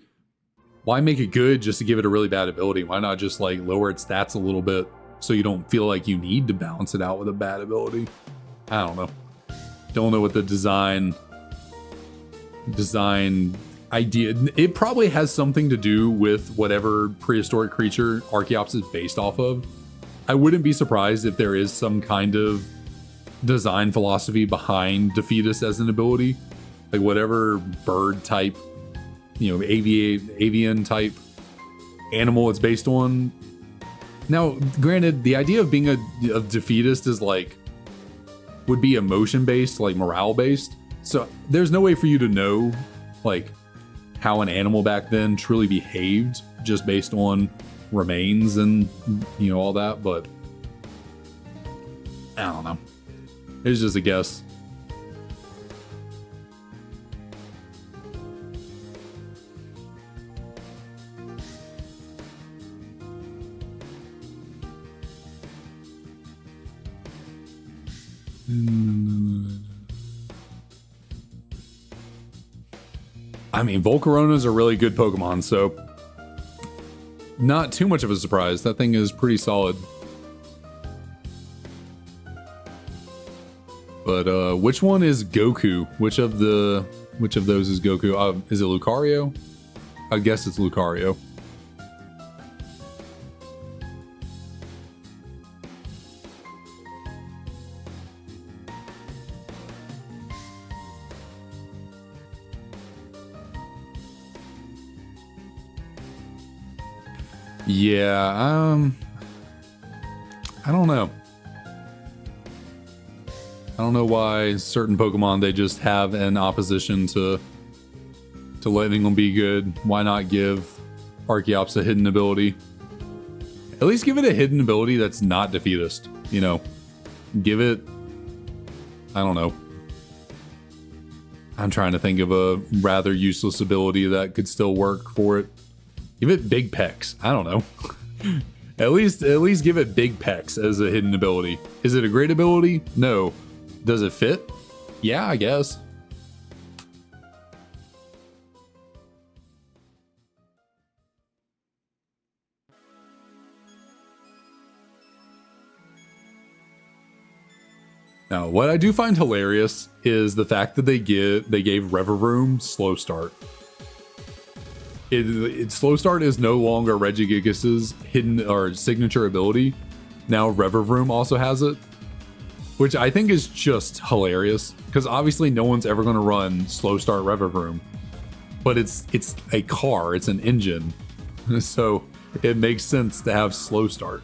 make it good just to give it a really bad ability? Why not just like lower its stats a little bit so you don't feel like you need to balance it out with a bad ability? I don't know. Don't know what the design idea. It probably has something to do with whatever prehistoric creature Archeops is based off of. I wouldn't be surprised if there is some kind of design philosophy behind Defeatus as an ability. Like whatever bird type, you know, avian type animal it's based on. Now, granted, the idea of being a Defeatist is like, would be emotion based, like morale based. So there's no way for you to know like how an animal back then truly behaved just based on remains and, you know, all that, but I don't know. It's just a guess. I mean, Volcarona's a really good Pokemon, so not too much of a surprise. That thing is pretty solid. But which one is Goku? Which of those is Goku? Is it Lucario? I guess it's Lucario. Yeah, I don't know. I don't know why certain Pokemon, they just have an opposition to letting them be good. Why not give Archeops a hidden ability? At least give it a hidden ability that's not Defeatist, you know? Give it, I don't know. I'm trying to think of a rather useless ability that could still work for it. Give it Big Pecs. I don't know. At least give it Big Pecs as a hidden ability. Is it a great ability? No. Does it fit? Yeah, I guess. Now, what I do find hilarious is the fact that they gave Revavroom Slow Start. Slow Start is no longer Regigigas's hidden or signature ability. Now Revavroom also has it, which I think is just hilarious because obviously no one's ever going to run Slow Start Revavroom, but it's a car, it's an engine, so it makes sense to have Slow Start.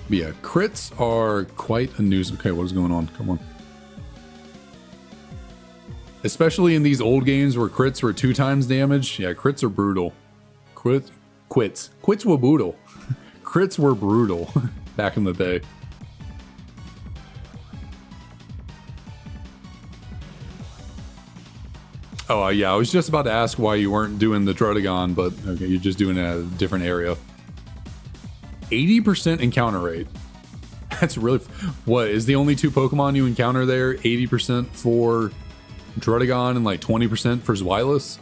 But yeah, crits are quite a nuisance. Okay, what is going on? Come on. Especially in these old games where crits were 2 times damage. Yeah, crits are brutal. Quits. Quits were brutal. Crits were brutal back in the day. Oh, yeah, I was just about to ask why you weren't doing the Trotagon, but okay, you're just doing it at a different area. 80% encounter rate. That's really... What, is the only 2 Pokemon you encounter there 80% for Trotagon and like 20% for Zweilous?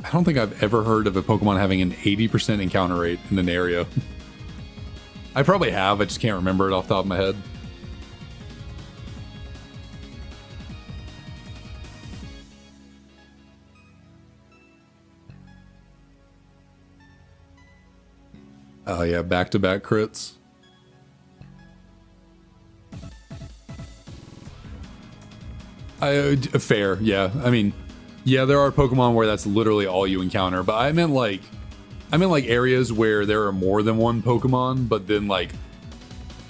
I don't think I've ever heard of a Pokemon having an 80% encounter rate in an area. I probably have, I just can't remember it off the top of my head. Oh yeah, back-to-back crits. Fair, yeah. I mean, yeah, there are Pokemon where that's literally all you encounter, but I meant like areas where there are more than one Pokemon, but then like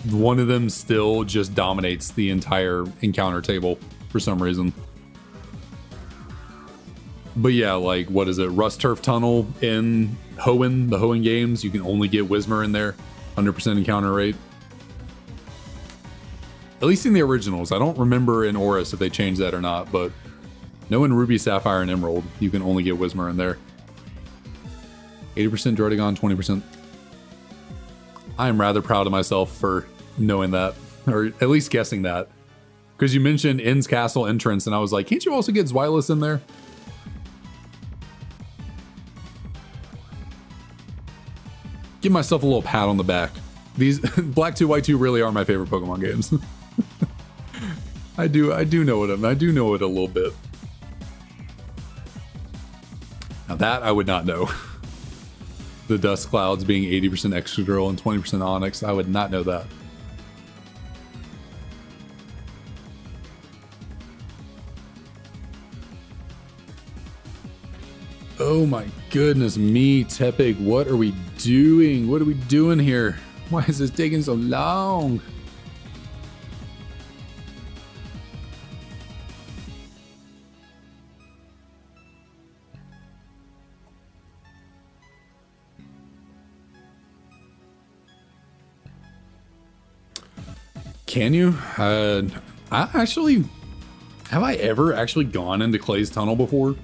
one of them still just dominates the entire encounter table for some reason. But yeah, like, what is it? Rust Turf Tunnel in Hoenn, the Hoenn games, you can only get Whismur in there. 100% encounter rate. At least in the originals. I don't remember in Oris if they changed that or not, but no, in Ruby, Sapphire, and Emerald, you can only get Whismur in there. 80% Drotagon, 20%. I am rather proud of myself for knowing that, or at least guessing that. Because you mentioned Inn's Castle entrance, and I was like, can't you also get Zweilous in there? Give myself a little pat on the back. These Black 2, White 2 really are my favorite Pokemon games. I do know it. I do know it a little bit. Now that I would not know. The Dust Clouds being 80% Excadrill and 20% Onyx, I would not know that. Oh my goodness me, Tepig, what are we doing? What are we doing here? Why is this taking so long? Can you? I actually... Have I ever actually gone into Clay's Tunnel before?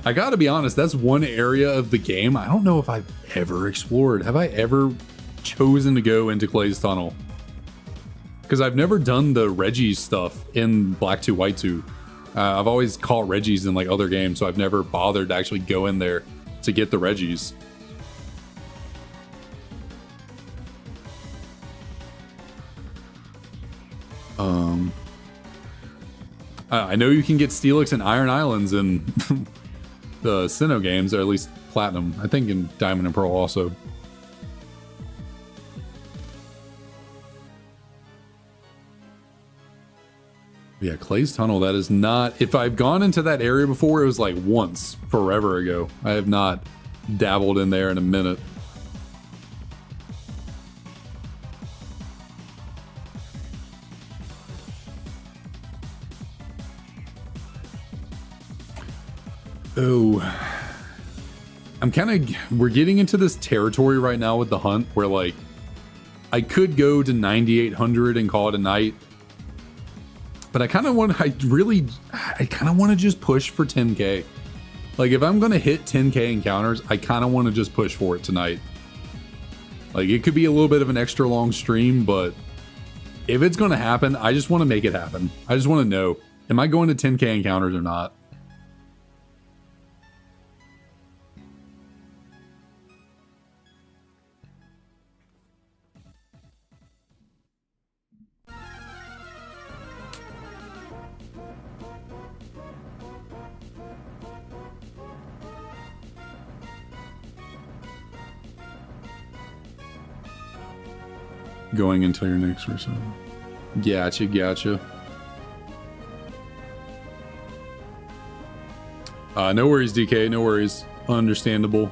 I gotta be honest, that's one area of the game I don't know if I've ever explored. Have I ever chosen to go into Clay's Tunnel? Because I've never done the Reggie stuff in Black 2, White 2. I've always caught Reggies in like other games, so I've never bothered to actually go in there to get the Reggies. I know you can get Steelix and Iron Islands in the Sinnoh games, or at least Platinum. I think in Diamond and Pearl also. Yeah, Clay's Tunnel, that is not... If I've gone into that area before, it was like once, forever ago. I have not dabbled in there in a minute. Oh, I'm kind of, we're getting into this territory right now with the hunt where like, I could go to 9,800 and call it a night, but I kind of want, I kind of want to just push for 10K. Like if I'm going to hit 10K encounters, I kind of want to just push for it tonight. Like it could be a little bit of an extra long stream, but if it's going to happen, I just want to make it happen. I just want to know, am I going to 10K encounters or not? Going until your next reset. Gotcha. No worries, DK. No worries. Understandable.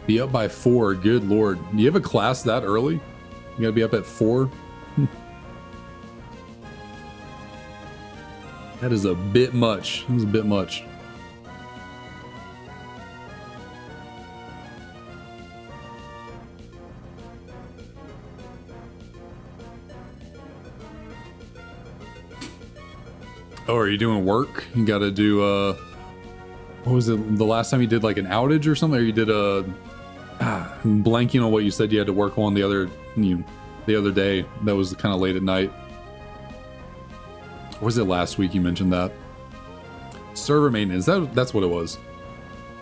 Be up by 4. Good lord. Do you have a class that early? You gotta be up at 4? That is a bit much. That was a bit much. Oh, are you doing work? You gotta do, what was it, the last time you did like an outage or something? Or you did I'm blanking on what you said you had to work on the other day. That was kind of late at night. Or was it last week you mentioned that? Server maintenance, that's what it was.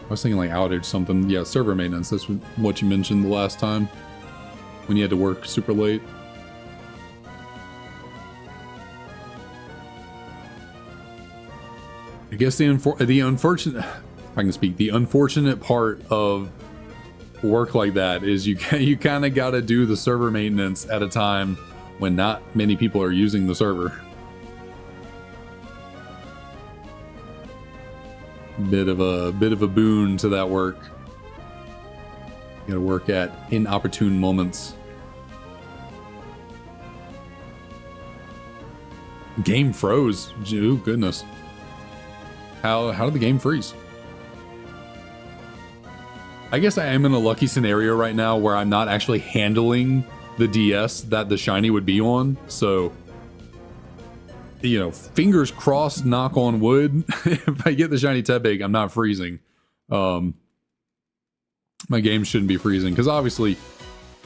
I was thinking like outage something. Yeah, server maintenance, that's what you mentioned the last time. When you had to work super late. I guess the unfortunate, if I can speak, the unfortunate part of work like that is you kind of got to do the server maintenance at a time when not many people are using the server. Bit of a boon to that work. You got to work at inopportune moments. Game froze. Oh goodness. How did the game freeze? I guess I am in a lucky scenario right now where I'm not actually handling the DS that the Shiny would be on. So, you know, fingers crossed, knock on wood. If I get the Shiny Tepig, I'm not freezing. My game shouldn't be freezing because obviously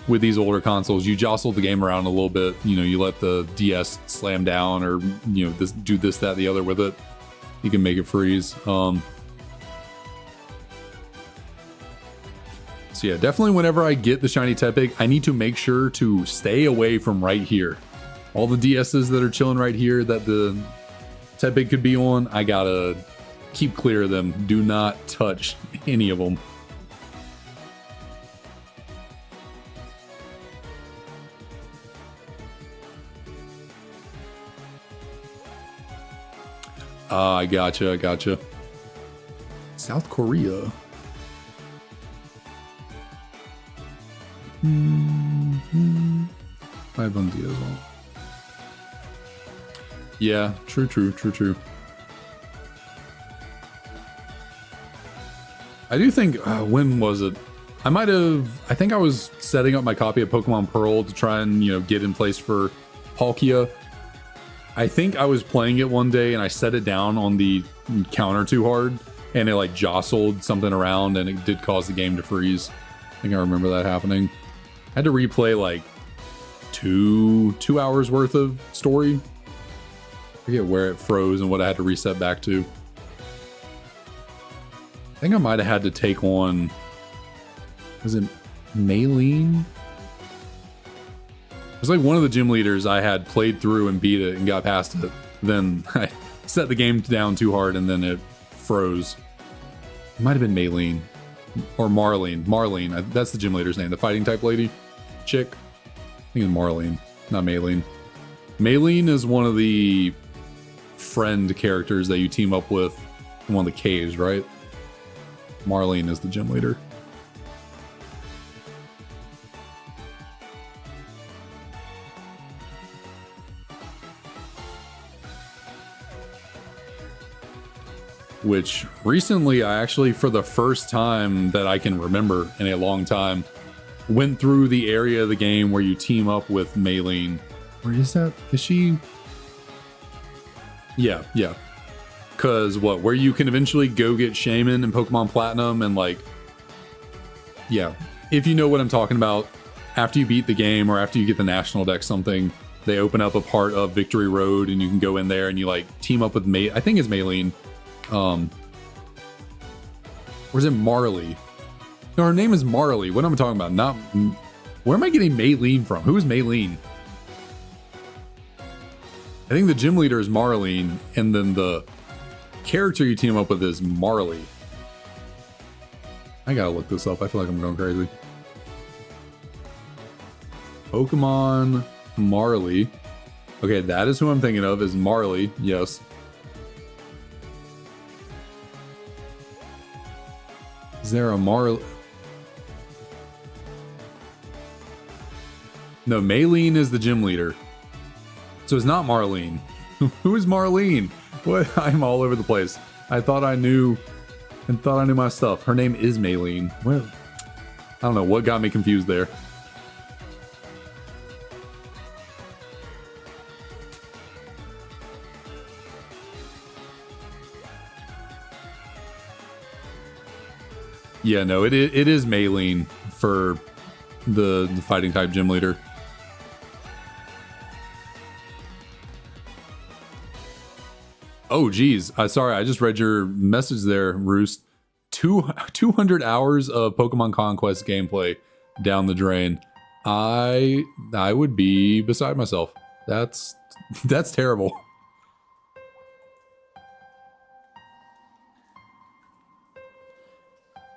with these older consoles, you jostle the game around a little bit. You know, you let the DS slam down or, you know, do this, that, the other with it. You can make it freeze. So yeah, definitely whenever I get the Shiny Tepig, I need to make sure to stay away from right here. All the DSs that are chilling right here that the Tepig could be on, I gotta keep clear of them. Do not touch any of them. I gotcha. South Korea. Yeah, true. I do think, when was it? I think I was setting up my copy of Pokemon Pearl to try and, you know, get in place for Palkia. I think I was playing it one day and I set it down on the counter too hard and it like jostled something around and it did cause the game to freeze. I think I remember that happening. I had to replay like two hours worth of story. I forget where it froze and what I had to reset back to. I think I might have had to take on, was it Maylene? It was like one of the gym leaders I had played through and beat it and got past it. Then I set the game down too hard and then it froze. It might have been Maylene or Marlene. Marlene, that's the gym leader's name. The fighting type lady, chick. I think it's Marlene, not Maylene. Maylene is one of the friend characters that you team up with in one of the caves, right? Marlene is the gym leader. Which recently I actually, for the first time that I can remember in a long time, went through the area of the game where you team up with Maylene. Where is that? Is she? Yeah. Cause where you can eventually go get Shaman in Pokemon Platinum and like, yeah. If you know what I'm talking about, after you beat the game or after you get the National Dex something, they open up a part of Victory Road and you can go in there and you like team up with I think it's Maylene. Or is it Marley? No, her name is Marley. What am I talking about? Not. Where am I getting Maylene from? Who is Maylene? I think the gym leader is Marlene, and then the character you team up with is Marley. I gotta look this up. I feel like I'm going crazy. Pokemon Marley. Okay, that is who I'm thinking of, is Marley. Yes. Is there a Marley? No, Maylene is the gym leader. So it's not Marlene. Who is Marlene? What? I'm all over the place. I thought I knew my stuff. Her name is Maylene. Well, I don't know what got me confused there. Yeah, no, it is Maylene for the fighting type gym leader. Oh, geez. Sorry, I just read your message there, Roost. 200 hours of Pokemon Conquest gameplay down the drain. I would be beside myself. That's terrible.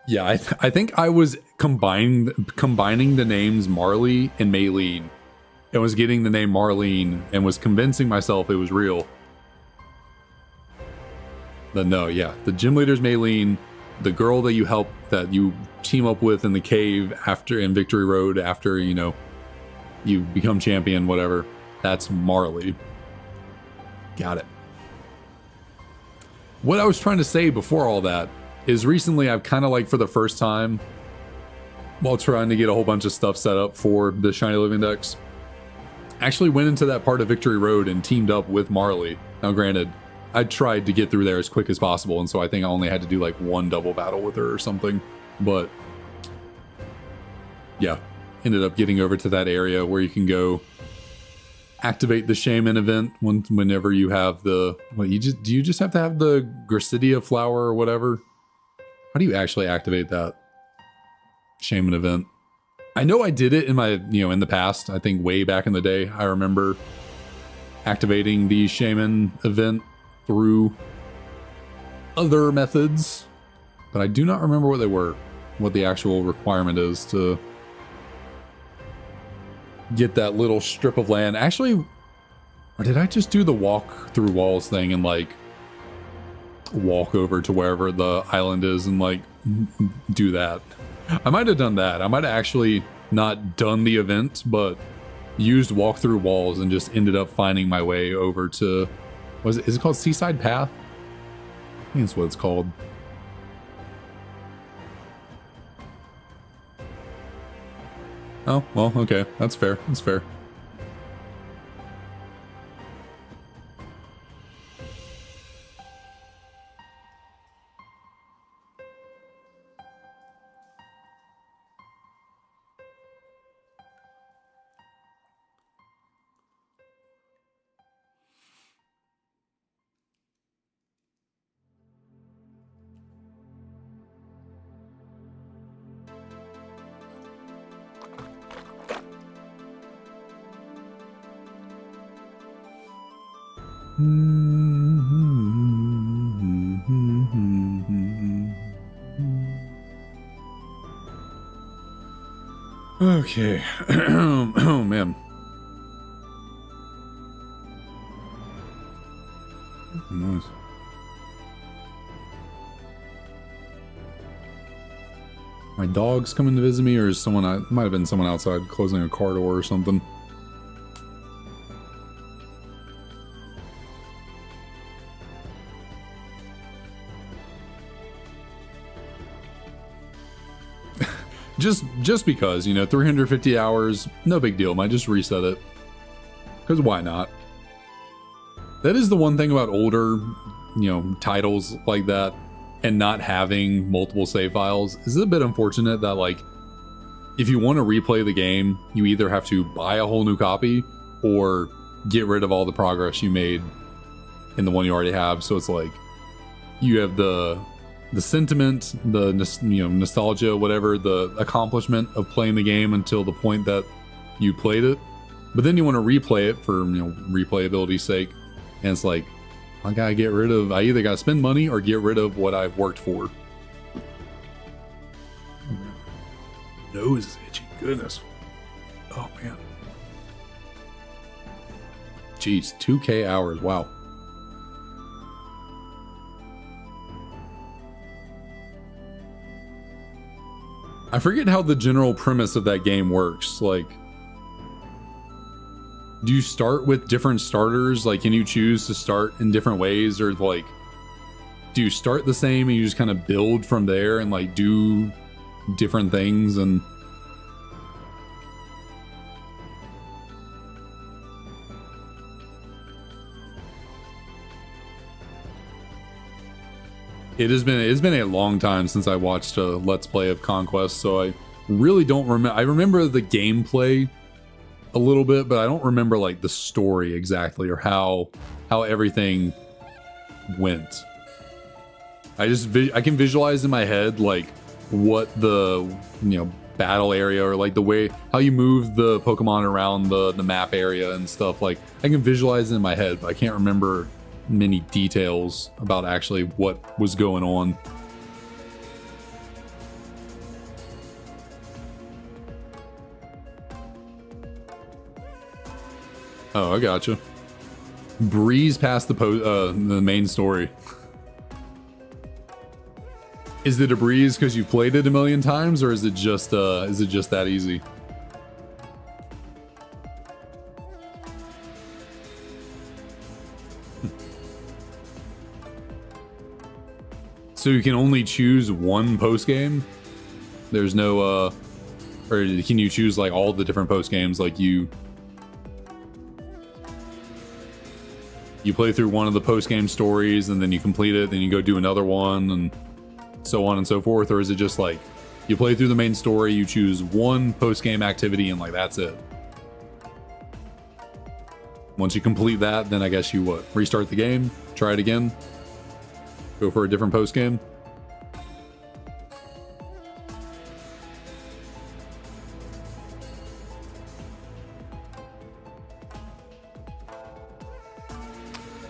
Yeah, I think I was combining the names Marley and Maylene, and was getting the name Marlene and was convincing myself it was real. But no, yeah, the gym leader's Maylene, the girl that you team up with in the cave after in Victory Road after, you know, you become champion, whatever. That's Marley. Got it. What I was trying to say before all that is recently I've kind of like for the first time, while trying to get a whole bunch of stuff set up for the Shiny Living Dex, actually went into that part of Victory Road and teamed up with Marley. Now granted, I tried to get through there as quick as possible, and so I think I only had to do like one double battle with her or something, but yeah, ended up getting over to that area where you can go activate the Shaman event whenever you have the, what, do you just have to have the Gracidia flower or whatever? How do you actually activate that Shaman event? I know I did it in my, in the past. I think way back in the day, I remember activating the Shaman event through other methods, but I do not remember what they were, what the actual requirement is to get that little strip of land. Actually, or did I just do the walk through walls thing and like walk over to wherever the island is and like do that? I might have done that. I might have actually not done the event, but used walk through walls and just ended up finding my way over to, is it called Seaside Path? I think that's what it's called. Oh, well, okay. That's fair. That's fair. Okay. Oh man. Nice. My dog's coming to visit me, or is someone? Might have been someone outside closing a car door or something. Just because, 350 hours, no big deal. Might just reset it. Because why not? That is the one thing about older, titles like that and not having multiple save files. Is it a bit unfortunate that, like, if you want to replay the game, you either have to buy a whole new copy or get rid of all the progress you made in the one you already have. So it's like, you have the sentiment, the nostalgia, whatever, the accomplishment of playing the game until the point that you played it, but then you want to replay it for replayability's sake, and it's like, I either gotta spend money or get rid of what I've worked for. Nose is itchy. Goodness. Oh man. Jeez, 2K hours. Wow. I forget how the general premise of that game works. Like, do you start with different starters? Like, can you choose to start in different ways, or like, do you start the same and you just kind of build from there and like do different things? And it's been a long time since I watched a Let's Play of Conquest, so I really don't remember. I remember the gameplay a little bit, but I don't remember like the story exactly or how everything went. I can visualize in my head like what the battle area, or like the way how you move the Pokemon around the map area and stuff. Like, I can visualize it in my head, but I can't remember many details about actually what was going on. Oh, I gotcha. Breeze past the main story. Is it a breeze because you played it a million times, or is it just that easy? So you can only choose one post game? There's no or can you choose like all the different post games? Like you play through one of the post game stories and then you complete it, then you go do another one and so on and so forth? Or is it just like you play through the main story, you choose one post game activity, and like that's it? Once you complete that, then I guess you restart the game, try it again, go for a different post game.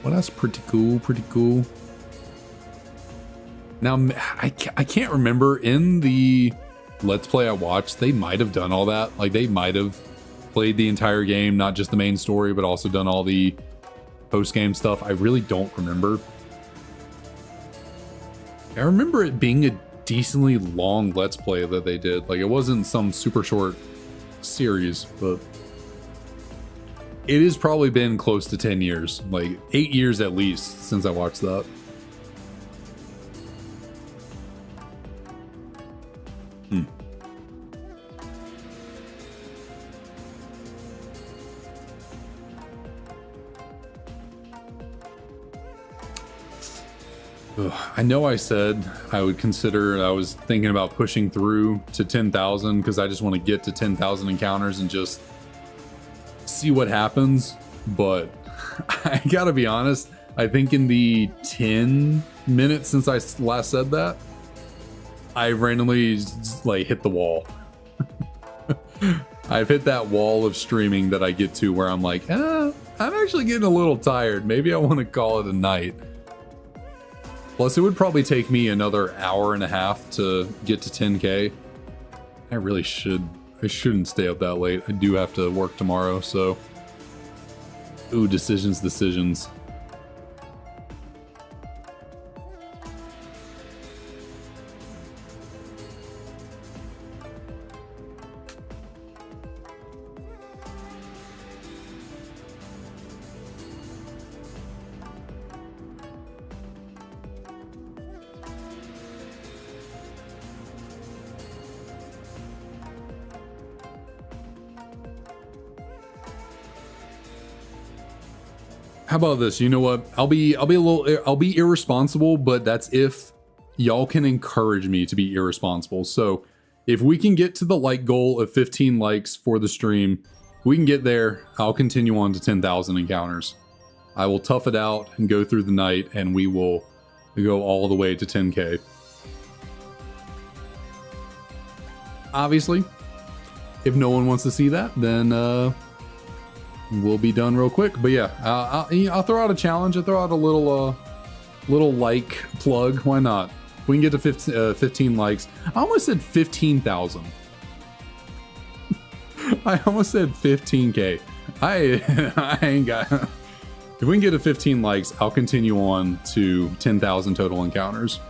Well, that's pretty cool. Now, I can't remember, in the Let's Play I watched, they might have done all that. Like, they might have played the entire game, not just the main story, but also done all the post-game stuff. I really don't remember. I remember it being a decently long Let's Play that they did. Like, it wasn't some super short series, but it has probably been close to 10 years, like 8 years at least, since I watched that. I know I said I was thinking about pushing through to 10,000 because I just want to get to 10,000 encounters and just see what happens. But I gotta be honest, I think in the 10 minutes since I last said that, I randomly just, like, hit the wall. I've hit that wall of streaming that I get to where I'm like, I'm actually getting a little tired. Maybe I want to call it a night. Plus, it would probably take me another hour and a half to get to 10K. I shouldn't stay up that late. I do have to work tomorrow, so. Ooh, decisions. How about this? You know what? I'll be irresponsible, but that's if y'all can encourage me to be irresponsible. So if we can get to the like goal of 15 likes for the stream, we can get there. I'll continue on to 10,000 encounters. I will tough it out and go through the night, and we will go all the way to 10K. Obviously, if no one wants to see that, then we'll be done real quick. But yeah, I'll throw out a challenge. I'll throw out a little like plug. Why not? If we can get to 15 likes. I almost said 15,000. I almost said 15K. I ain't got. If we can get to 15 likes, I'll continue on to 10,000 total encounters.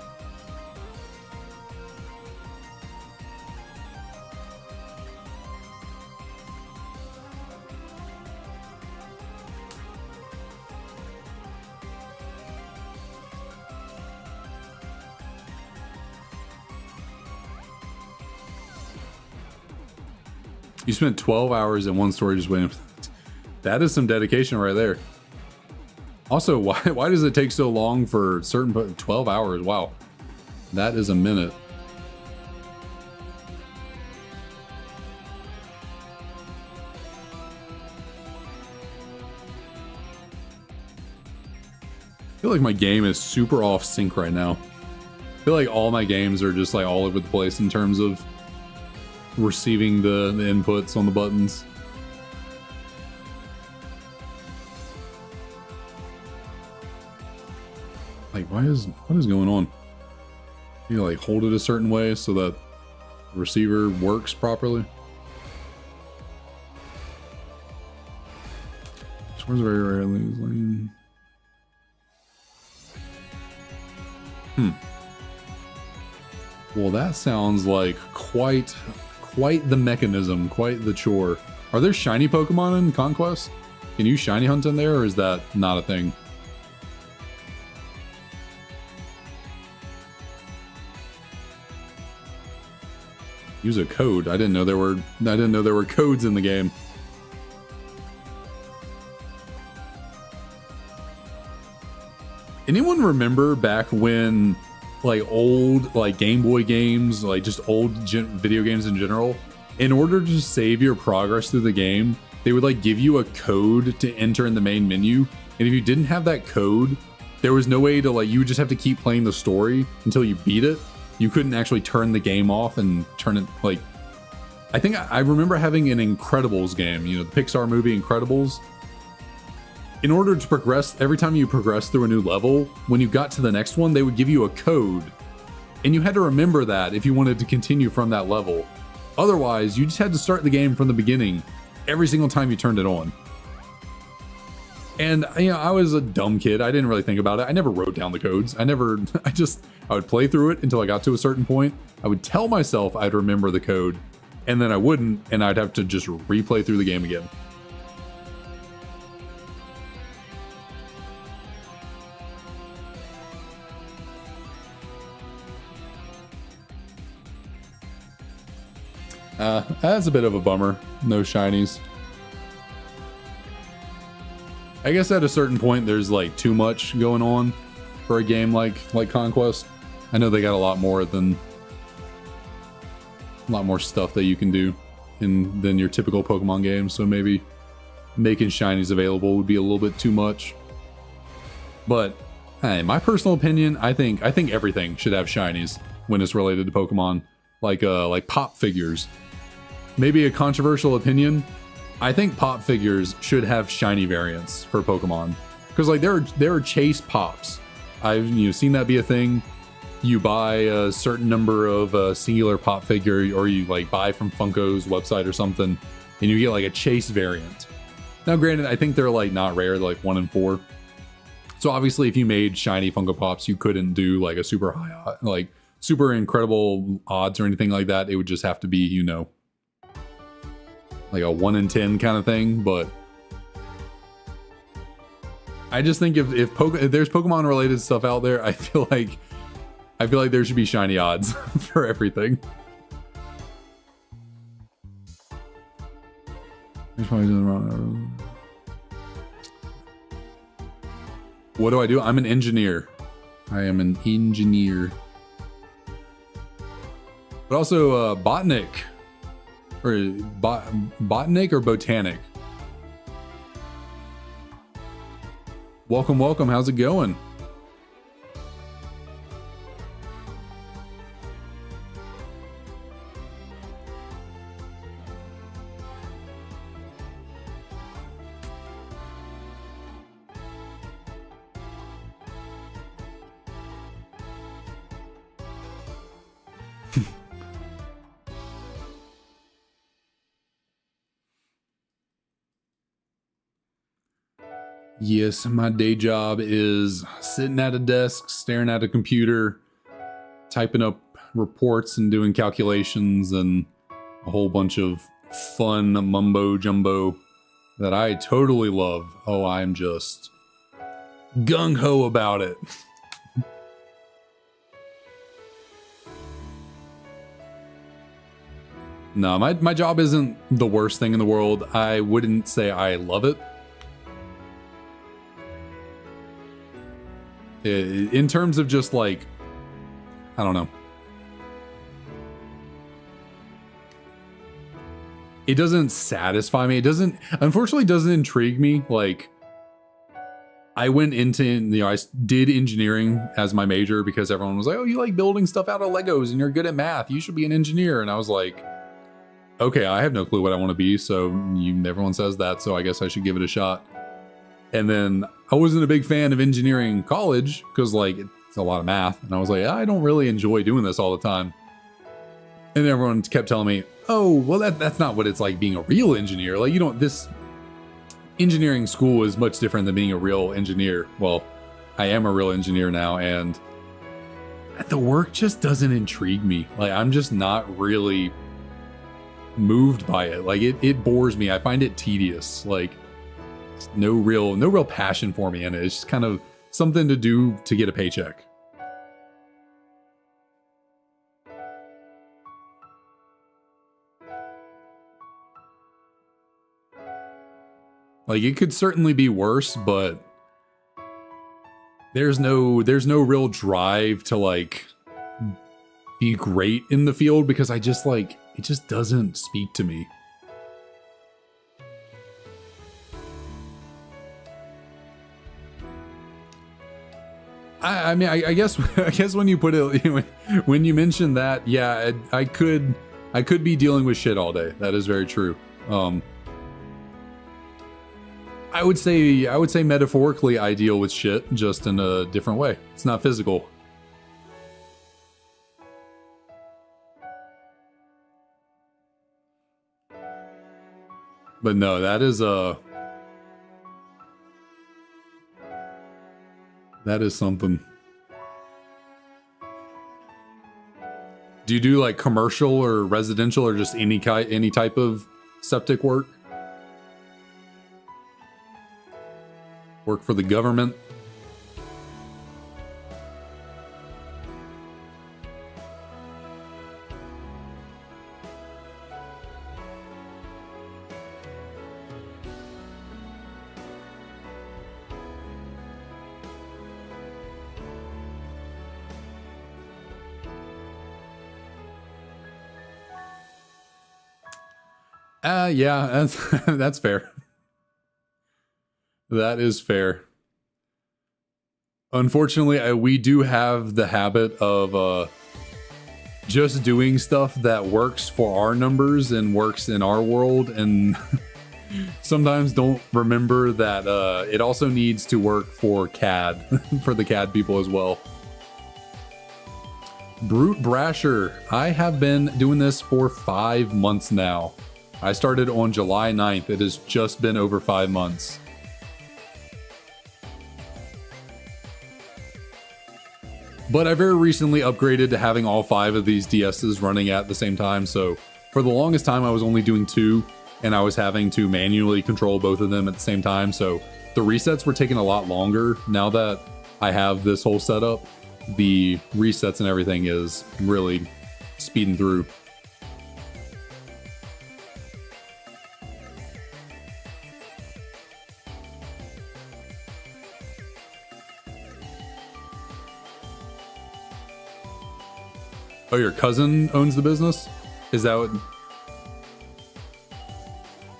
You spent 12 hours in one story just waiting. That is some dedication right there. Also, why does it take so long for certain 12 hours? Wow. That is a minute. I feel like my game is super off sync right now. I feel like all my games are just like all over the place in terms of receiving the inputs on the buttons. Like, what is going on? You like hold it a certain way so that the receiver works properly. Scores very rarely. Well, that sounds like quite the mechanism, quite the chore. Are there shiny Pokemon in Conquest? Can you shiny hunt in there, or is that not a thing? Use a code. I didn't know there were codes in the game. Anyone remember back when like old like Game Boy games, like just old video games in general, in order to save your progress through the game, they would like give you a code to enter in the main menu, and if you didn't have that code, there was no way to like, you would just have to keep playing the story until you beat it. You couldn't actually turn the game off and turn it like, I think I remember having an Incredibles game, you know, the Pixar movie Incredibles. In order to progress, every time you progress through a new level, when you got to the next one, they would give you a code. And you had to remember that if you wanted to continue from that level. Otherwise, you just had to start the game from the beginning every single time you turned it on. And, you know, I was a dumb kid. I didn't really think about it. I never wrote down the codes. I would play through it until I got to a certain point. I would tell myself I'd remember the code, and then I wouldn't, and I'd have to just replay through the game again. That's a bit of a bummer. No shinies. I guess at a certain point there's like too much going on for a game like Conquest. I know they got a lot more stuff that you can do than your typical Pokemon game, so maybe making shinies available would be a little bit too much. But hey, my personal opinion, I think everything should have shinies when it's related to Pokemon, like pop figures. Maybe a controversial opinion. I think pop figures should have shiny variants for Pokemon, because like there are chase pops. I've seen that be a thing. You buy a certain number of singular pop figure, or you like buy from Funko's website or something, and you get like a chase variant. Now, granted, I think they're like not rare, they're like 1 in 4. So obviously, if you made shiny Funko Pops, you couldn't do like a super high, like super incredible odds or anything like that. It would just have to be, like a 1 in 10 kind of thing. But I just think if there's Pokemon related stuff out there, I feel like there should be shiny odds for everything. What do? I'm an engineer. I am an engineer. But also Botanic. Or Botanic or Botanic? Welcome, welcome. How's it going? Yes, my day job is sitting at a desk, staring at a computer, typing up reports and doing calculations and a whole bunch of fun mumbo jumbo that I totally love. Oh, I'm just gung-ho about it. No, my job isn't the worst thing in the world. I wouldn't say I love it. In terms of just like, I don't know. It doesn't satisfy me. It doesn't, unfortunately, doesn't intrigue me. Like, I went into, you know, I did engineering as my major because everyone was like, oh, you like building stuff out of Legos and you're good at math. You should be an engineer. And I was like, okay, I have no clue what I want to be. So everyone says that. So I guess I should give it a shot. And then I wasn't a big fan of engineering college because like it's a lot of math. And I was like, I don't really enjoy doing this all the time. And everyone kept telling me, oh, well, that's not what it's like being a real engineer. Like, you don't, this engineering school is much different than being a real engineer. Well, I am a real engineer now, and the work just doesn't intrigue me. Like, I'm just not really moved by it. Like, it bores me. I find it tedious. Like, no real passion for me in it. It's just kind of something to do to get a paycheck. Like, it could certainly be worse, but there's no real drive to like be great in the field because I just like, it just doesn't speak to me. I mean, I guess when you put it, when you mention that, yeah, I could be dealing with shit all day. That is very true. I would say metaphorically I deal with shit just in a different way. It's not physical. But no, that is something. Do you do like commercial or residential or just any type of septic work? Work for the government? Yeah, that's fair. That is fair. Unfortunately, we do have the habit of just doing stuff that works for our numbers and works in our world, and sometimes don't remember that it also needs to work for CAD, for the CAD people as well. Brute Brasher, I have been doing this for 5 months now. I started on July 9th. It has just been over 5 months. But I very recently upgraded to having all 5 of these DSs running at the same time, so for the longest time I was only doing 2, and I was having to manually control both of them at the same time, so the resets were taking a lot longer. Now that I have this whole setup, the resets and everything is really speeding through. Oh, your cousin owns the business? Is that what?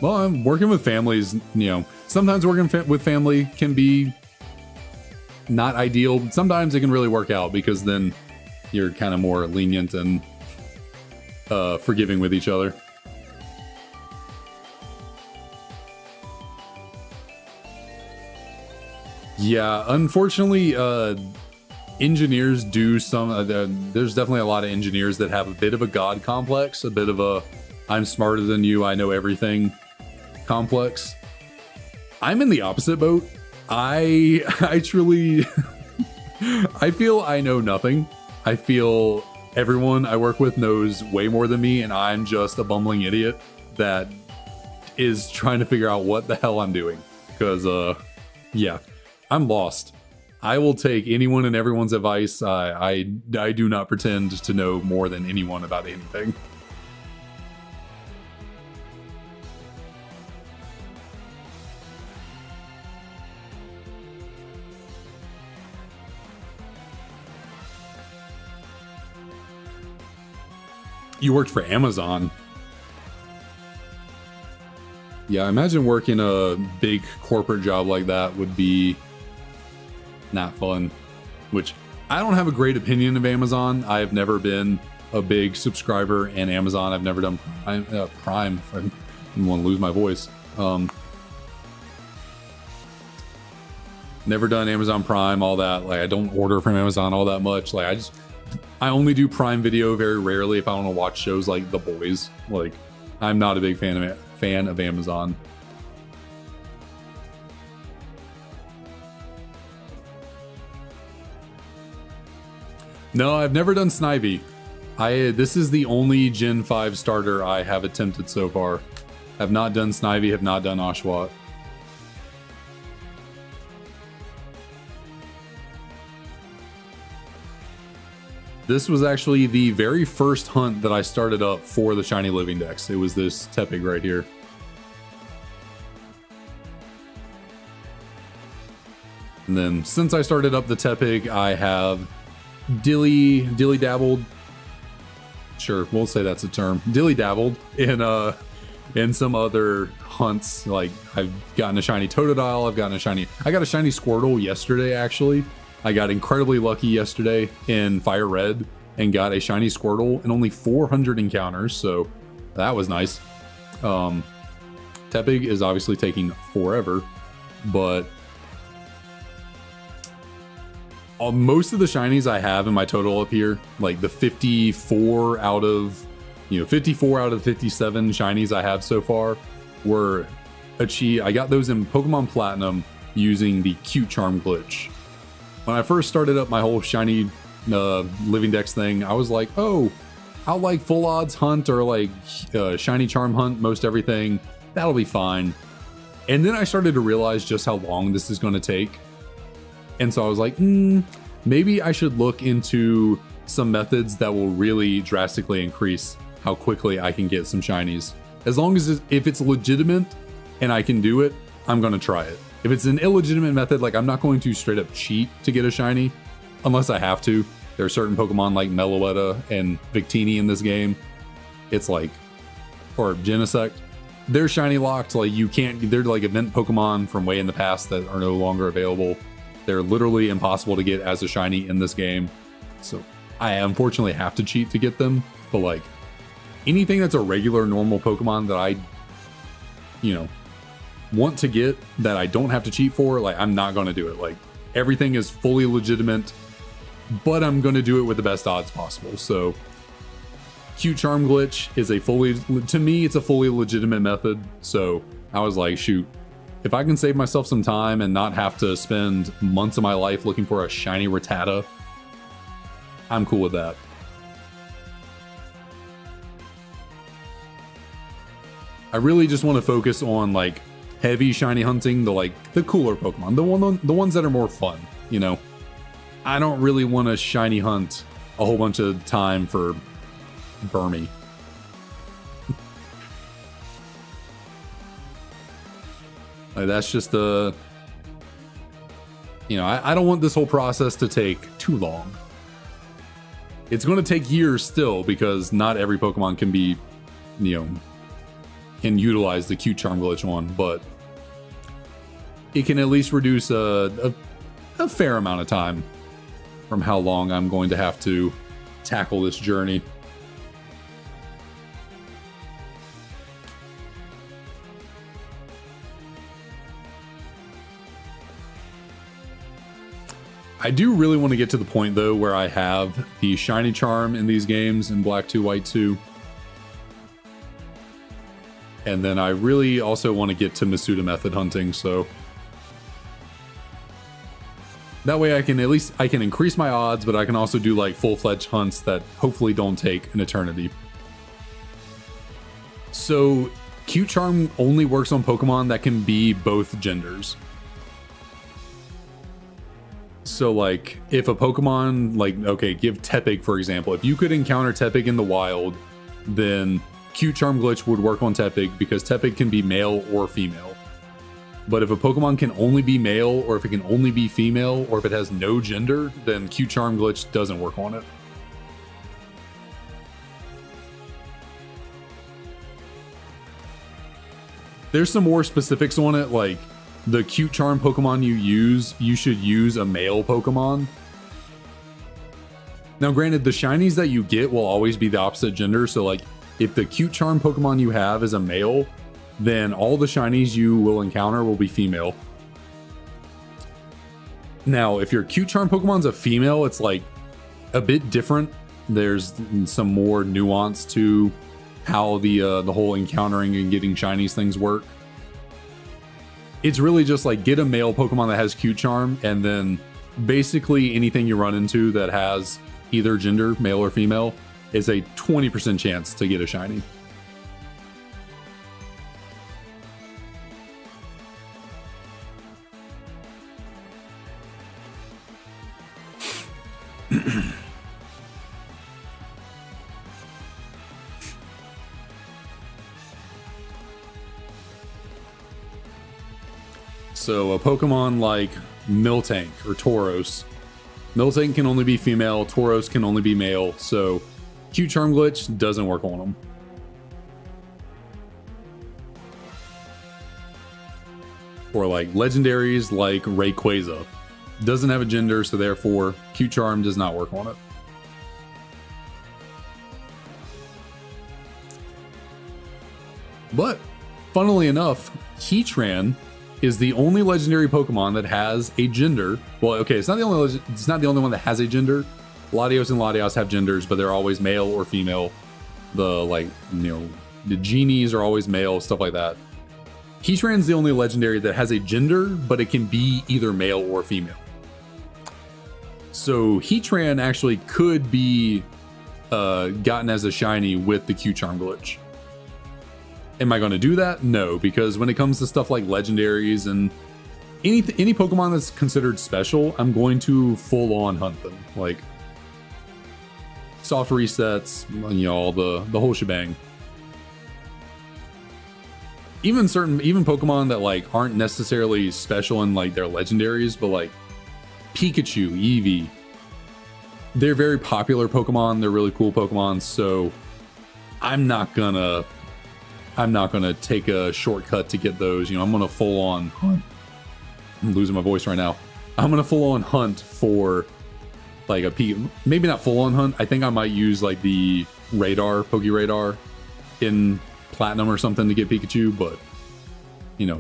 Well, I'm working with families, you know, sometimes working with family can be not ideal. Sometimes it can really work out because then you're kind of more lenient and forgiving with each other. Yeah, unfortunately, engineers do some, there's definitely a lot of engineers that have a bit of a god complex, a bit of a I'm smarter than you, I know everything complex. I'm in the opposite boat. I truly, I feel I know nothing. I feel everyone I work with knows way more than me, and I'm just a bumbling idiot that is trying to figure out what the hell I'm doing. Because, yeah, I'm lost. I will take anyone and everyone's advice. I do not pretend to know more than anyone about anything. You worked for Amazon. Yeah, I imagine working a big corporate job like that would be not fun. Which, I don't have a great opinion of Amazon. I have never been a big subscriber in Amazon. I've never done Prime. If I didn't want to lose my voice. Never done Amazon Prime, all that. Like, I don't order from Amazon all that much. Like, I only do Prime Video very rarely if I want to watch shows like The Boys. Like, I'm not a big fan of Amazon. No, I've never done Snivy. This is the only Gen 5 starter I have attempted so far. Have not done Snivy, have not done Oshawott. This was actually the very first hunt that I started up for the Shiny Living Dex. It was this Tepig right here. And then since I started up the Tepig, I have dilly-dabbled. Sure, we'll say that's a term. Dilly-dabbled in some other hunts. Like, I've gotten a shiny Totodile, I got a shiny Squirtle yesterday, actually. I got incredibly lucky yesterday in Fire Red and got a shiny Squirtle in only 400 encounters, so that was nice. Tepig is obviously taking forever, but most of the shinies I have in my total up here, like the 54 out of 57 shinies I have so far, were achieved. I got those in Pokemon Platinum using the Cute Charm glitch. When I first started up my whole Shiny Living Dex thing, I was like, oh, I'll like Full Odds Hunt or like Shiny Charm Hunt most everything. That'll be fine. And then I started to realize just how long this is going to take. And so I was like, maybe I should look into some methods that will really drastically increase how quickly I can get some shinies. As long as if it's legitimate and I can do it, I'm going to try it. If it's an illegitimate method, like I'm not going to straight up cheat to get a shiny unless I have to. There are certain Pokemon like Meloetta and Victini in this game. It's like, or Genesect. They're shiny locked. Like you can't, they're like event Pokemon from way in the past that are no longer available. They're literally impossible to get as a shiny in this game. So I unfortunately have to cheat to get them. But like anything that's a regular normal Pokemon that I, want to get that I don't have to cheat for, like I'm not going to do it. Like everything is fully legitimate, but I'm going to do it with the best odds possible. So Cute Charm glitch is to me, it's a fully legitimate method. So I was like, shoot, if I can save myself some time and not have to spend months of my life looking for a shiny Rattata, I'm cool with that. I really just want to focus on like heavy shiny hunting, the cooler Pokemon, the ones that are more fun, I don't really want to shiny hunt a whole bunch of time for Burmy. Like that's just I don't want this whole process to take too long. It's going to take years still because not every Pokemon can be, can utilize the Cute Charm glitch on, but it can at least reduce a fair amount of time from how long I'm going to have to tackle this journey. I do really want to get to the point though where I have the Shiny Charm in these games in Black 2, White 2. And then I really also want to get to Masuda method hunting, so that way I can increase my odds, but I can also do like full-fledged hunts that hopefully don't take an eternity. So Cute Charm only works on Pokemon that can be both genders. So like if a Pokemon give Tepig for example, if you could encounter Tepig in the wild, then Cute Charm glitch would work on Tepig because Tepig can be male or female. But if a Pokemon can only be male, or if it can only be female, or if it has no gender, then Cute Charm glitch doesn't work on it. There's some more specifics on it, like the cute charm Pokemon you use, you should use a male Pokemon. Now, granted, the shinies that you get will always be the opposite gender. So, like, if the cute charm Pokemon you have is a male, then all the shinies you will encounter will be female. Now, if your cute charm Pokemon's a female, it's like a bit different. There's some more nuance to how the whole encountering and getting shinies things work. It's really just like get a male Pokemon that has cute charm, and then basically anything you run into that has either gender, male or female, is a 20% chance to get a shiny. So a Pokemon like Miltank or Tauros. Miltank can only be female, Tauros can only be male, so cute charm glitch doesn't work on them. Or like legendaries like Rayquaza. Doesn't have a gender, so therefore cute charm does not work on it. But funnily enough, Heatran is the only legendary Pokemon that has a gender. Well, okay, it's not the only one that has a gender. Latios and Latios have genders, but they're always male or female. The the genies are always male, stuff like that. Heatran's the only legendary that has a gender, but it can be either male or female. So Heatran actually could be gotten as a shiny with the Q-Charm glitch. Am I going to do that? No, because when it comes to stuff like legendaries and any Pokemon that's considered special, I'm going to full on hunt them. Like soft resets, all the whole shebang. Even Pokemon that like aren't necessarily special in like their legendaries, but like Pikachu, Eevee, they're very popular Pokemon. They're really cool Pokemon. So I'm not gonna take a shortcut to get those. I'm gonna full on hunt. I'm losing my voice right now. I'm gonna full on hunt for like maybe not full on hunt. I think I might use like the radar, Pokeradar in Platinum or something to get Pikachu, but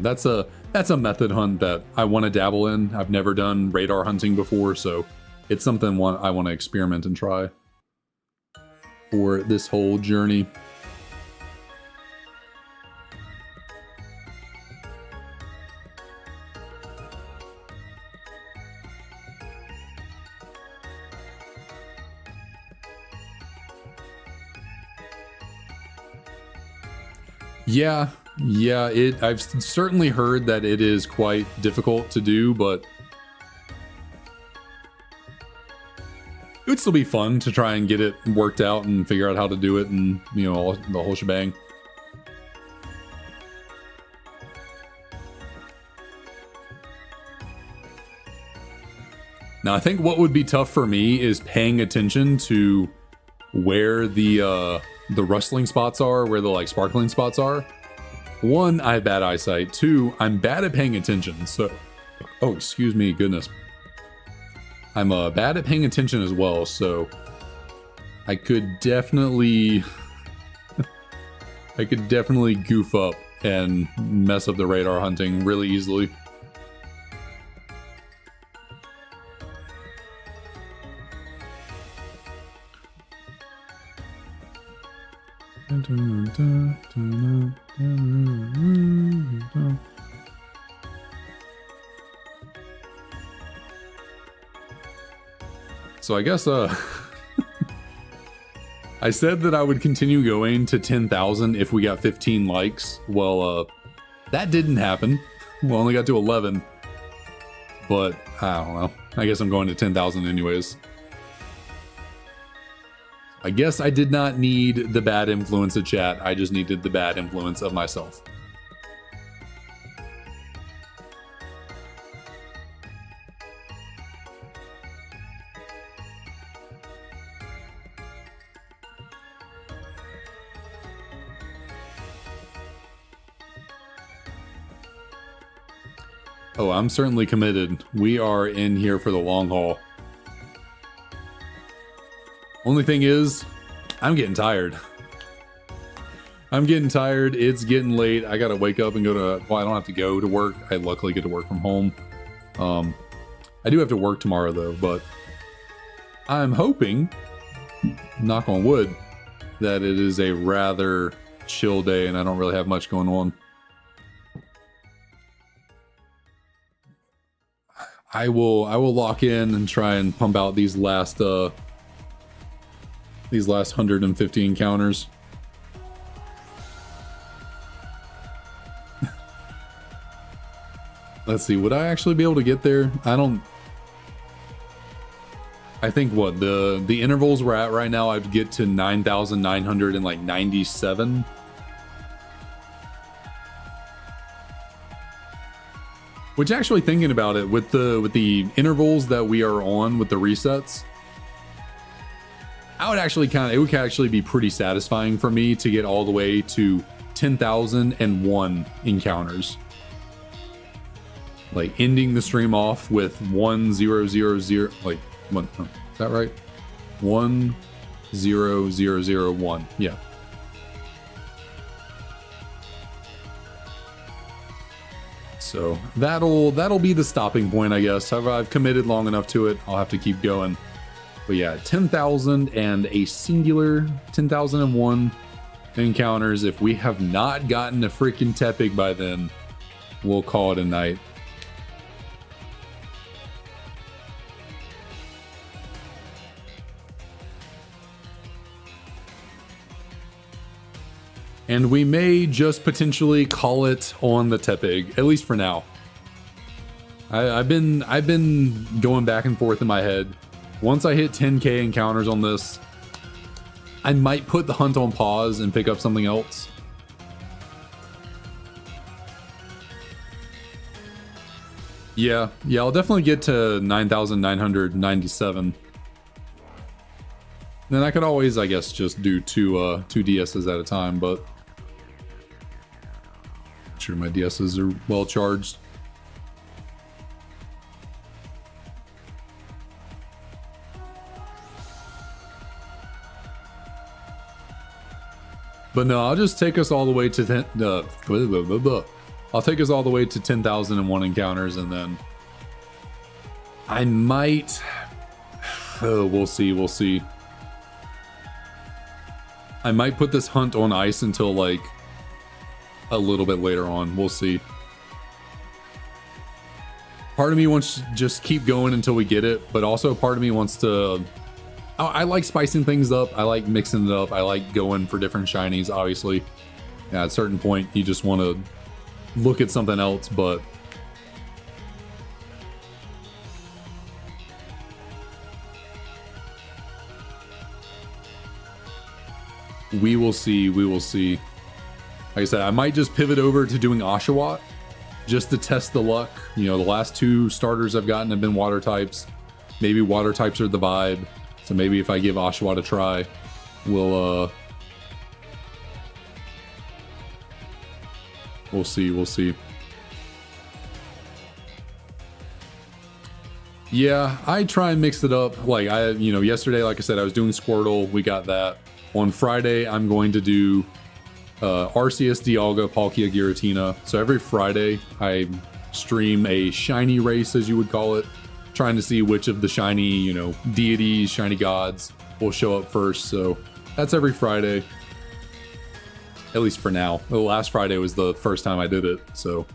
that's a method hunt that I want to dabble in. I've never done radar hunting before, so it's something I want to experiment and try for this whole journey. Yeah, I've certainly heard that it is quite difficult to do, but it would still be fun to try and get it worked out and figure out how to do it and, the whole shebang. Now, I think what would be tough for me is paying attention to where the rustling spots are, where the like sparkling spots are. One, I have bad eyesight. Two, I'm bad at paying attention. So, oh, excuse me, goodness. I'm bad at paying attention as well, so I could definitely goof up and mess up the radar hunting really easily. So I guess I said that I would continue going to 10,000 if we got 15 likes. Well, that didn't happen. We only got to 11. But I don't know. I guess I'm going to 10,000 anyways. I guess I did not need the bad influence of chat. I just needed the bad influence of myself. Oh, I'm certainly committed. We are in here for the long haul. Only thing is, I'm getting tired. I'm getting tired. It's getting late. I gotta wake up and go to, well, I don't have to go to work. I luckily get to work from home. I do have to work tomorrow though, but I'm hoping, knock on wood, that it is a rather chill day and I don't really have much going on. I will lock in and try and pump out these last 150 encounters. Let's see, would I actually be able to get there? I think what the intervals we're at right now, I'd get to 9,997. Which, actually thinking about it, with the intervals that we are on with the resets, I would actually it would actually be pretty satisfying for me to get all the way to 10,001 encounters. Like ending the stream off with 1000, like one, oh, is that right? 10001. Yeah. So that'll be the stopping point, I guess. I've committed long enough to it. I'll have to keep going. But yeah, 10,000 and a singular 10,001 encounters. If we have not gotten a freaking Tepig by then, we'll call it a night. And we may just potentially call it on the Tepig, at least for now. I've been going back and forth in my head. Once I hit 10k encounters on this, I might put the hunt on pause and pick up something else. Yeah, I'll definitely get to 9,997. Then I could always, I guess, just do two DSs at a time, but I'm sure my DSs are well charged. But no, I'll just take us all the way to I'll take us all the way to 10,001 encounters, and then I might. We'll see. I might put this hunt on ice until like a little bit later on. We'll see. Part of me wants to just keep going until we get it, but also part of me wants to. I like spicing things up. I like mixing it up. I like going for different shinies, obviously. Yeah, at a certain point, you just want to look at something else, but we will see. Like I said, I might just pivot over to doing Oshawott just to test the luck. You know, the last two starters I've gotten have been water types. Maybe water types are the vibe. So maybe if I give Oshawott a try, we'll see. Yeah, I try and mix it up. Like yesterday, like I said, I was doing Squirtle. We got that. On Friday, I'm going to do Arceus, Dialga, Palkia, Giratina. So every Friday, I stream a shiny race, as you would call it, trying to see which of the shiny, deities, shiny gods will show up first. So that's every Friday, at least for now. The last Friday was the first time I did it. So,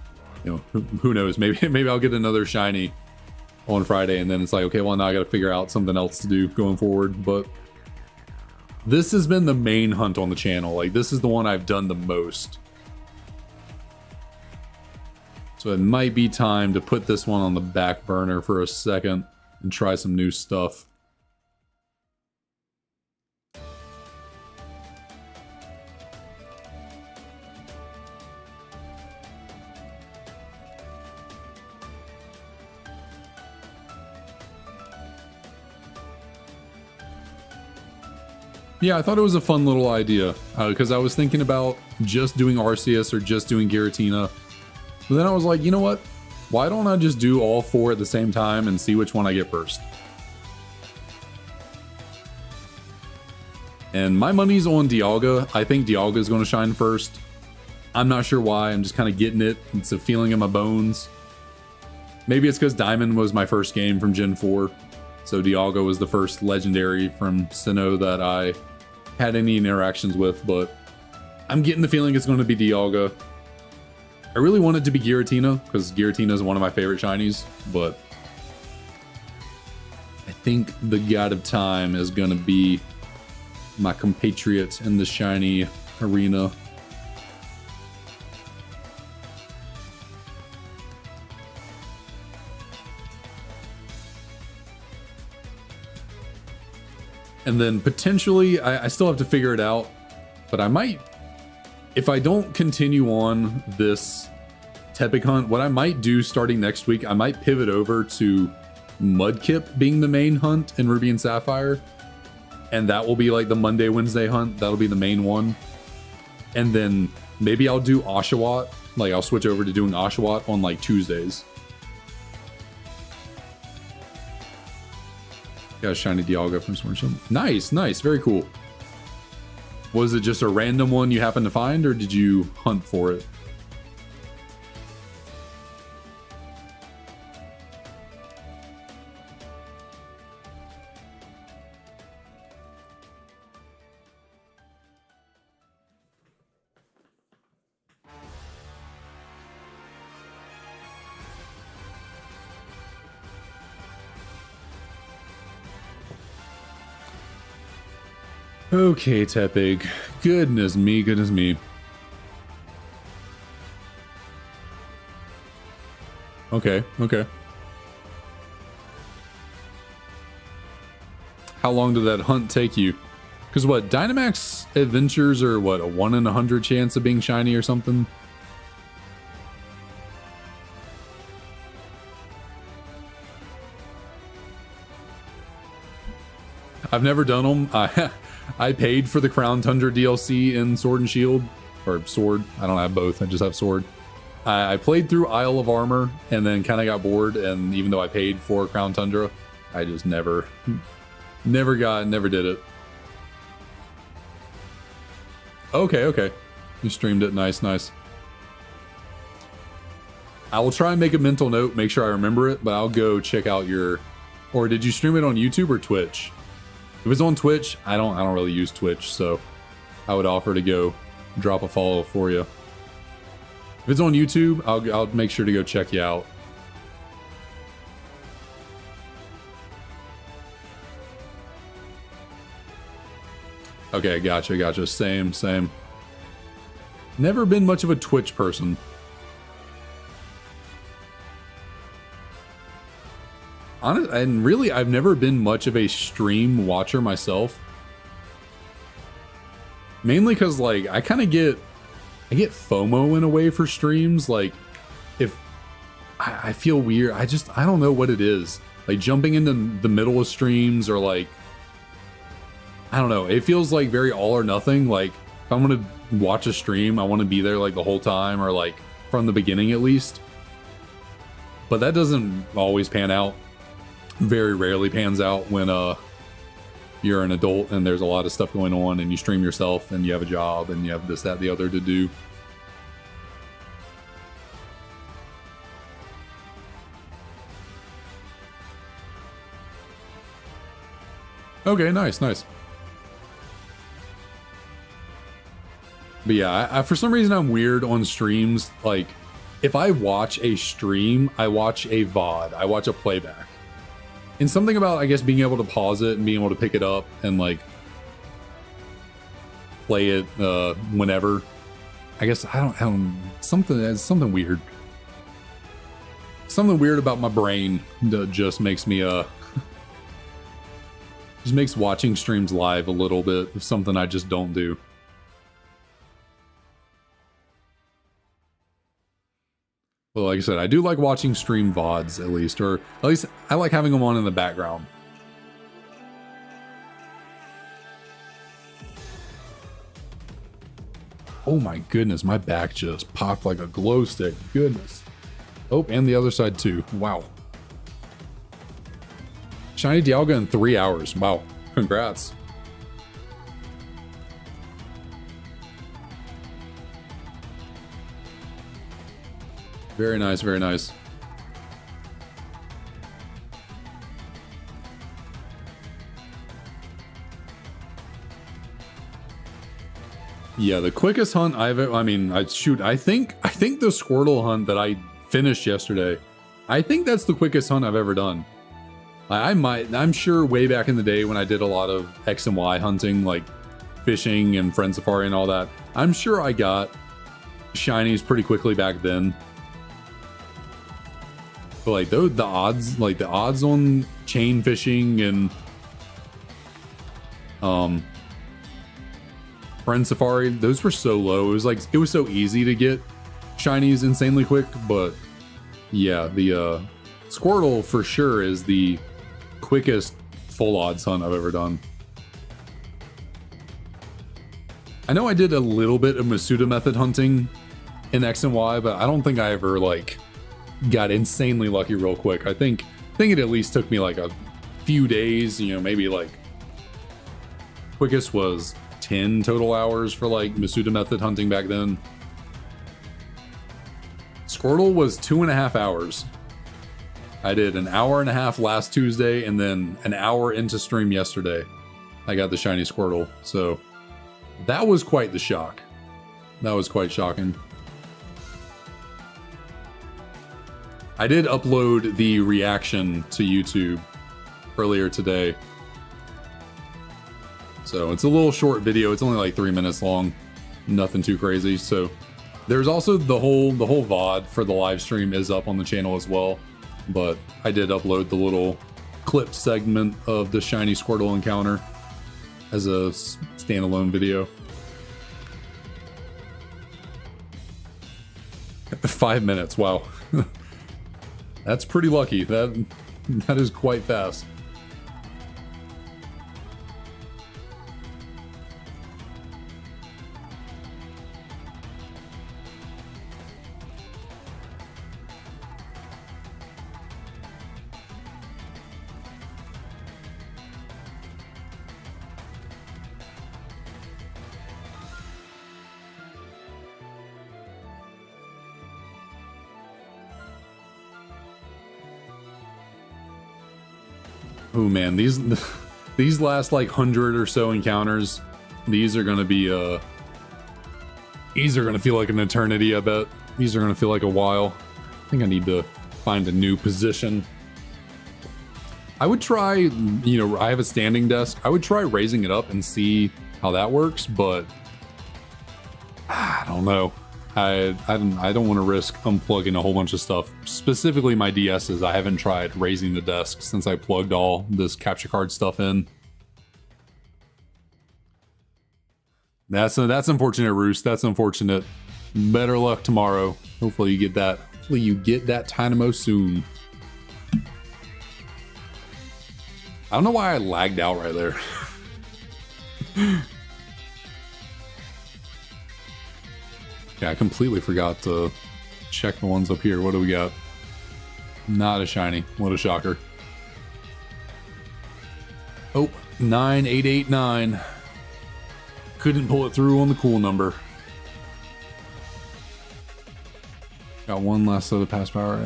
who knows? Maybe I'll get another shiny on Friday, and then it's like, okay, well, now I got to figure out something else to do going forward. But this has been the main hunt on the channel. Like, this is the one I've done the most. So it might be time to put this one on the back burner for a second and try some new stuff. Yeah, I thought it was a fun little idea because I was thinking about just doing Arceus or just doing Giratina. But then I was like, you know what? Why don't I just do all 4 at the same time and see which one I get first? And my money's on Dialga. I think Dialga is going to shine first. I'm not sure why. I'm just kind of getting it. It's a feeling in my bones. Maybe it's because Diamond was my first game from Gen 4. So Dialga was the first legendary from Sinnoh that I had any interactions with. But I'm getting the feeling it's going to be Dialga. I really want it to be Giratina because Giratina is one of my favorite shinies. But I think the God of Time is going to be my compatriot in the shiny arena. And then potentially, I still have to figure it out, but I might, if I don't continue on this Tepig hunt, what I might do starting next week, I might pivot over to Mudkip being the main hunt in Ruby and Sapphire. And that will be like the Monday, Wednesday hunt. That'll be the main one. And then maybe I'll do Oshawott. Like I'll switch over to doing Oshawott on like Tuesdays. Got a shiny Dialga from Sword Shield. Nice, nice, very cool. Was it just a random one you happened to find, or did you hunt for it? Okay, Tepig. Goodness me, goodness me. Okay, okay. How long did that hunt take you? Because what, Dynamax adventures are what, a 1 in 100 chance of being shiny or something? I've never done them. I paid for the Crown Tundra DLC in Sword and Shield, or Sword. I don't have both. I just have Sword. I played through Isle of Armor and then kind of got bored. And even though I paid for Crown Tundra, I just never did it. Okay, okay. You streamed it. Nice, nice. I will try and make a mental note, make sure I remember it, but I'll go check out your... Or did you stream it on YouTube or Twitch? If it's on Twitch, I don't really use Twitch, so I would offer to go drop a follow for you. If it's on YouTube, I'll make sure to go check you out. Okay, gotcha. Same. Never been much of a Twitch person. And really, I've never been much of a stream watcher myself. Mainly because, like, I kind of get FOMO in a way for streams. Like, if I feel weird, I don't know what it is. Like, jumping into the middle of streams or, like, I don't know. It feels like very all or nothing. Like, if I'm going to watch a stream, I want to be there, like, the whole time or, like, from the beginning at least. But that doesn't always pan out. Very rarely pans out when you're an adult and there's a lot of stuff going on and you stream yourself and you have a job and you have this, that, the other to do. Okay, nice. But yeah, I for some reason I'm weird on streams. Like, if I watch a stream, I watch a VOD, I watch a playback. And something about, I guess, being able to pause it and being able to pick it up and, like, play it whenever. I guess, I don't something weird. Something weird about my brain that just makes me, just makes watching streams live a little bit of something I just don't do. Well, like I said, I do like watching stream VODs at least, or at least I like having them on in the background. Oh my goodness, my back just popped like a glow stick. Goodness. Oh, and the other side too. Wow. Shiny Dialga in 3 hours. Wow. Congrats. Very nice, very nice. Yeah, the quickest hunt I think the Squirtle hunt that I finished yesterday, I think that's the quickest hunt I've ever done. I'm sure way back in the day when I did a lot of X and Y hunting, like fishing and Friend Safari and all that, I'm sure I got shinies pretty quickly back then. But like the odds on chain fishing and Friend Safari, those were so low. It was so easy to get shinies insanely quick, but yeah, the Squirtle for sure is the quickest full odds hunt I've ever done. I know I did a little bit of Masuda method hunting in X and Y, but I don't think I ever like got insanely lucky real quick. I think it at least took me like a few days, you know, maybe like quickest was 10 total hours for like Masuda method hunting back then. Squirtle was 2.5 hours. I did an hour and a half last Tuesday and then an hour into stream yesterday. I got the shiny Squirtle. So that was quite the shock. That was quite shocking. I did upload the reaction to YouTube earlier today. So it's a little short video. It's only like 3 minutes long. Nothing too crazy. So there's also the whole VOD for the live stream is up on the channel as well. But I did upload the little clipped segment of the shiny Squirtle encounter as a standalone video. 5 minutes, wow. That's pretty lucky. That is quite fast. Oh man, these last like 100 or so encounters, these are gonna feel like an eternity. I bet these are gonna feel like a while. I think I need to find a new position. I would try, you know, I have a standing desk. I would try raising it up and see how that works, but I don't know. I don't want to risk unplugging a whole bunch of stuff. Specifically my DS's. I haven't tried raising the desk since I plugged all this capture card stuff in. That's unfortunate, Roost. That's unfortunate. Better luck tomorrow. Hopefully you get that. Hopefully you get that Dynamo soon. I don't know why I lagged out right there. Yeah, I completely forgot to check the ones up here. What do we got? Not a shiny. What a shocker. Oh, 9889. Couldn't pull it through on the cool number. Got one last set of pass power.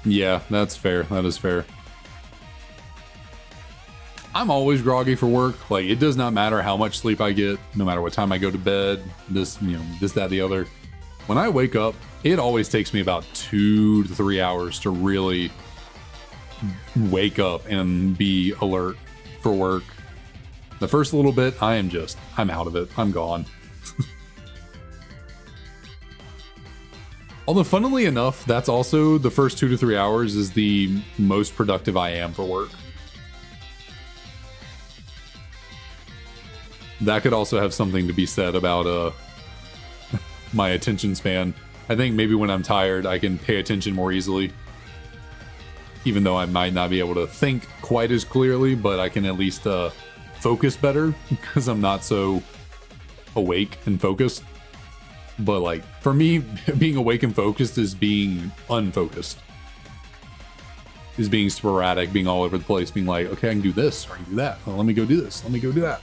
Yeah, that's fair. That is fair. I'm always groggy for work. Like, it does not matter how much sleep I get, no matter what time I go to bed, this, that, the other. When I wake up, it always takes me about 2 to 3 hours to really wake up and be alert for work. The first little bit, I'm out of it. I'm gone. Although, funnily enough, that's also the first 2 to 3 hours is the most productive I am for work. That could also have something to be said about my attention span. I think maybe when I'm tired, I can pay attention more easily. Even though I might not be able to think quite as clearly, but I can at least focus better because I'm not so awake and focused. But like for me, being awake and focused is being unfocused. Is being sporadic, being all over the place, being like, okay, I can do this or I can do that. Well, let me go do this. Let me go do that.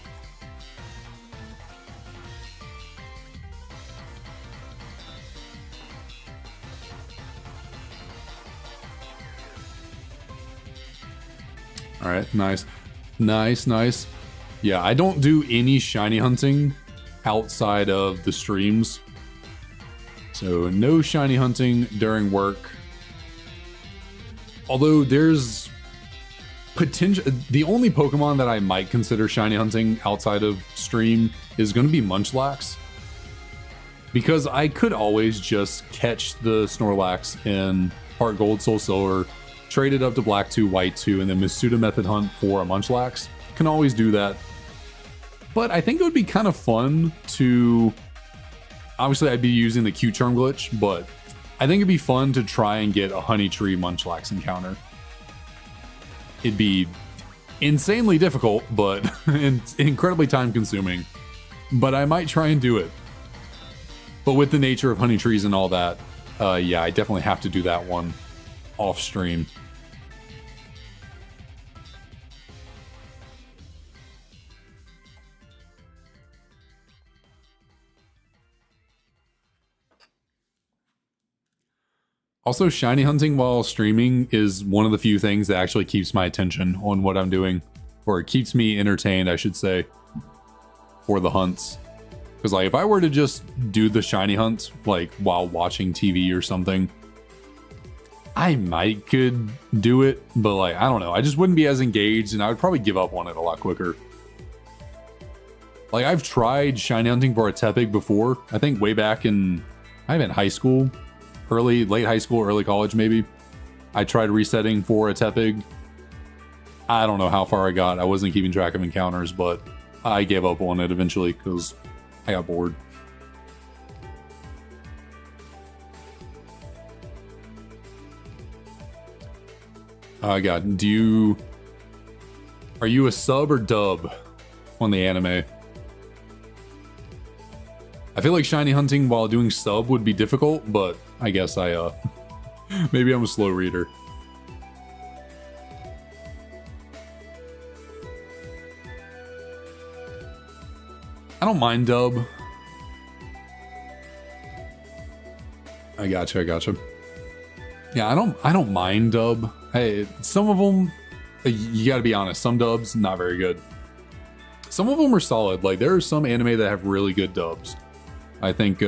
All right, nice. Nice, nice. Yeah, I don't do any shiny hunting outside of the streams. So no shiny hunting during work. Although there's potential, the only Pokemon that I might consider shiny hunting outside of stream is going to be Munchlax. Because I could always just catch the Snorlax in Heart Gold, Soul Silver, trade it up to Black 2, White 2, and then Masuda Method Hunt for a Munchlax. Can always do that. But I think it would be kind of fun to... Obviously, I'd be using the Q-Charm glitch, but I think it'd be fun to try and get a Honey Tree Munchlax encounter. It'd be insanely difficult, but incredibly time-consuming. But I might try and do it. But with the nature of Honey Trees and all that, yeah, I definitely have to do that one off-stream. Also, shiny hunting while streaming is one of the few things that actually keeps my attention on what I'm doing. Or it keeps me entertained, I should say, for the hunts. Because, like, if I were to just do the shiny hunt, like, while watching TV or something, I might could do it, but, like, I don't know. I just wouldn't be as engaged, and I would probably give up on it a lot quicker. Like, I've tried shiny hunting for a Tepig before. I think way back in high school. Late high school, early college, maybe. I tried resetting for a Tepig. I don't know how far I got. I wasn't keeping track of encounters, but I gave up on it eventually because I got bored. I got, are you a sub or dub on the anime? I feel like shiny hunting while doing sub would be difficult, but I guess maybe I'm a slow reader. I don't mind dub. I gotcha. Yeah, I don't mind dub. Hey, some of them, you gotta be honest, some dubs, not very good. Some of them are solid. Like, there are some anime that have really good dubs. I think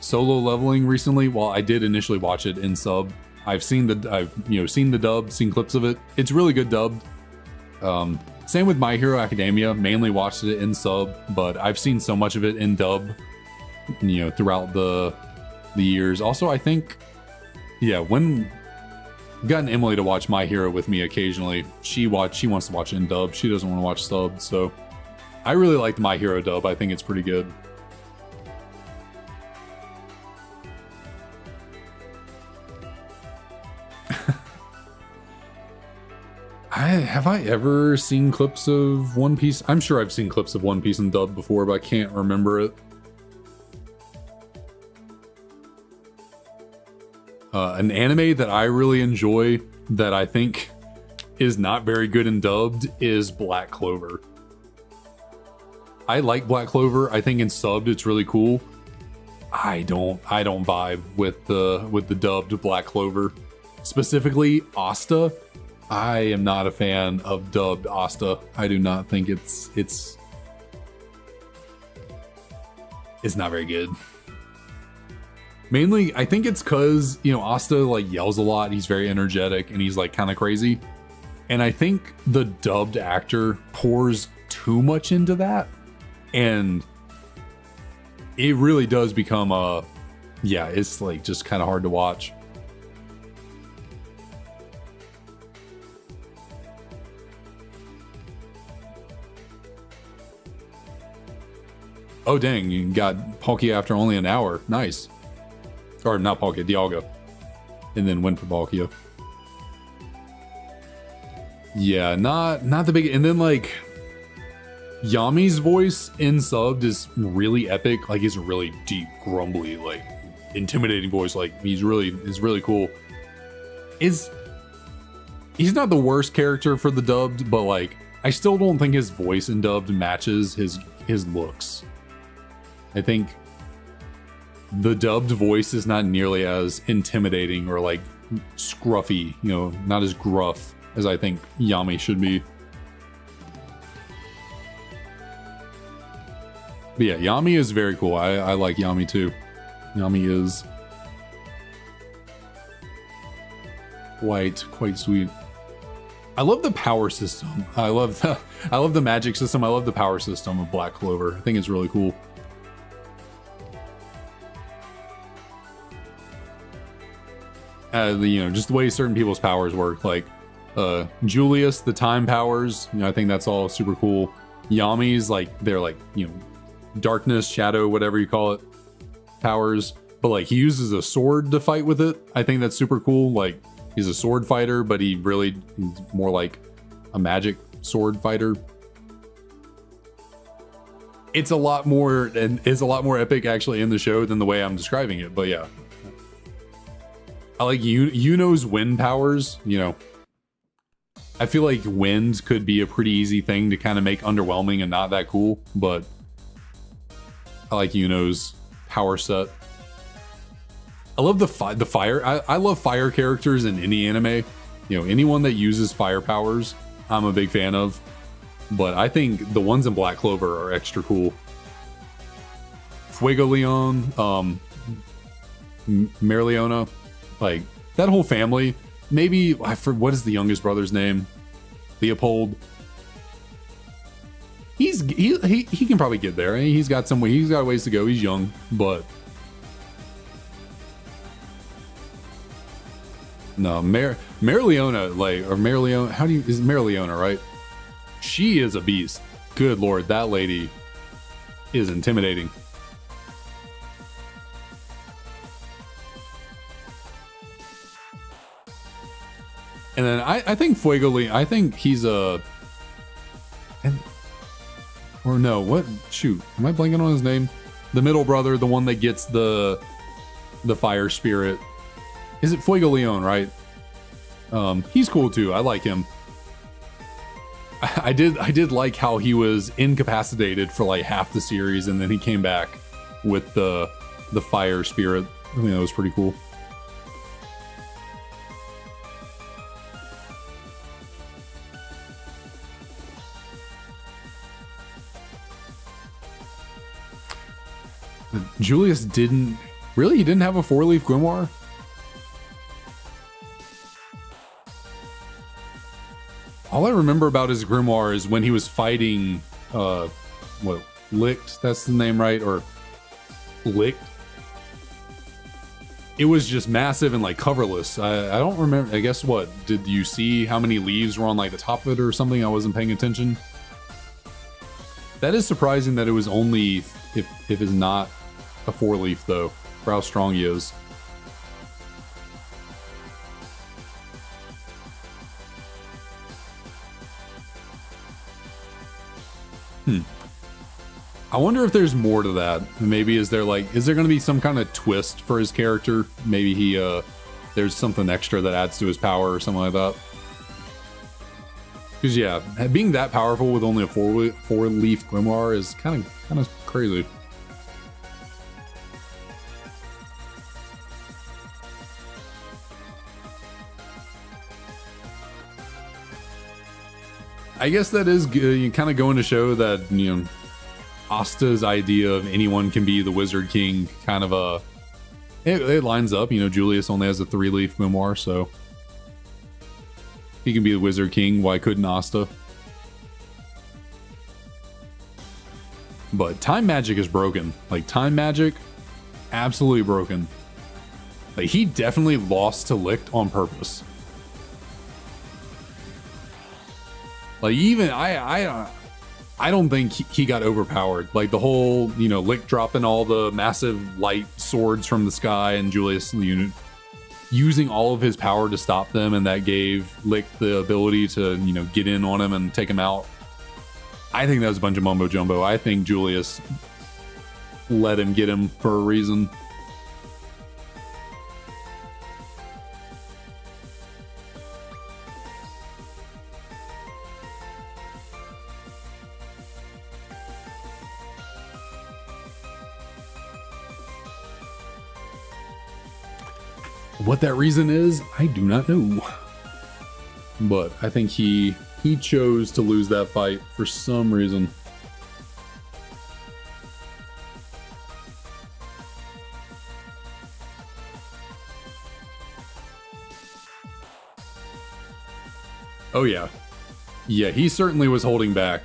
Solo Leveling recently, well, I did initially watch it in sub. I've seen the dub, seen clips of it. It's really good dubbed. Same with My Hero Academia, mainly watched it in sub, but I've seen so much of it in dub, throughout the years. Also, I think, yeah, when I've gotten Emily to watch My Hero with me occasionally, she wants to watch it in dub. She doesn't want to watch sub, so I really like the My Hero dub. I think it's pretty good. Have I ever seen clips of One Piece? I'm sure I've seen clips of One Piece in dub before, but I can't remember it. An anime that I really enjoy that I think is not very good in dubbed is Black Clover. I like Black Clover. I think in subbed it's really cool. I don't vibe with the dubbed Black Clover. Specifically Asta. I am not a fan of dubbed Asta. I do not think it's not very good. Mainly, I think it's because, Asta like yells a lot. He's very energetic and he's like kind of crazy. And I think the dubbed actor pours too much into that. And it really does become it's like just kind of hard to watch. Oh dang, you got Palkia after only an hour. Nice. Or not Palkia, Dialga. And then went for Palkia. Yeah, not the big, and then like Yami's voice in subbed is really epic. Like, he's a really deep, grumbly, like intimidating voice. Like, is really cool. He's not the worst character for the dubbed, but like I still don't think his voice in dubbed matches his looks. I think the dubbed voice is not nearly as intimidating or like scruffy, you know, not as gruff as I think Yami should be. But yeah, Yami is very cool. I like Yami too. Yami is quite sweet. I love the power system. I love the magic system. I love the power system of Black Clover. I think it's really cool. You know, just the way certain people's powers work. Like Julius, the time powers. You know, I think that's all super cool. Yami's like they're like, you know, darkness, shadow, whatever you call it, powers. But like he uses a sword to fight with it. I think that's super cool. Like he's a sword fighter, but he's more like a magic sword fighter. It's a lot more epic actually in the show than the way I'm describing it. But yeah, I like Yuno's wind powers. You know, I feel like wind could be a pretty easy thing to kind of make underwhelming and not that cool, but I like Yuno's power set. I love the fire. I love fire characters in any anime. You know, anyone that uses fire powers, I'm a big fan of. But I think the ones in Black Clover are extra cool. Fuego Leon, Merleona, like that whole family. Maybe what is the youngest brother's name? Leopold. He can probably get there. I mean, he's got ways to go. He's young, but no, Merleona, like, or Merleona, is Merleona, right? She is a beast. Good lord, that lady is intimidating. And then I think Fuego Leon, I think he's a or no, what? Shoot, am I blanking on his name? The middle brother, the one that gets the fire spirit. Is it Fuego Leon, right? He's cool too. I like him. I did like how he was incapacitated for like half the series, and then he came back with the fire spirit. I think that was pretty cool. Julius didn't he didn't have a 4-leaf grimoire? All I remember about his grimoire is when he was fighting Licked, that's the name, right? Or Licked. It was just massive and like coverless. I don't remember. I guess what? Did you see how many leaves were on like the top of it or something? I wasn't paying attention. That is surprising that it was only if it's not a 4-leaf though, for how strong he is. I wonder if there's more to that. Maybe is there going to be some kind of twist for his character? Maybe there's something extra that adds to his power or something like that. Because yeah, being that powerful with only a 4-leaf grimoire is kind of crazy. I guess that is kind of going to show that, you know, Asta's idea of anyone can be the Wizard King kind of it lines up. You know, Julius only has a 3-leaf grimoire, so he can be the Wizard King. Why couldn't Asta? But time magic is broken. Like, time magic, absolutely broken. Like, he definitely lost to Licked on purpose. Like, even I don't think he got overpowered. Like, the whole, you know, Lick dropping all the massive light swords from the sky and Julius using all of his power to stop them, and that gave Lick the ability to, you know, get in on him and take him out. I think that was a bunch of mumbo jumbo. I think Julius let him get him for a reason. What that reason is, I do not know. But I think he chose to lose that fight for some reason. Oh yeah. Yeah, he certainly was holding back.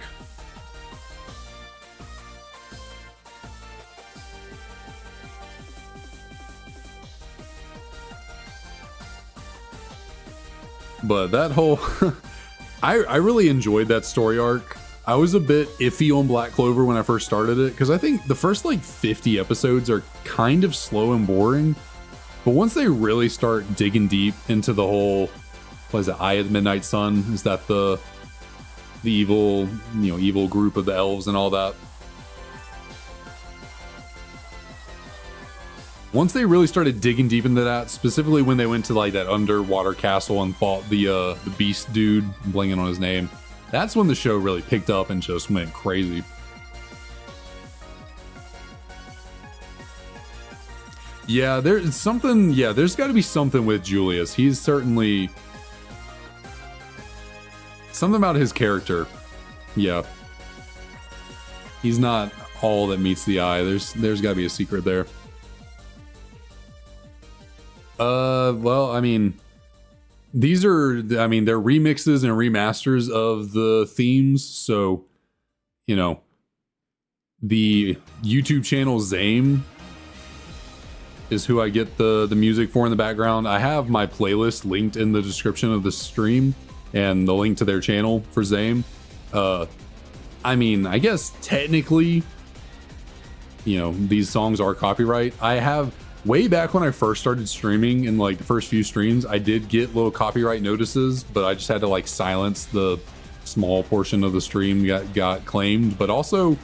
But that whole I really enjoyed that story arc. I was a bit iffy on Black Clover when I first started it, because I think the first like 50 episodes are kind of slow and boring. But once they really start digging deep into the whole, what is it, Eye of the Midnight Sun? Is that the evil, evil group of the elves and all that? Once they really started digging deep into that, specifically when they went to like that underwater castle and fought the beast dude, I'm blanking on his name, that's when the show really picked up and just went crazy. Yeah, there's something. Yeah, there's got to be something with Julius. He's certainly something about his character. Yeah, he's not all that meets the eye. There's got to be a secret there. Well, I mean, these are, they're remixes and remasters of the themes. So, the YouTube channel Zame is who I get the music for in the background. I have my playlist linked in the description of the stream and the link to their channel for Zame. I guess technically, these songs are copyright. I have, way back when I first started streaming, in like the first few streams, I did get little copyright notices, but I just had to like silence the small portion of the stream got claimed. But also,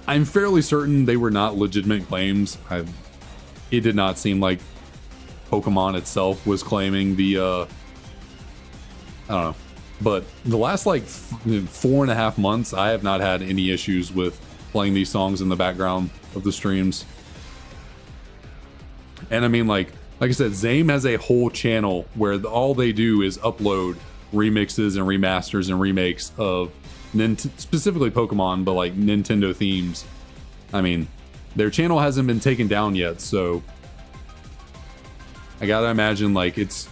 I'm fairly certain they were not legitimate claims. It did not seem like Pokemon itself was claiming the I don't know. But the last like 4.5 months, I have not had any issues with playing these songs in the background of the streams. And I mean, like I said, Zame has a whole channel where all they do is upload remixes and remasters and remakes of specifically Pokemon, but like Nintendo themes. I mean, their channel hasn't been taken down yet, so I gotta imagine like it's,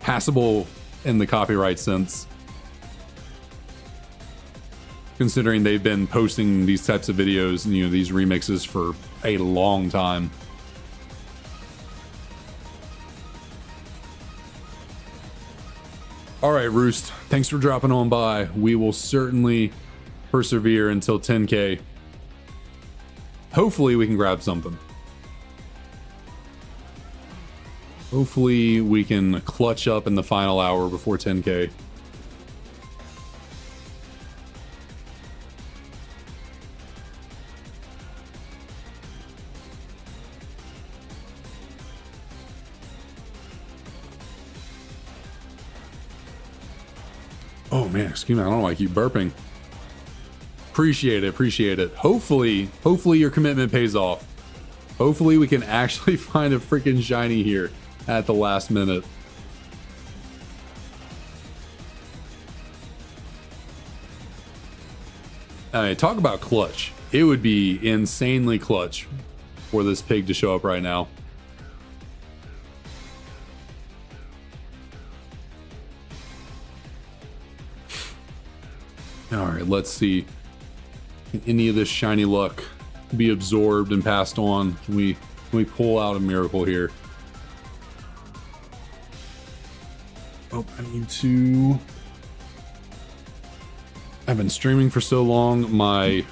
passable in the copyright sense, considering they've been posting these types of videos and these remixes for a long time. All right, Roost, thanks for dropping on by. We will certainly persevere until 10k. Hopefully we can grab something. Hopefully we can clutch up in the final hour before 10k. Oh man, excuse me, I don't know why I keep burping. Appreciate it. Hopefully your commitment pays off. Hopefully we can actually find a freaking shiny here at the last minute. I mean, talk about clutch. It would be insanely clutch for this pig to show up right now. All right, let's see. Can any of this shiny luck be absorbed and passed on? Can we pull out a miracle here? Oh, I need to... I've been streaming for so long, my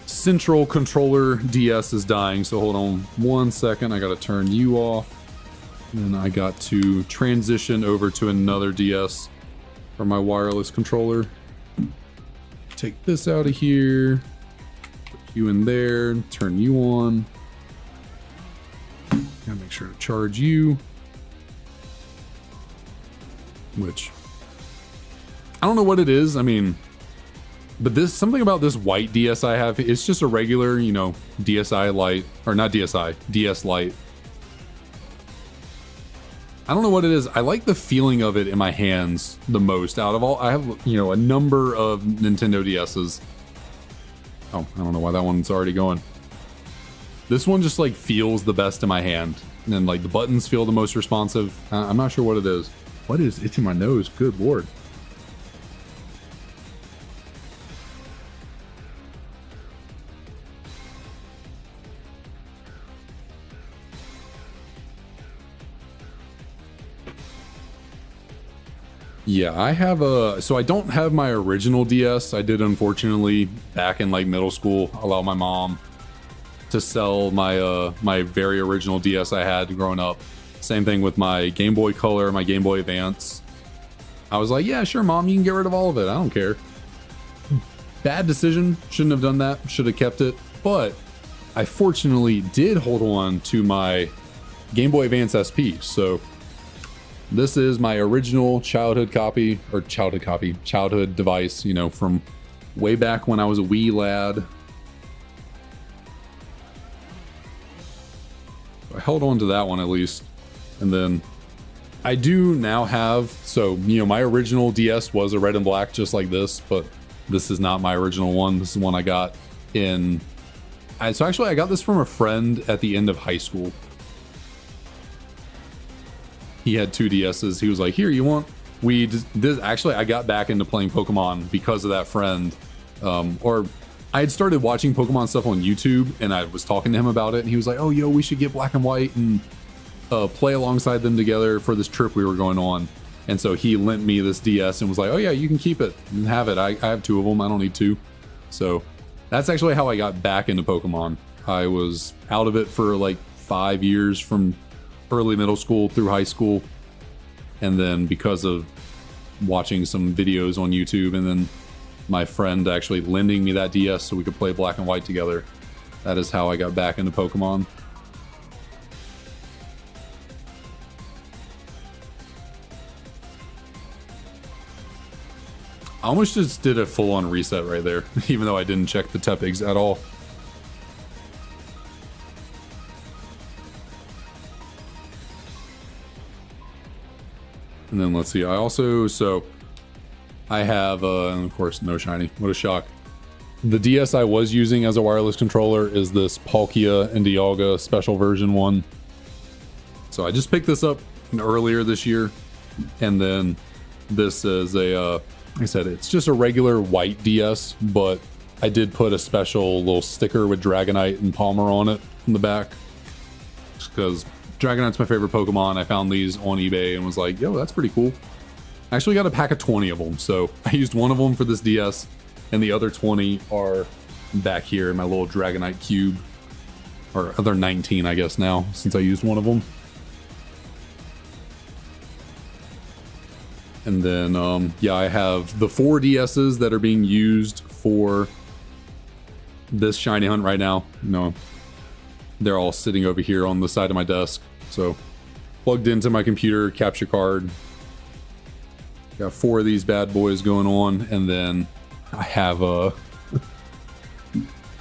central controller DS is dying, so hold on 1 second. I gotta turn you off. And then I got to transition over to another DS. for my wireless controller. Take this out of here, put you in there, turn you on. Gotta make sure to charge you. Which, I don't know what it is. I mean, but this, something about this white DS I have, it's just a regular, you know, DSi Lite, or not DSi, DS Lite. I don't know what it is. I like the feeling of it in my hands the most out of all. I have, you know, a number of Nintendo DSs. Oh, I don't know why that one's already going. This one just like feels the best in my hand. And then like the buttons feel the most responsive. I'm not sure what it is. What is itching my nose? Good lord. Yeah, I have a, so I don't have my original DS. I did, unfortunately, back in like middle school, allow my mom to sell my my very original DS I had growing up. Same thing with my Game Boy Color, my Game Boy Advance. I was like, yeah, sure, mom, you can get rid of all of it. I don't care. Bad decision. Shouldn't have done that. Should have kept it. But I fortunately did hold on to my Game Boy Advance SP. So this is my original childhood device, you know, from way back when I was a wee lad. I held on to that one at least. And then I do now have, so, you know, my original DS was a red and black just like this, but this is not my original one. This is one I got in, so actually I got this from a friend at the end of high school. He had 2 DSs. He was like, here, you want, actually I got back into playing Pokemon because of that friend. Or I had started watching Pokemon stuff on YouTube and I was talking to him about it and he was like, oh, yo, we should get Black and White and play alongside them together for this trip we were going on. And so he lent me this DS and was like, oh yeah, you can keep it and have it. I have 2 of them. I don't need 2. So that's actually how I got back into Pokemon. I was out of it for like 5 years from early middle school through high school. And then because of watching some videos on YouTube and then my friend actually lending me that DS so we could play Black and White together, that is how I got back into Pokemon. I almost just did a full-on reset right there, even though I didn't check the Tepigs at all. And then let's see, I also, so I have, and of course, no shiny. What a shock. The DS I was using as a wireless controller is this Palkia and Dialga special version one. So I just picked this up earlier this year. And then this is a, like I said, it's just a regular white DS, but I did put a special little sticker with Dragonite and Palmer on it in the back. Just because Dragonite's my favorite Pokemon. I found these on eBay and was like, yo, that's pretty cool. I actually got a pack of 20 of them. So I used one of them for this DS and the other 20 are back here in my little Dragonite cube. Or other 19, I guess now, since I used one of them. And then, yeah, I have the 4 DSs that are being used for this shiny hunt right now. You know, they're all sitting over here on the side of my desk. So plugged into my computer, capture card. Got 4 of these bad boys going on. And then I have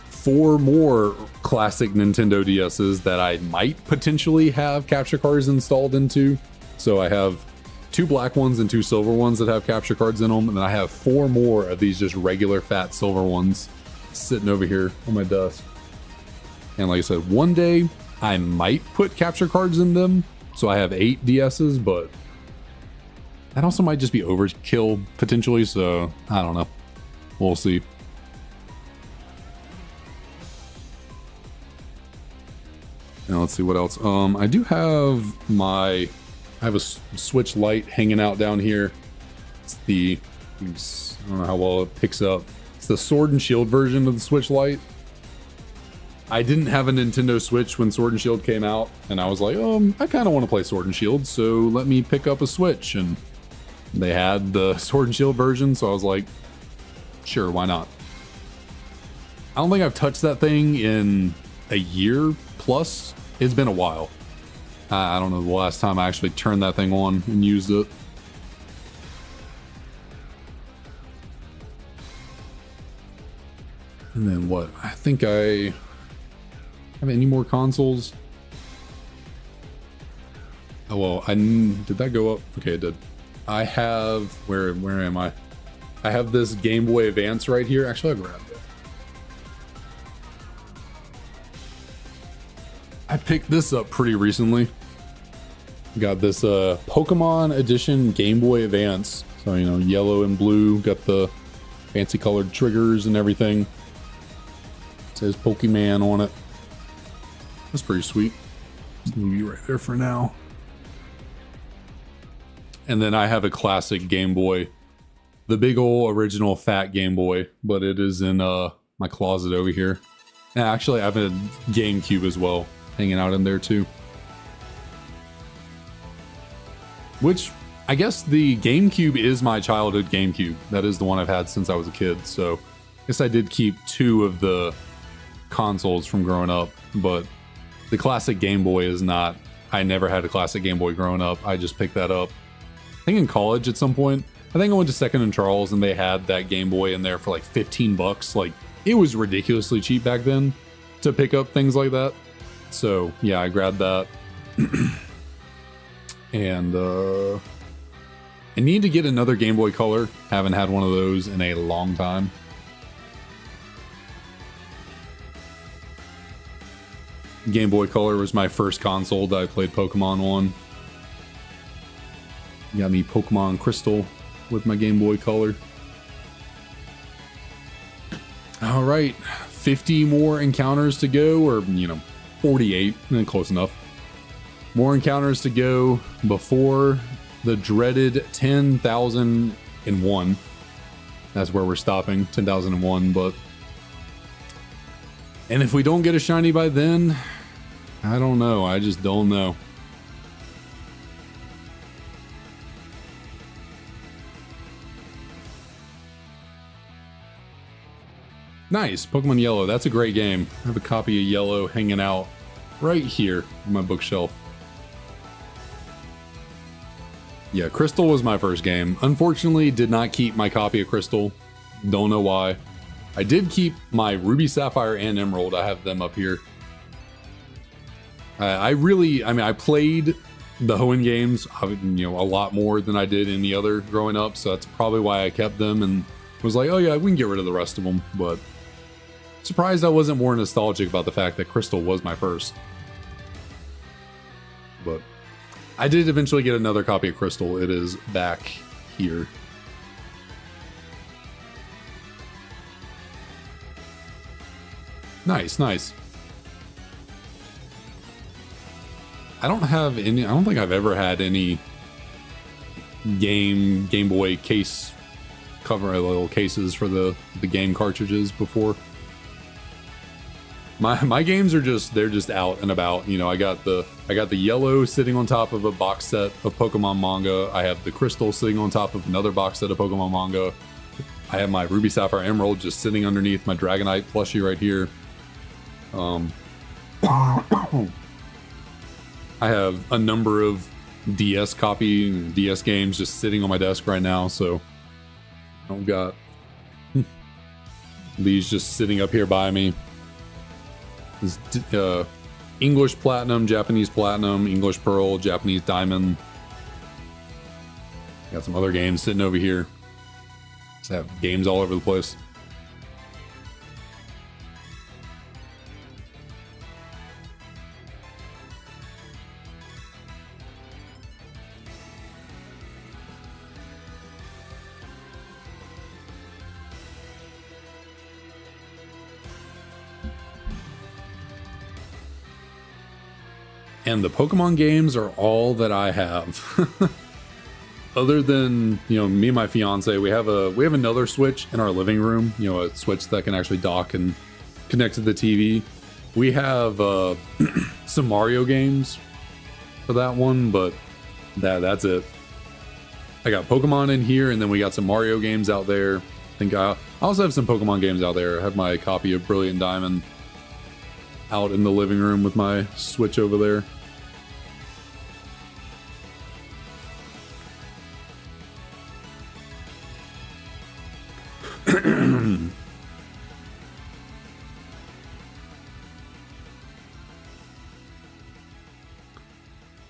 4 more classic Nintendo DSs that I might potentially have capture cards installed into. So I have 2 black ones and 2 silver ones that have capture cards in them. And then I have 4 more of these just regular fat silver ones sitting over here on my desk. And like I said, one day I might put capture cards in them. So I have 8 DSs, but that also might just be overkill potentially. So I don't know. We'll see. Now let's see what else. I do have I have a Switch Lite hanging out down here. It's the, I don't know how well it picks up. It's the Sword and Shield version of the Switch Lite. I didn't have a Nintendo Switch when Sword and Shield came out, and I was like, I kind of want to play Sword and Shield, so let me pick up a Switch. And they had the Sword and Shield version, so I was like, sure, why not? I don't think I've touched that thing in a year plus. It's been a while. I don't know the last time I actually turned that thing on and used it. And then what? I think I have any more consoles. Oh well, did that go up? Okay, it did. I have where am I? I have this Game Boy Advance right here. Actually, I grabbed it. I picked this up pretty recently. Got this Pokemon Edition Game Boy Advance. So, you know, yellow and blue. Got the fancy colored triggers and everything. It says Pokemon on it. That's pretty sweet. Just leave you right there for now. And then I have a classic Game Boy. The big old original fat Game Boy. But it is in my closet over here. And actually, I have a GameCube as well. Hanging out in there too. Which, I guess the GameCube is my childhood GameCube. That is the one I've had since I was a kid. So, I guess I did keep 2 of the consoles from growing up. But the classic Game Boy is not. I never had a classic Game Boy growing up. I just picked that up. I think in college at some point. I think I went to Second and Charles and they had that Game Boy in there for like $15. Like, it was ridiculously cheap back then to pick up things like that. So, yeah, I grabbed that. And I need to get another Game Boy Color. Haven't had one of those in a long time. Game Boy Color was my first console that I played Pokemon on. Got me Pokemon Crystal with my Game Boy Color. All right, 50 more encounters to go, or, you know, 48, close enough. More encounters to go before the dreaded 10,001. That's where we're stopping, 10,001, but... And if we don't get a shiny by then, I don't know. I just don't know. Nice, Pokemon Yellow. That's a great game. I have a copy of Yellow hanging out right here on my bookshelf. Yeah, Crystal was my first game. Unfortunately, did not keep my copy of Crystal. Don't know why. I did keep my Ruby, Sapphire, and Emerald. I have them up here. I played the Hoenn games, you know, a lot more than I did any other growing up. So that's probably why I kept them and was like, oh yeah, we can get rid of the rest of them. But surprised I wasn't more nostalgic about the fact that Crystal was my first. But I did eventually get another copy of Crystal. It is back here. Nice, nice. I don't think I've ever had any Game Boy case cover, little cases for the game cartridges before. My games are they're just out and about. You know, I got the Yellow sitting on top of a box set of Pokemon manga. I have the Crystal sitting on top of another box set of Pokemon manga. I have my Ruby, Sapphire, Emerald just sitting underneath my Dragonite plushie right here. I have a number of DS games just sitting on my desk right now, so I've got these just sitting up here by me. This, English Platinum, Japanese Platinum, English Pearl, Japanese Diamond. Got some other games sitting over here. Just have games all over the place. And the Pokemon games are all that I have. Other than, you know, me and my fiance, we have another Switch in our living room, you know, a Switch that can actually dock and connect to the TV. We have some Mario games for that one, but that's it. I got Pokemon in here, and then we got some Mario games out there. I think I also have some Pokemon games out there. I have my copy of Brilliant Diamond out in the living room with my Switch over there.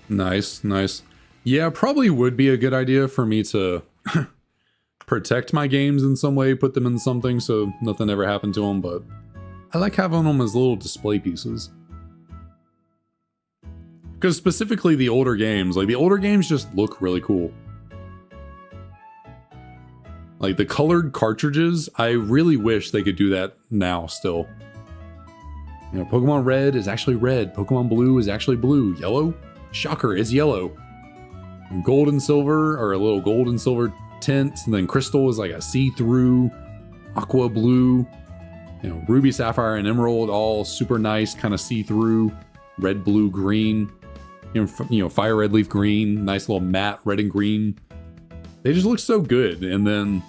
Nice, nice. Yeah, probably would be a good idea for me to protect my games in some way, put them in something so nothing ever happened to them, but I like having them as little display pieces. Because specifically the older games, like the older games just look really cool. Like the colored cartridges, I really wish they could do that now still. You know, Pokemon Red is actually red. Pokemon Blue is actually blue. Yellow? Shocker, it's yellow. And gold and silver are a little gold and silver tint. And then Crystal is like a see-through aqua blue. You know, Ruby, Sapphire, and Emerald, all super nice, kind of see-through. Red, blue, green. You know, Fire Red Leaf Green. Nice little matte red and green. They just look so good. And then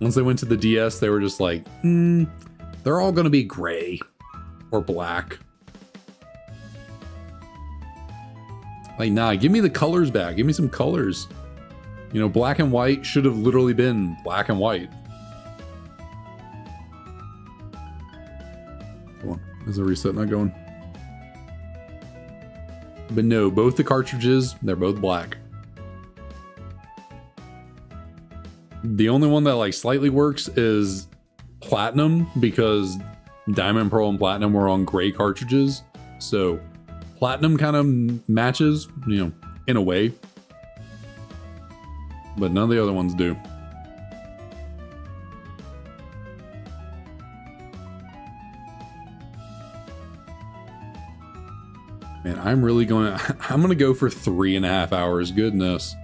once they went to the DS, they were just like, they're all going to be gray or black. Like, nah, give me the colors back. Give me some colors. You know, black and white should have literally been black and white. Come on, is the reset not going? But no, both the cartridges, they're both black. The only one that like slightly works is Platinum, because Diamond, Pearl, and Platinum were on gray cartridges. So Platinum kind of matches, you know, in a way. But none of the other ones do. Man, I'm really I'm gonna go for 3.5 hours. Goodness.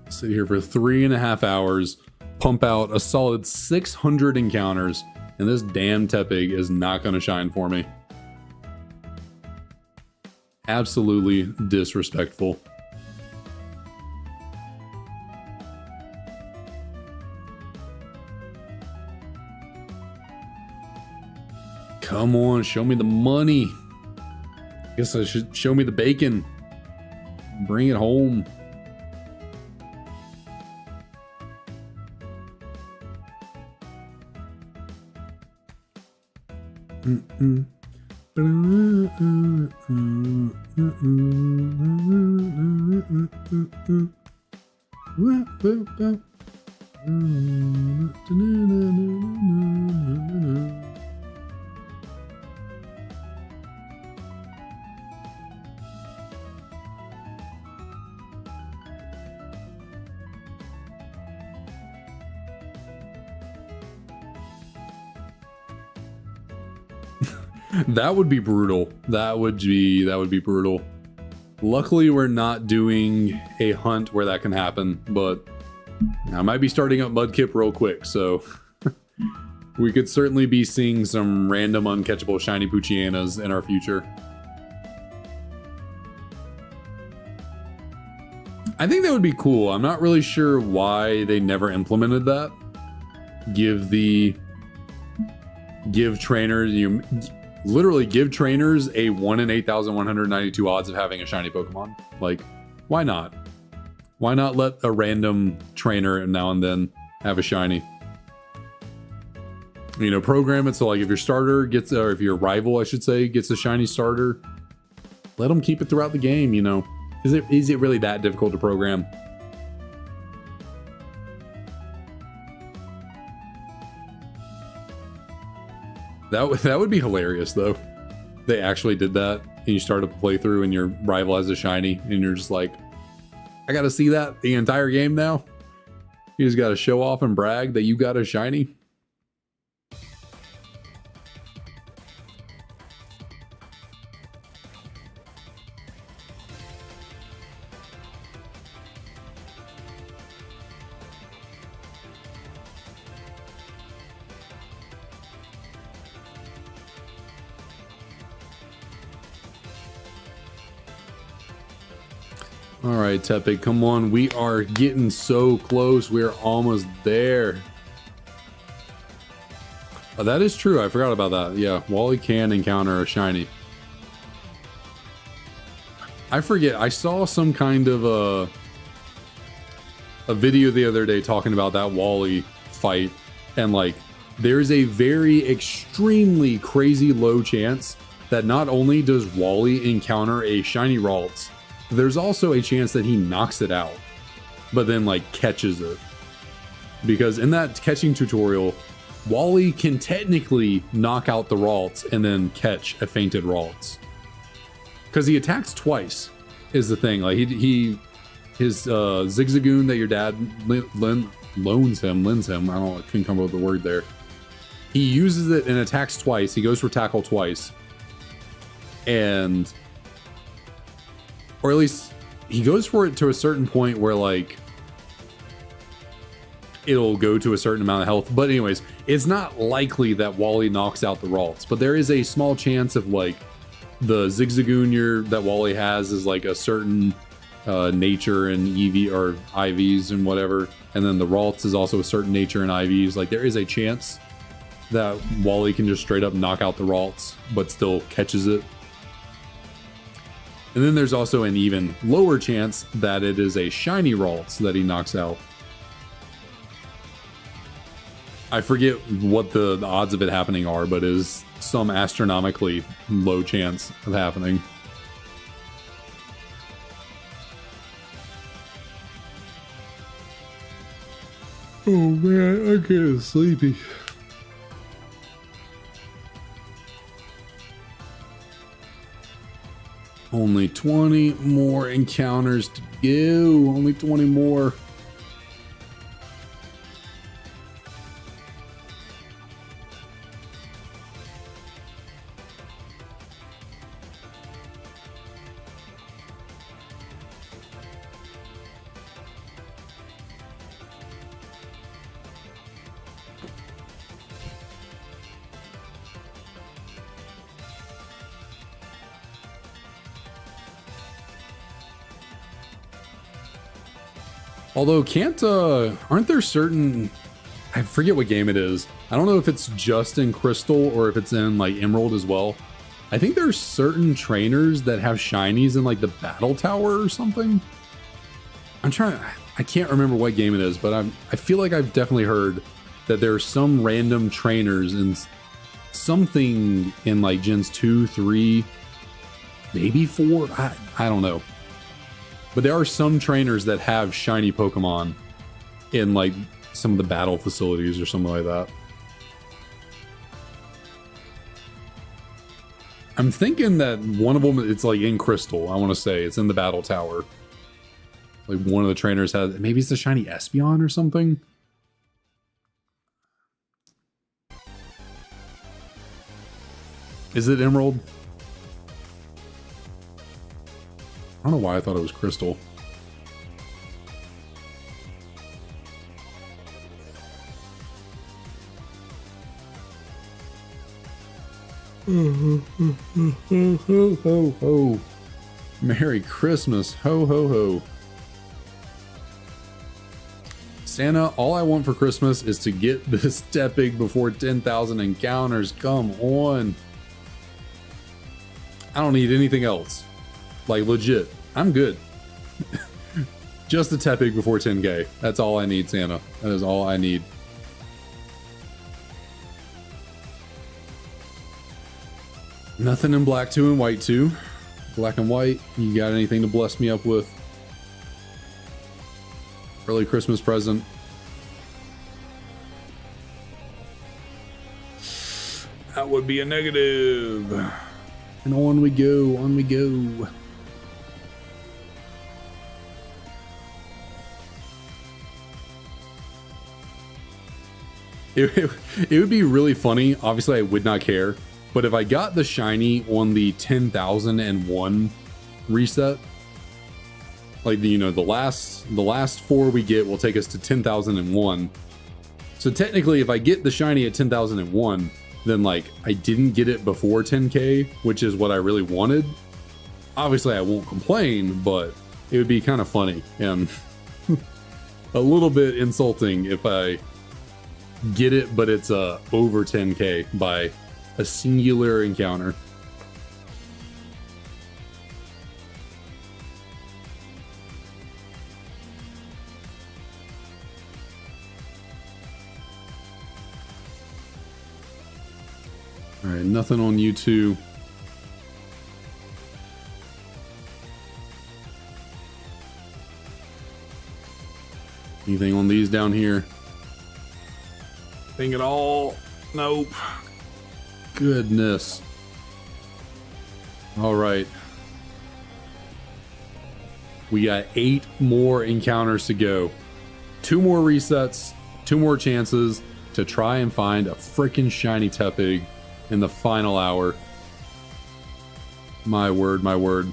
Sit here for 3.5 hours, pump out a solid 600 encounters, and this damn Tepig is not going to shine for me. Absolutely disrespectful. Come on, show me the money. Guess I should show me the bacon. Bring it home. That would be brutal. That would be brutal. Luckily, we're not doing a hunt where that can happen, but I might be starting up Mudkip real quick, so we could certainly be seeing some random uncatchable shiny Poochyena in our future. I think that would be cool. I'm not really sure why they never implemented that. Give trainers, literally give trainers a 1 in 8,192 odds of having a shiny Pokemon. Like, why not? Why not let a random trainer now and then have a shiny? You know, program it so like if your starter gets, or if your rival, I should say, gets a shiny starter, let them keep it throughout the game, you know? Is it really that difficult to program? That would be hilarious though. They actually did that and you start up a playthrough and your rival has a shiny and you're just like, I gotta see that the entire game now? You just gotta show off and brag that you got a shiny? All right, Tepig, come on. We are getting so close. We're almost there. Oh, that is true. I forgot about that. Yeah, Wally can encounter a shiny. I forget. I saw some kind of a video the other day talking about that Wally fight, and like there's a very extremely crazy low chance that not only does Wally encounter a shiny Ralts, there's also a chance that he knocks it out, but then like catches it. Because in that catching tutorial, Wally can technically knock out the Ralts and then catch a fainted Ralts. Because he attacks twice is the thing. Like his Zigzagoon that your dad lends him, I don't know, I couldn't come up with the word there. He uses it and attacks twice. He goes for tackle twice. And, or at least he goes for it to a certain point where like it'll go to a certain amount of health. But anyways, it's not likely that Wally knocks out the Ralts, but there is a small chance of like the Zigzagoon that Wally has is like a certain nature and EV or IVs and whatever, and then the Ralts is also a certain nature and IVs. Like there is a chance that Wally can just straight up knock out the Ralts but still catches it. And then there's also an even lower chance that it is a shiny Ralts that he knocks out. I forget what the odds of it happening are, but it is some astronomically low chance of happening. Oh man, I'm getting sleepy. Only 20 more encounters to go. Only 20 more. Although aren't there certain, I forget what game it is. I don't know if it's just in Crystal or if it's in like Emerald as well. I think there's certain trainers that have shinies in like the battle tower or something. I can't remember what game it is, but I feel like I've definitely heard that there are some random trainers in something in like gens 2, 3, maybe 4. I don't know. But there are some trainers that have shiny Pokemon in like some of the battle facilities or something like that. I'm thinking that one of them, it's like in Crystal, I want to say. It's in the battle tower. Like one of the trainers has, maybe it's the shiny Espeon or something. Is it Emerald? I don't know why I thought it was Crystal. Ho, ho, ho. Merry Christmas. Ho, ho, ho. Santa, all I want for Christmas is to get this Tepig before 10,000 encounters. Come on. I don't need anything else. Like, legit. I'm good. Just the Tepig before 10k. That's all I need, Santa. That is all I need. Nothing in black 2 and white 2. Black and white. You got anything to bless me up with? Early Christmas present. That would be a negative. And on we go, on we go. It would be really funny. Obviously, I would not care. But if I got the shiny on the 10,001 reset, like the last 4 we get will take us to 10,001. So technically, if I get the shiny at 10,001, then like I didn't get it before 10k, which is what I really wanted. Obviously, I won't complain, but it would be kind of funny and a little bit insulting if I get it, but it's over 10k by a singular encounter. All right, nothing on you two. Anything on these down here? Thing at all? Nope. Goodness. All right. We got 8 more encounters to go. 2 more resets, 2 more chances to try and find a freaking shiny Tepig in the final hour. My word, my word.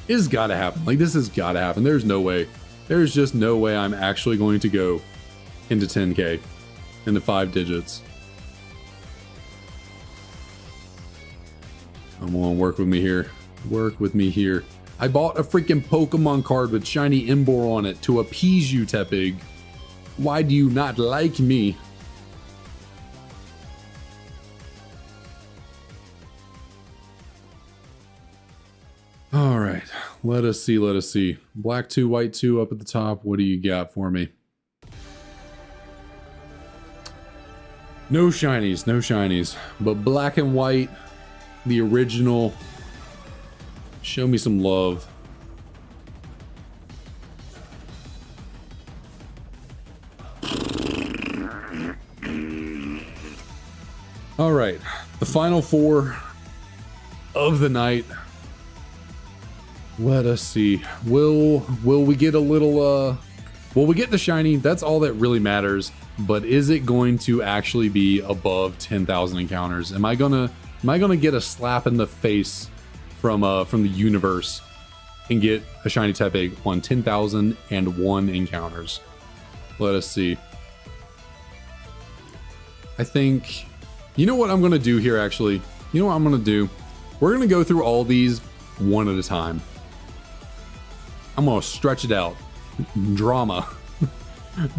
This has got to happen. Like, this has got to happen. There's no way. There's just no way I'm actually going to go into 10k, into 5 digits. Come on, work with me here. Work with me here. I bought a freaking Pokemon card with shiny Emboar on it to appease you, Tepig. Why do you not like me? All right, let us see, let us see. Black 2, white 2 up at the top. What do you got for me? No shinies, no shinies. But black and white, the original. Show me some love. All right, the final 4 of the night. Let us see. Will we get a little will we get the shiny? That's all that really matters. But is it going to actually be above 10,000 encounters? Am I gonna get a slap in the face from the universe and get a shiny Tepig on 10,001 encounters? Let us see. I think, you know what I'm gonna do here actually? You know what I'm gonna do? We're gonna go through all these one at a time. I'm gonna stretch it out. Drama.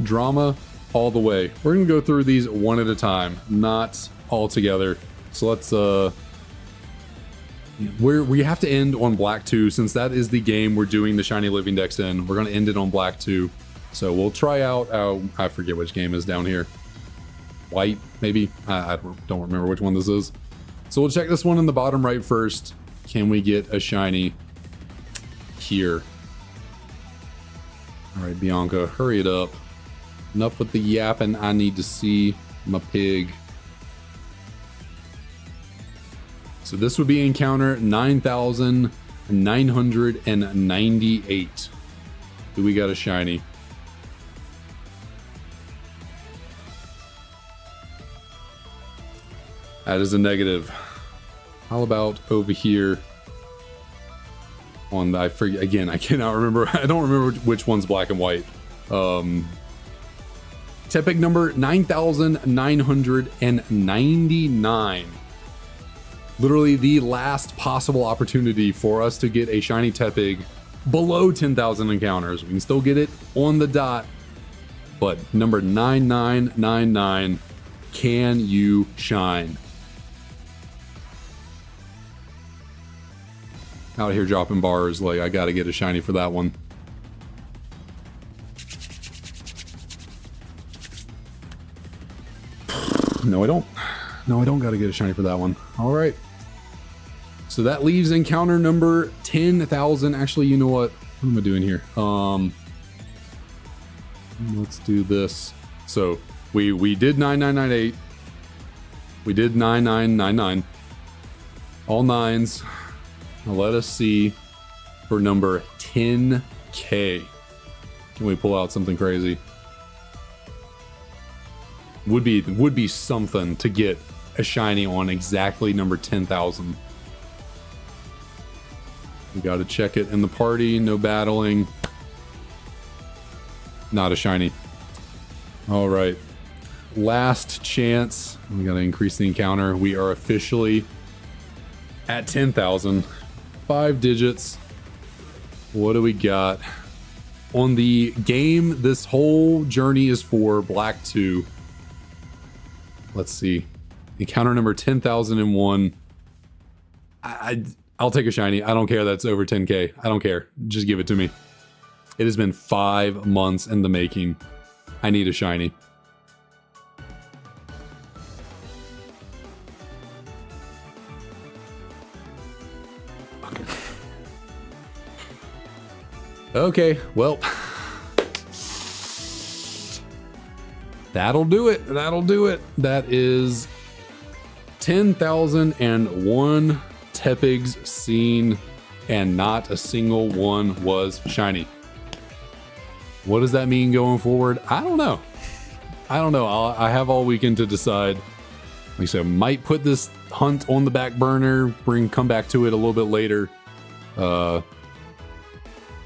Drama all the way. We're gonna go through these one at a time, not all together. So let's we have to end on black 2 since that is the game we're doing the Shiny Living Dex in. We're gonna end it on black 2. So we'll try out, I forget which game is down here. White, maybe? I don't remember which one this is. So we'll check this one in the bottom right first. Can we get a shiny here? All right, Bianca, hurry it up. Enough with the yapping. I need to see my pig. So this would be encounter 9,998. Do we got a shiny? That is a negative. How about over here? On the, I forget again. I cannot remember. I don't remember which one's black and white. Tepig number 9,999. Literally the last possible opportunity for us to get a shiny Tepig below 10,000 encounters. We can still get it on the dot, but number 9999. Can you shine? Out here dropping bars, like I gotta get a shiny for that one. No, I don't. No, I don't gotta get a shiny for that one. All right. So that leaves encounter number 10,000. Actually, you know what? What am I doing here? Let's do this. So we did 9998. We did 9999. All 9s. Now let us see for number 10k. Can we pull out something crazy? Would be something to get a shiny on exactly number 10,000. We got to check it in the party. No battling. Not a shiny. All right. Last chance. We got to increase the encounter. We are officially at 10,000. 5 digits. What do we got? On the game, this whole journey is for Black 2. Let's see. Encounter number 10,001. I'll take a shiny. I don't care that's over 10k. I don't care. Just give it to me. It has been 5 months in the making. I need a shiny. Okay, well, that'll do it. That'll do it. That is 10,001 Tepigs seen, and not a single one was shiny. What does that mean going forward? I don't know. I don't know. I have all weekend to decide. Like I said, might put this hunt on the back burner, come back to it a little bit later.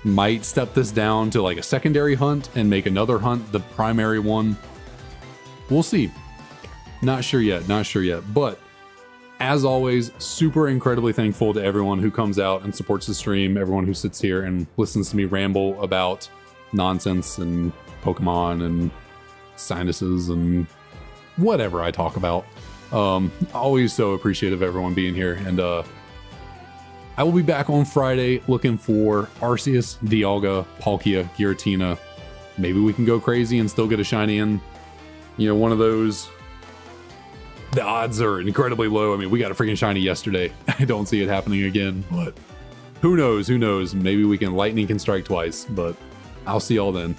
Might step this down to like a secondary hunt and make another hunt the primary one. We'll see. Not sure yet. Not sure yet. But as always, super incredibly thankful to everyone who comes out and supports the stream, everyone who sits here and listens to me ramble about nonsense and Pokemon and sinuses and whatever I talk about. Always so appreciative of everyone being here. And I will be back on Friday looking for Arceus, Dialga, Palkia, Giratina. Maybe we can go crazy and still get a shiny in. You know, one of those. The odds are incredibly low. I mean, we got a freaking shiny yesterday. I don't see it happening again, but who knows? Who knows? Maybe lightning can strike twice, but I'll see y'all then.